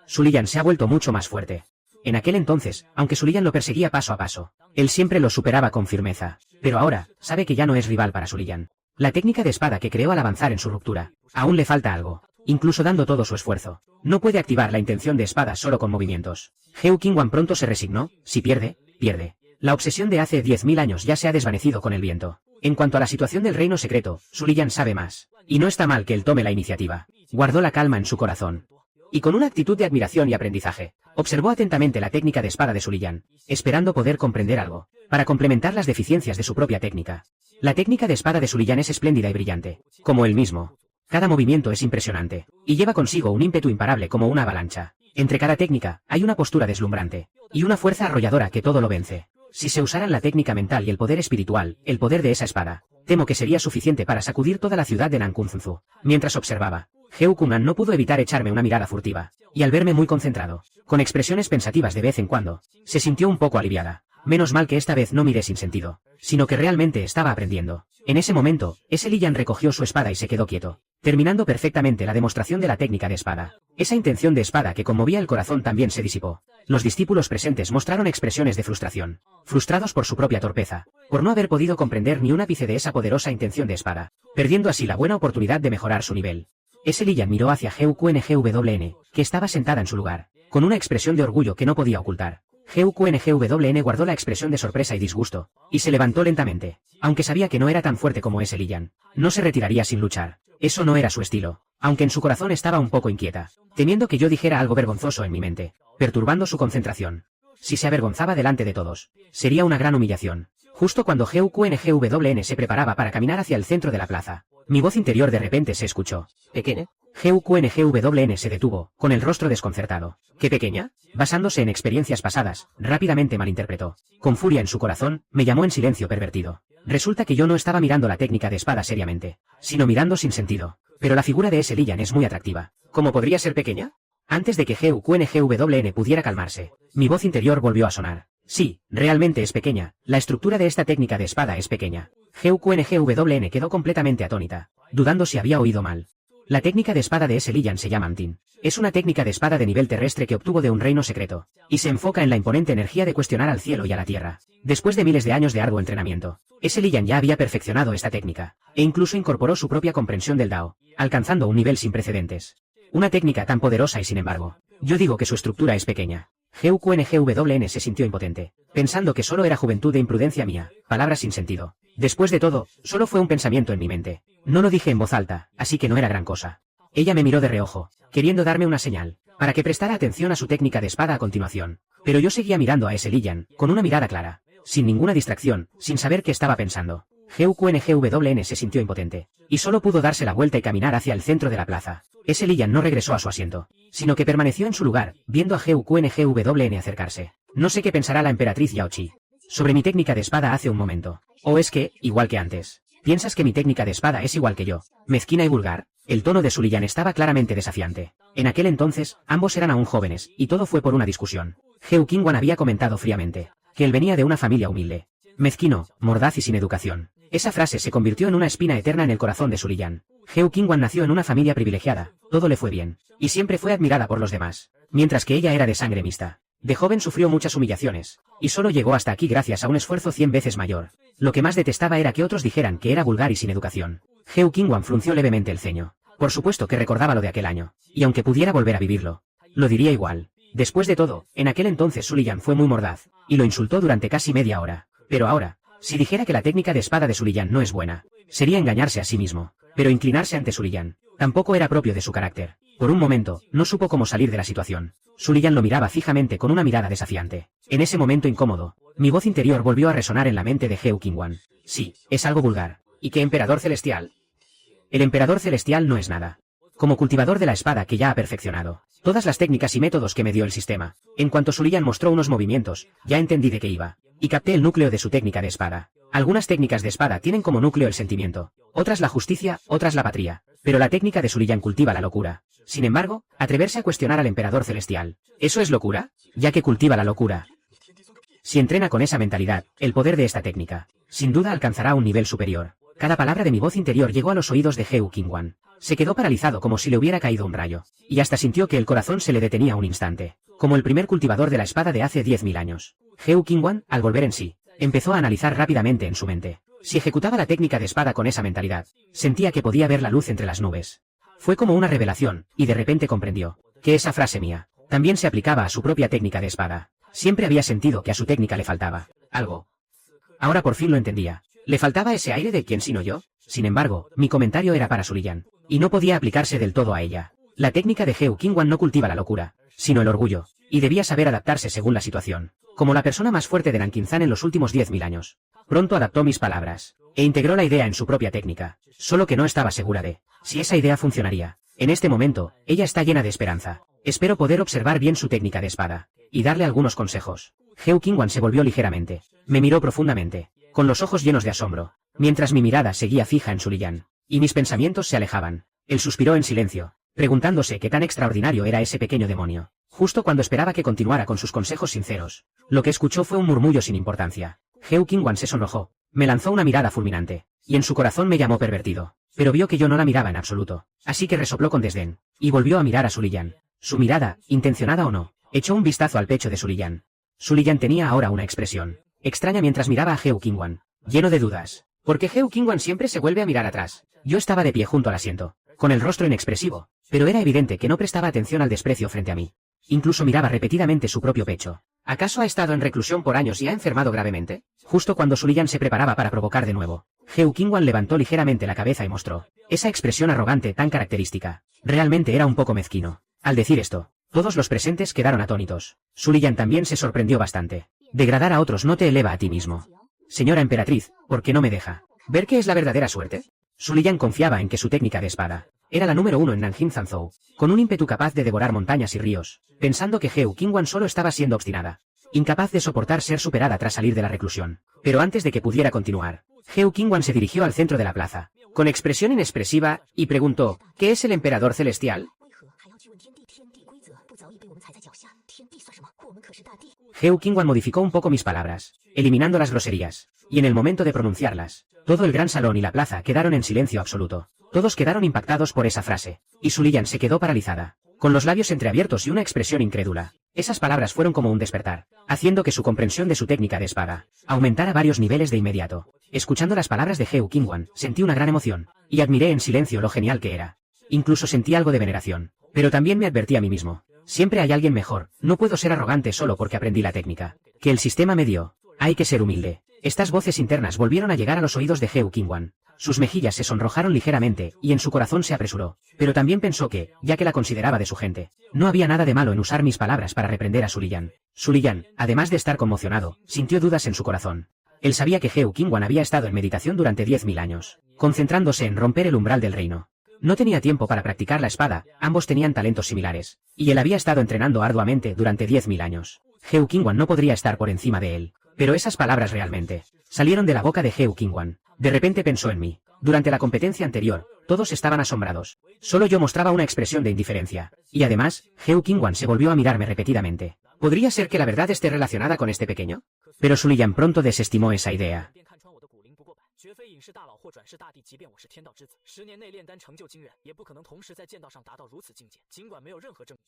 Suliyan se ha vuelto mucho más fuerte. En aquel entonces, aunque Suliyan lo perseguía paso a paso, él siempre lo superaba con firmeza. Pero ahora, sabe que ya no es rival para Suliyan. La técnica de espada que creó al avanzar en su ruptura, aún le falta algo. Incluso dando todo su esfuerzo, no puede activar la intención de espada solo con movimientos. Heu Qingwan pronto se resignó. Si pierde, pierde. La obsesión de hace 10.000 años ya se ha desvanecido con el viento. En cuanto a la situación del reino secreto, Suliyan sabe más. Y no está mal que él tome la iniciativa. Guardó la calma en su corazón. Y con una actitud de admiración y aprendizaje, observó atentamente la técnica de espada de Suliyan, esperando poder comprender algo, para complementar las deficiencias de su propia técnica. La técnica de espada de Suliyan es espléndida y brillante, como él mismo. Cada movimiento es impresionante, y lleva consigo un ímpetu imparable como una avalancha. Entre cada técnica, hay una postura deslumbrante, y una fuerza arrolladora que todo lo vence. Si se usaran la técnica mental y el poder espiritual, el poder de esa espada, temo que sería suficiente para sacudir toda la ciudad de Nankunzunzu. Mientras observaba, Geokungan no pudo evitar echarme una mirada furtiva, y al verme muy concentrado, con expresiones pensativas de vez en cuando, se sintió un poco aliviada. Menos mal que esta vez no miré sin sentido, sino que realmente estaba aprendiendo. En ese momento, ese Liyan recogió su espada y se quedó quieto, terminando perfectamente la demostración de la técnica de espada. Esa intención de espada que conmovía el corazón también se disipó. Los discípulos presentes mostraron expresiones de frustración, frustrados por su propia torpeza, por no haber podido comprender ni un ápice de esa poderosa intención de espada, perdiendo así la buena oportunidad de mejorar su nivel. Ese Liyan miró hacia GUQNGWN, que estaba sentada en su lugar, con una expresión de orgullo que no podía ocultar. GUQNGWN guardó la expresión de sorpresa y disgusto, y se levantó lentamente, aunque sabía que no era tan fuerte como ese Liyan. No se retiraría sin luchar. Eso no era su estilo, aunque en su corazón estaba un poco inquieta, temiendo que yo dijera algo vergonzoso en mi mente, perturbando su concentración. Si se avergonzaba delante de todos, sería una gran humillación. Justo cuando GUQNGWN se preparaba para caminar hacia el centro de la plaza, mi voz interior de repente se escuchó. ¿Pequeña? GUQNGWN se detuvo, con el rostro desconcertado. ¿Qué pequeña? Basándose en experiencias pasadas, rápidamente malinterpretó. Con furia en su corazón, me llamó en silencio pervertido. Resulta que yo no estaba mirando la técnica de espada seriamente, sino mirando sin sentido. Pero la figura de ese Liyan es muy atractiva. ¿Cómo podría ser pequeña? Antes de que GUQNGWN pudiera calmarse, mi voz interior volvió a sonar. Sí, realmente es pequeña. La estructura de esta técnica de espada es pequeña. GUQNGWN quedó completamente atónita, dudando si había oído mal. La técnica de espada de ese Liyan se llama Amtin. Es una técnica de espada de nivel terrestre que obtuvo de un reino secreto, y se enfoca en la imponente energía de cuestionar al cielo y a la tierra. Después de miles de años de arduo entrenamiento, ese Liyan ya había perfeccionado esta técnica, e incluso incorporó su propia comprensión del Dao, alcanzando un nivel sin precedentes. Una técnica tan poderosa y sin embargo, yo digo que su estructura es pequeña. GUQNGWN se sintió impotente, pensando que solo era juventud e imprudencia mía, palabras sin sentido. Después de todo, solo fue un pensamiento en mi mente. No lo dije en voz alta, así que no era gran cosa. Ella me miró de reojo, queriendo darme una señal, para que prestara atención a su técnica de espada a continuación. Pero yo seguía mirando a ese Liyan, con una mirada clara, sin ninguna distracción, sin saber qué estaba pensando. GUQNGWN se sintió impotente, y solo pudo darse la vuelta y caminar hacia el centro de la plaza. Ese Liyan no regresó a su asiento, sino que permaneció en su lugar, viendo a GUQNGWN acercarse. No sé qué pensará la emperatriz Yaochi sobre mi técnica de espada hace un momento. ¿O es que, igual que antes, piensas que mi técnica de espada es igual que yo, mezquina y vulgar? El tono de su Liyan estaba claramente desafiante. En aquel entonces, ambos eran aún jóvenes, y todo fue por una discusión. GUQNGWN había comentado fríamente que él venía de una familia humilde, mezquino, mordaz y sin educación. Esa frase se convirtió en una espina eterna en el corazón de su Liyan. GUQNGWN nació en una familia privilegiada, todo le fue bien, y siempre fue admirada por los demás, mientras que ella era de sangre mixta. De joven sufrió muchas humillaciones, y solo llegó hasta aquí gracias a un esfuerzo 100 veces mayor. Lo que más detestaba era que otros dijeran que era vulgar y sin educación. GUQNGWN frunció levemente el ceño. Por supuesto que recordaba lo de aquel año, y aunque pudiera volver a vivirlo, lo diría igual. Después de todo, en aquel entonces su Liyan fue muy mordaz, y lo insultó durante casi media hora. Pero ahora, si dijera que la técnica de espada de su Liyan no es buena, sería engañarse a sí mismo. Pero inclinarse ante su Liyan tampoco era propio de su carácter. Por un momento, no supo cómo salir de la situación. Su Liyan lo miraba fijamente con una mirada desafiante. En ese momento incómodo, mi voz interior volvió a resonar en la mente de GUQNGWN. Sí, es algo vulgar. ¿Y qué emperador celestial? El emperador celestial no es nada. Como cultivador de la espada que ya ha perfeccionado todas las técnicas y métodos que me dio el sistema, en cuanto su Liyan mostró unos movimientos, ya entendí de qué iba, y capté el núcleo de su técnica de espada. Algunas técnicas de espada tienen como núcleo el sentimiento, otras la justicia, otras la patria, pero la técnica de su Liyan cultiva la locura. Sin embargo, atreverse a cuestionar al emperador celestial, ¿eso es locura? Ya que cultiva la locura. Si entrena con esa mentalidad, el poder de esta técnica, sin duda alcanzará un nivel superior. Cada palabra de mi voz interior llegó a los oídos de GUQNGWN. Se quedó paralizado como si le hubiera caído un rayo, y hasta sintió que el corazón se le detenía un instante, como el primer cultivador de la espada de hace 10.000 años. GUQNGWN, al volver en sí, empezó a analizar rápidamente en su mente. Si ejecutaba la técnica de espada con esa mentalidad, sentía que podía ver la luz entre las nubes. Fue como una revelación, y de repente comprendió que esa frase mía también se aplicaba a su propia técnica de espada. Siempre había sentido que a su técnica le faltaba algo. Ahora por fin lo entendía. ¿Le faltaba ese aire de quién sino yo? Sin embargo, mi comentario era para su Liyan, y no podía aplicarse del todo a ella. La técnica de GUQNGWN no cultiva la locura, sino el orgullo. y debía saber adaptarse según la situación. Como la persona más fuerte de Nankinzan en los últimos 10.000 años. Pronto adaptó mis palabras, e integró la idea en su propia técnica, solo que no estaba segura de si esa idea funcionaría. En este momento, ella está llena de esperanza. Espero poder observar bien su técnica de espada, y darle algunos consejos. Heu Qingwan se volvió ligeramente. Me miró profundamente, con los ojos llenos de asombro, mientras mi mirada seguía fija en Su Liyan, y mis pensamientos se alejaban. Él suspiró en silencio, preguntándose qué tan extraordinario era ese pequeño demonio. Justo cuando esperaba que continuara con sus consejos sinceros, lo que escuchó fue un murmullo sin importancia. Heu Qingwan se sonrojó, me lanzó una mirada fulminante, y en su corazón me llamó pervertido, pero vio que yo no la miraba en absoluto, así que resopló con desdén, y volvió a mirar a Su Liyan. Su mirada, intencionada o no, echó un vistazo al pecho de Su Liyan. Su Liyan tenía ahora una expresión extraña mientras miraba a Heu Qingwan, lleno de dudas, porque Heu Qingwan siempre se vuelve a mirar atrás. Yo estaba de pie junto al asiento, con el rostro inexpresivo, pero era evidente que no prestaba atención al desprecio frente a mí. Incluso miraba repetidamente su propio pecho. ¿Acaso ha estado en reclusión por años y ha enfermado gravemente? Justo cuando Su Liyan se preparaba para provocar de nuevo, Heu Qingwan levantó ligeramente la cabeza y mostró esa expresión arrogante tan característica. Realmente era un poco mezquino. Al decir esto, todos los presentes quedaron atónitos. Su Liyan también se sorprendió bastante. Degradar a otros no te eleva a ti mismo. Señora emperatriz, ¿por qué no me deja ver qué es la verdadera suerte? Su Liyan confiaba en que su técnica de espada era la número 1 en Nanjing Zanzhou, con un ímpetu capaz de devorar montañas y ríos, pensando que Heu Qingwan solo estaba siendo obstinada, incapaz de soportar ser superada tras salir de la reclusión. Pero antes de que pudiera continuar, Heu Qingwan se dirigió al centro de la plaza, con expresión inexpresiva, y preguntó, ¿qué es el emperador celestial? Heu Qingwan modificó un poco mis palabras, eliminando las groserías, y en el momento de pronunciarlas, todo el gran salón y la plaza quedaron en silencio absoluto. Todos quedaron impactados por esa frase, y Su Liyan se quedó paralizada, con los labios entreabiertos y una expresión incrédula. Esas palabras fueron como un despertar, haciendo que su comprensión de su técnica de espada aumentara varios niveles de inmediato. Escuchando las palabras de Heu Qingwan, sentí una gran emoción, y admiré en silencio lo genial que era. Incluso sentí algo de veneración, pero también me advertí a mí mismo. Siempre hay alguien mejor, no puedo ser arrogante solo porque aprendí la técnica que el sistema me dio. Hay que ser humilde. Estas voces internas volvieron a llegar a los oídos de Heu Qingwan. Sus mejillas se sonrojaron ligeramente, y en su corazón se apresuró. Pero también pensó que, ya que la consideraba de su gente, no había nada de malo en usar mis palabras para reprender a Su Liyan. Su Liyan, además de estar conmocionado, sintió dudas en su corazón. Él sabía que Heu Qingwan había estado en meditación durante 10.000 años, concentrándose en romper el umbral del reino. No tenía tiempo para practicar la espada, ambos tenían talentos similares, y él había estado entrenando arduamente durante 10.000 años. Heu Qingwan no podría estar por encima de él. Pero esas palabras realmente salieron de la boca de Heu Qingwan. De repente pensó en mí. Durante la competencia anterior, todos estaban asombrados. Solo yo mostraba una expresión de indiferencia. Y además, Heu Qingwan se volvió a mirarme repetidamente. ¿Podría ser que la verdad esté relacionada con este pequeño? Pero Su Liyan pronto desestimó esa idea.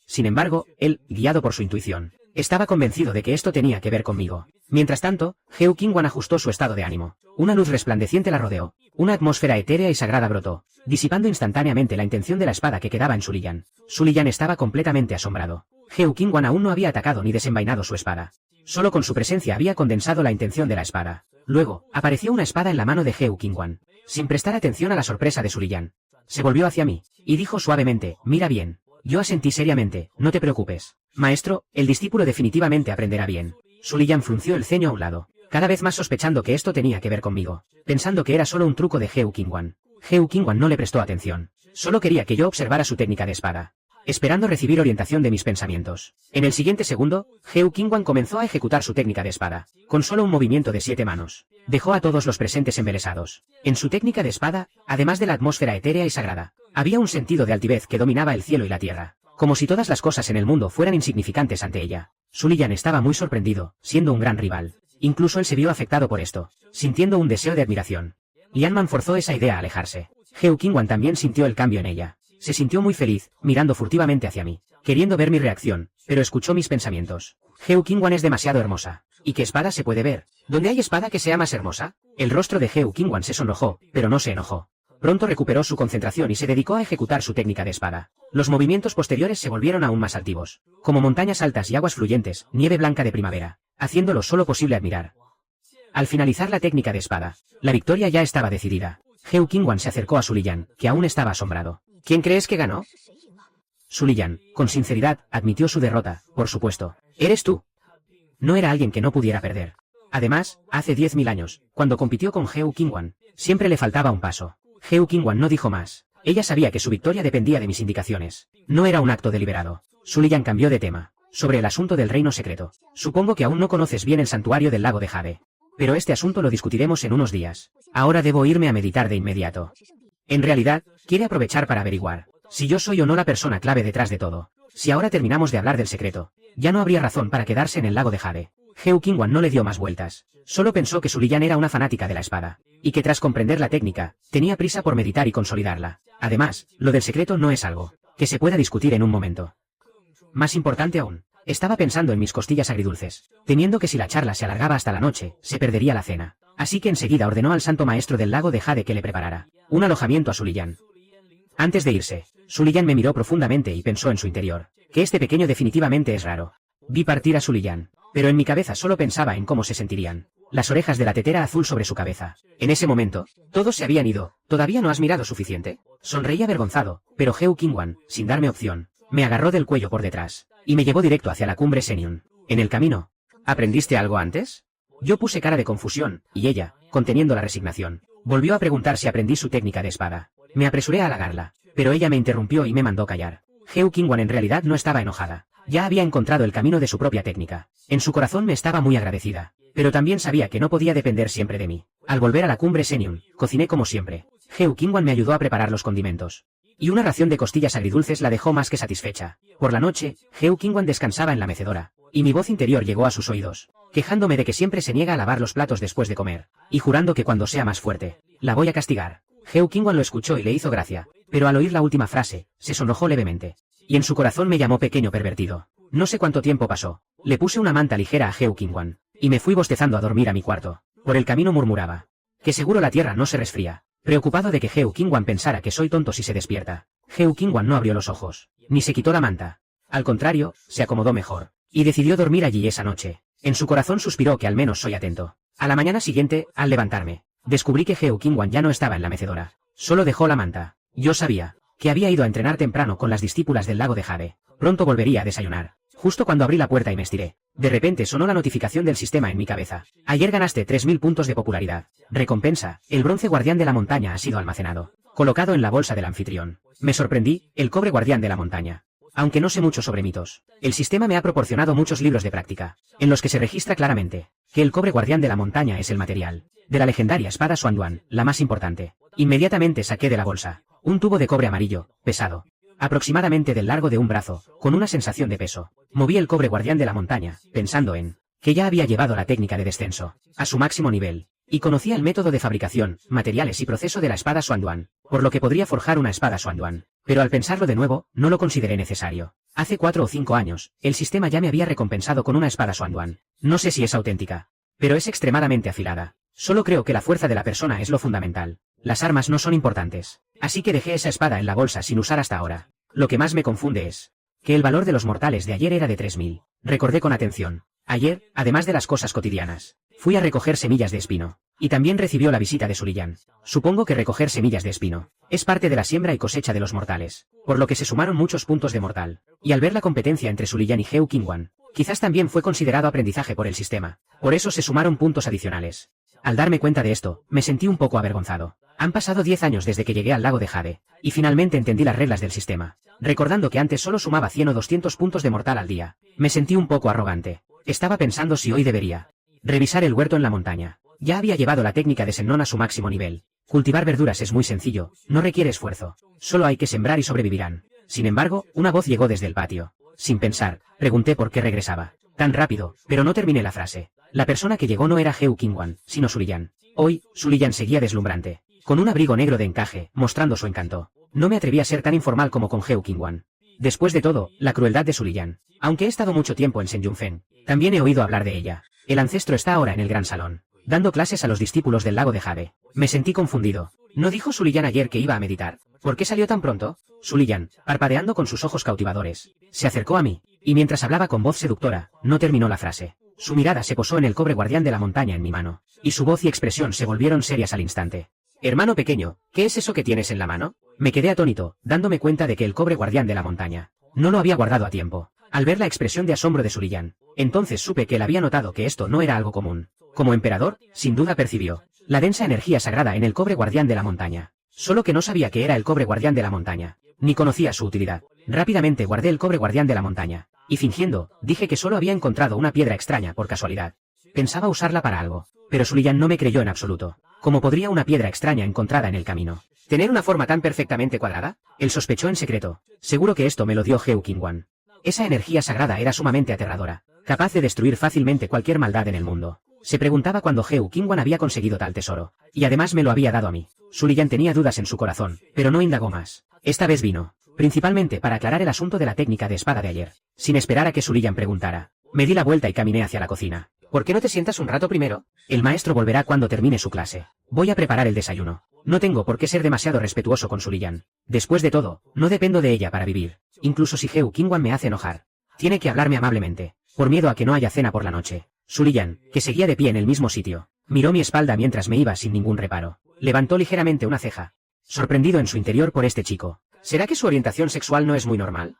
Sin embargo, él, guiado por su intuición, estaba convencido de que esto tenía que ver conmigo. Mientras tanto, Heu Qingwan ajustó su estado de ánimo. Una luz resplandeciente la rodeó. Una atmósfera etérea y sagrada brotó, disipando instantáneamente la intención de la espada que quedaba en Su Liyan. Su Liyan estaba completamente asombrado. Heu Qingwan aún no había atacado ni desenvainado su espada. Solo con su presencia había condensado la intención de la espada. Luego, apareció una espada en la mano de Heu Qingwan. Sin prestar atención a la sorpresa de Su Liyan, se volvió hacia mí, y dijo suavemente, mira bien. Yo asentí seriamente, no te preocupes. Maestro, el discípulo definitivamente aprenderá bien. Su Liyan frunció el ceño a un lado, cada vez más sospechando que esto tenía que ver conmigo, pensando que era solo un truco de Heu Qingwan. Heu Qingwan no le prestó atención. Solo quería que yo observara su técnica de espada, esperando recibir orientación de mis pensamientos. En el siguiente segundo, Heu Qingwan comenzó a ejecutar su técnica de espada, con solo un movimiento de 7 manos. Dejó a todos los presentes embelesados. En su técnica de espada, además de la atmósfera etérea y sagrada, había un sentido de altivez que dominaba el cielo y la tierra, como si todas las cosas en el mundo fueran insignificantes ante ella. Su Liyan estaba muy sorprendido, siendo un gran rival. Incluso él se vio afectado por esto, sintiendo un deseo de admiración. Lianman forzó esa idea a alejarse. Heu Qingwan también sintió el cambio en ella. Se sintió muy feliz, mirando furtivamente hacia mí, queriendo ver mi reacción, pero escuchó mis pensamientos. Heu Qingwan es demasiado hermosa. ¿Y qué espada se puede ver? ¿Dónde hay espada que sea más hermosa? El rostro de Heu Qingwan se sonrojó, pero no se enojó. Pronto recuperó su concentración y se dedicó a ejecutar su técnica de espada. Los movimientos posteriores se volvieron aún más altivos, como montañas altas y aguas fluyentes, nieve blanca de primavera, haciéndolo solo posible admirar. Al finalizar la técnica de espada, la victoria ya estaba decidida. Heu Qingwan se acercó a Su Liyan, que aún estaba asombrado. ¿Quién crees que ganó? Suliyan, con sinceridad, admitió su derrota, por supuesto. ¿Eres tú? No era alguien que no pudiera perder. Además, hace 10.000 años, cuando compitió con Heu Qingwan, siempre le faltaba un paso. Heu Qingwan no dijo más. Ella sabía que su victoria dependía de mis indicaciones. No era un acto deliberado. Suliyan cambió de tema. Sobre el asunto del reino secreto. Supongo que aún no conoces bien el santuario del lago de Jade. Pero este asunto lo discutiremos en unos días. Ahora debo irme a meditar de inmediato. En realidad, quiere aprovechar para averiguar si yo soy o no la persona clave detrás de todo. Si ahora terminamos de hablar del secreto, ya no habría razón para quedarse en el lago de Jade. Heu Qingwan no le dio más vueltas. Solo pensó que Suliyan era una fanática de la espada, y que tras comprender la técnica, tenía prisa por meditar y consolidarla. Además, lo del secreto no es algo que se pueda discutir en un momento. Más importante aún, estaba pensando en mis costillas agridulces, temiendo que si la charla se alargaba hasta la noche, se perdería la cena. Así que enseguida ordenó al santo maestro del lago de Jade que le preparara un alojamiento a Suliyan. Antes de irse, Suliyan me miró profundamente y pensó en su interior, que este pequeño definitivamente es raro. Vi partir a Suliyan, pero en mi cabeza solo pensaba en cómo se sentirían las orejas de la tetera azul sobre su cabeza. En ese momento, todos se habían ido. ¿Todavía no has mirado suficiente? Sonreí avergonzado, pero Heu Qingwan, sin darme opción, me agarró del cuello por detrás, y me llevó directo hacia la cumbre Senyun. En el camino, ¿aprendiste algo antes? Yo puse cara de confusión, y ella, conteniendo la resignación, volvió a preguntar si aprendí su técnica de espada. Me apresuré a halagarla, pero ella me interrumpió y me mandó callar. Heu Qingwan en realidad no estaba enojada. Ya había encontrado el camino de su propia técnica. En su corazón me estaba muy agradecida, pero también sabía que no podía depender siempre de mí. Al volver a la cumbre Senyun, cociné como siempre. Heu Qingwan me ayudó a preparar los condimentos, y una ración de costillas agridulces la dejó más que satisfecha. Por la noche, Heu Qingwan descansaba en la mecedora, y mi voz interior llegó a sus oídos, quejándome de que siempre se niega a lavar los platos después de comer, y jurando que cuando sea más fuerte, la voy a castigar. Heu Qingwan lo escuchó y le hizo gracia, pero al oír la última frase, se sonrojó levemente, y en su corazón me llamó pequeño pervertido. No sé cuánto tiempo pasó. Le puse una manta ligera a Heu Qingwan, y me fui bostezando a dormir a mi cuarto. Por el camino murmuraba que seguro la tierra no se resfría, preocupado de que Heu Qingwan pensara que soy tonto si se despierta. Heu Qingwan no abrió los ojos, ni se quitó la manta. Al contrario, se acomodó mejor, y decidió dormir allí esa noche. En su corazón suspiró que al menos soy atento. A la mañana siguiente, al levantarme, descubrí que Heu Qingwan ya no estaba en la mecedora. Solo dejó la manta. Yo sabía que había ido a entrenar temprano con las discípulas del lago de Jade. Pronto volvería a desayunar. Justo cuando abrí la puerta y me estiré, de repente sonó la notificación del sistema en mi cabeza. Ayer ganaste 3000 puntos de popularidad. Recompensa, el bronce guardián de la montaña ha sido almacenado, colocado en la bolsa del anfitrión. Me sorprendí, el cobre guardián de la montaña. Aunque no sé mucho sobre mitos, el sistema me ha proporcionado muchos libros de práctica, en los que se registra claramente que el cobre guardián de la montaña es el material de la legendaria espada Xuanduan, la más importante. Inmediatamente saqué de la bolsa un tubo de cobre amarillo, pesado, aproximadamente del largo de un brazo, con una sensación de peso. Moví el cobre guardián de la montaña, pensando en que ya había llevado la técnica de descenso a su máximo nivel, y conocía el método de fabricación, materiales y proceso de la espada Xuanduan, por lo que podría forjar una espada Xuanduan. Pero al pensarlo de nuevo, no lo consideré necesario. Hace 4 o 5 años, el sistema ya me había recompensado con una espada Xuanduan. No sé si es auténtica, pero es extremadamente afilada. Solo creo que la fuerza de la persona es lo fundamental. Las armas no son importantes. Así que dejé esa espada en la bolsa sin usar hasta ahora. Lo que más me confunde es que el valor de los mortales de ayer era de 3000. Recordé con atención. Ayer, además de las cosas cotidianas, fui a recoger semillas de espino. Y también recibió la visita de Suliyan. Supongo que recoger semillas de espino es parte de la siembra y cosecha de los mortales, por lo que se sumaron muchos puntos de mortal. Y al ver la competencia entre Suliyan y Heu Qingwan, quizás también fue considerado aprendizaje por el sistema. Por eso se sumaron puntos adicionales. Al darme cuenta de esto, me sentí un poco avergonzado. Han pasado 10 años desde que llegué al lago de Jade, y finalmente entendí las reglas del sistema. Recordando que antes solo sumaba 100 o 200 puntos de mortal al día, me sentí un poco arrogante. Estaba pensando si hoy debería revisar el huerto en la montaña. Ya había llevado la técnica de Sennon a su máximo nivel. Cultivar verduras es muy sencillo, no requiere esfuerzo. Solo hay que sembrar y sobrevivirán. Sin embargo, una voz llegó desde el patio. Sin pensar, pregunté por qué regresaba tan rápido, pero no terminé la frase. La persona que llegó no era Heu Qingwan, sino Suliyan. Hoy, Suliyan seguía deslumbrante, con un abrigo negro de encaje, mostrando su encanto. No me atreví a ser tan informal como con Heu Qingwan. Después de todo, la crueldad de Suliyan. Aunque he estado mucho tiempo en Senyunfen, también he oído hablar de ella. El ancestro está ahora en el gran salón, dando clases a los discípulos del lago de Jade. Me sentí confundido. ¿No dijo Suliyan ayer que iba a meditar? ¿Por qué salió tan pronto? Suliyan, parpadeando con sus ojos cautivadores, se acercó a mí, y mientras hablaba con voz seductora, no terminó la frase. Su mirada se posó en el cobre guardián de la montaña en mi mano, y su voz y expresión se volvieron serias al instante. Hermano pequeño, ¿qué es eso que tienes en la mano? Me quedé atónito, dándome cuenta de que el cobre guardián de la montaña No lo había guardado a tiempo. Al ver la expresión de asombro de Suliyan, entonces supe que él había notado que esto no era algo común. Como emperador, sin duda percibió la densa energía sagrada en el cobre guardián de la montaña. Solo que no sabía que era el cobre guardián de la montaña, ni conocía su utilidad. Rápidamente guardé el cobre guardián de la montaña, y fingiendo, dije que solo había encontrado una piedra extraña por casualidad. Pensaba usarla para algo, pero Suliyan no me creyó en absoluto. ¿Cómo podría una piedra extraña encontrada en el camino tener una forma tan perfectamente cuadrada? Él sospechó en secreto. Seguro que esto me lo dio Heu Qingwan. Esa energía sagrada era sumamente aterradora, capaz de destruir fácilmente cualquier maldad en el mundo. Se preguntaba cuándo Heu Qingwan había conseguido tal tesoro, y además me lo había dado a mí. Suliyan tenía dudas en su corazón, pero no indagó más. Esta vez vino, principalmente para aclarar el asunto de la técnica de espada de ayer. Sin esperar a que Suliyan preguntara, me di la vuelta y caminé hacia la cocina. ¿Por qué no te sientas un rato primero? El maestro volverá cuando termine su clase. Voy a preparar el desayuno. No tengo por qué ser demasiado respetuoso con Suliyan. Después de todo, no dependo de ella para vivir. Incluso si Heu Qingwan me hace enojar, tiene que hablarme amablemente, por miedo a que no haya cena por la noche. Suliyan, que seguía de pie en el mismo sitio, miró mi espalda mientras me iba sin ningún reparo. Levantó ligeramente una ceja, sorprendido en su interior por este chico. ¿Será que su orientación sexual no es muy normal?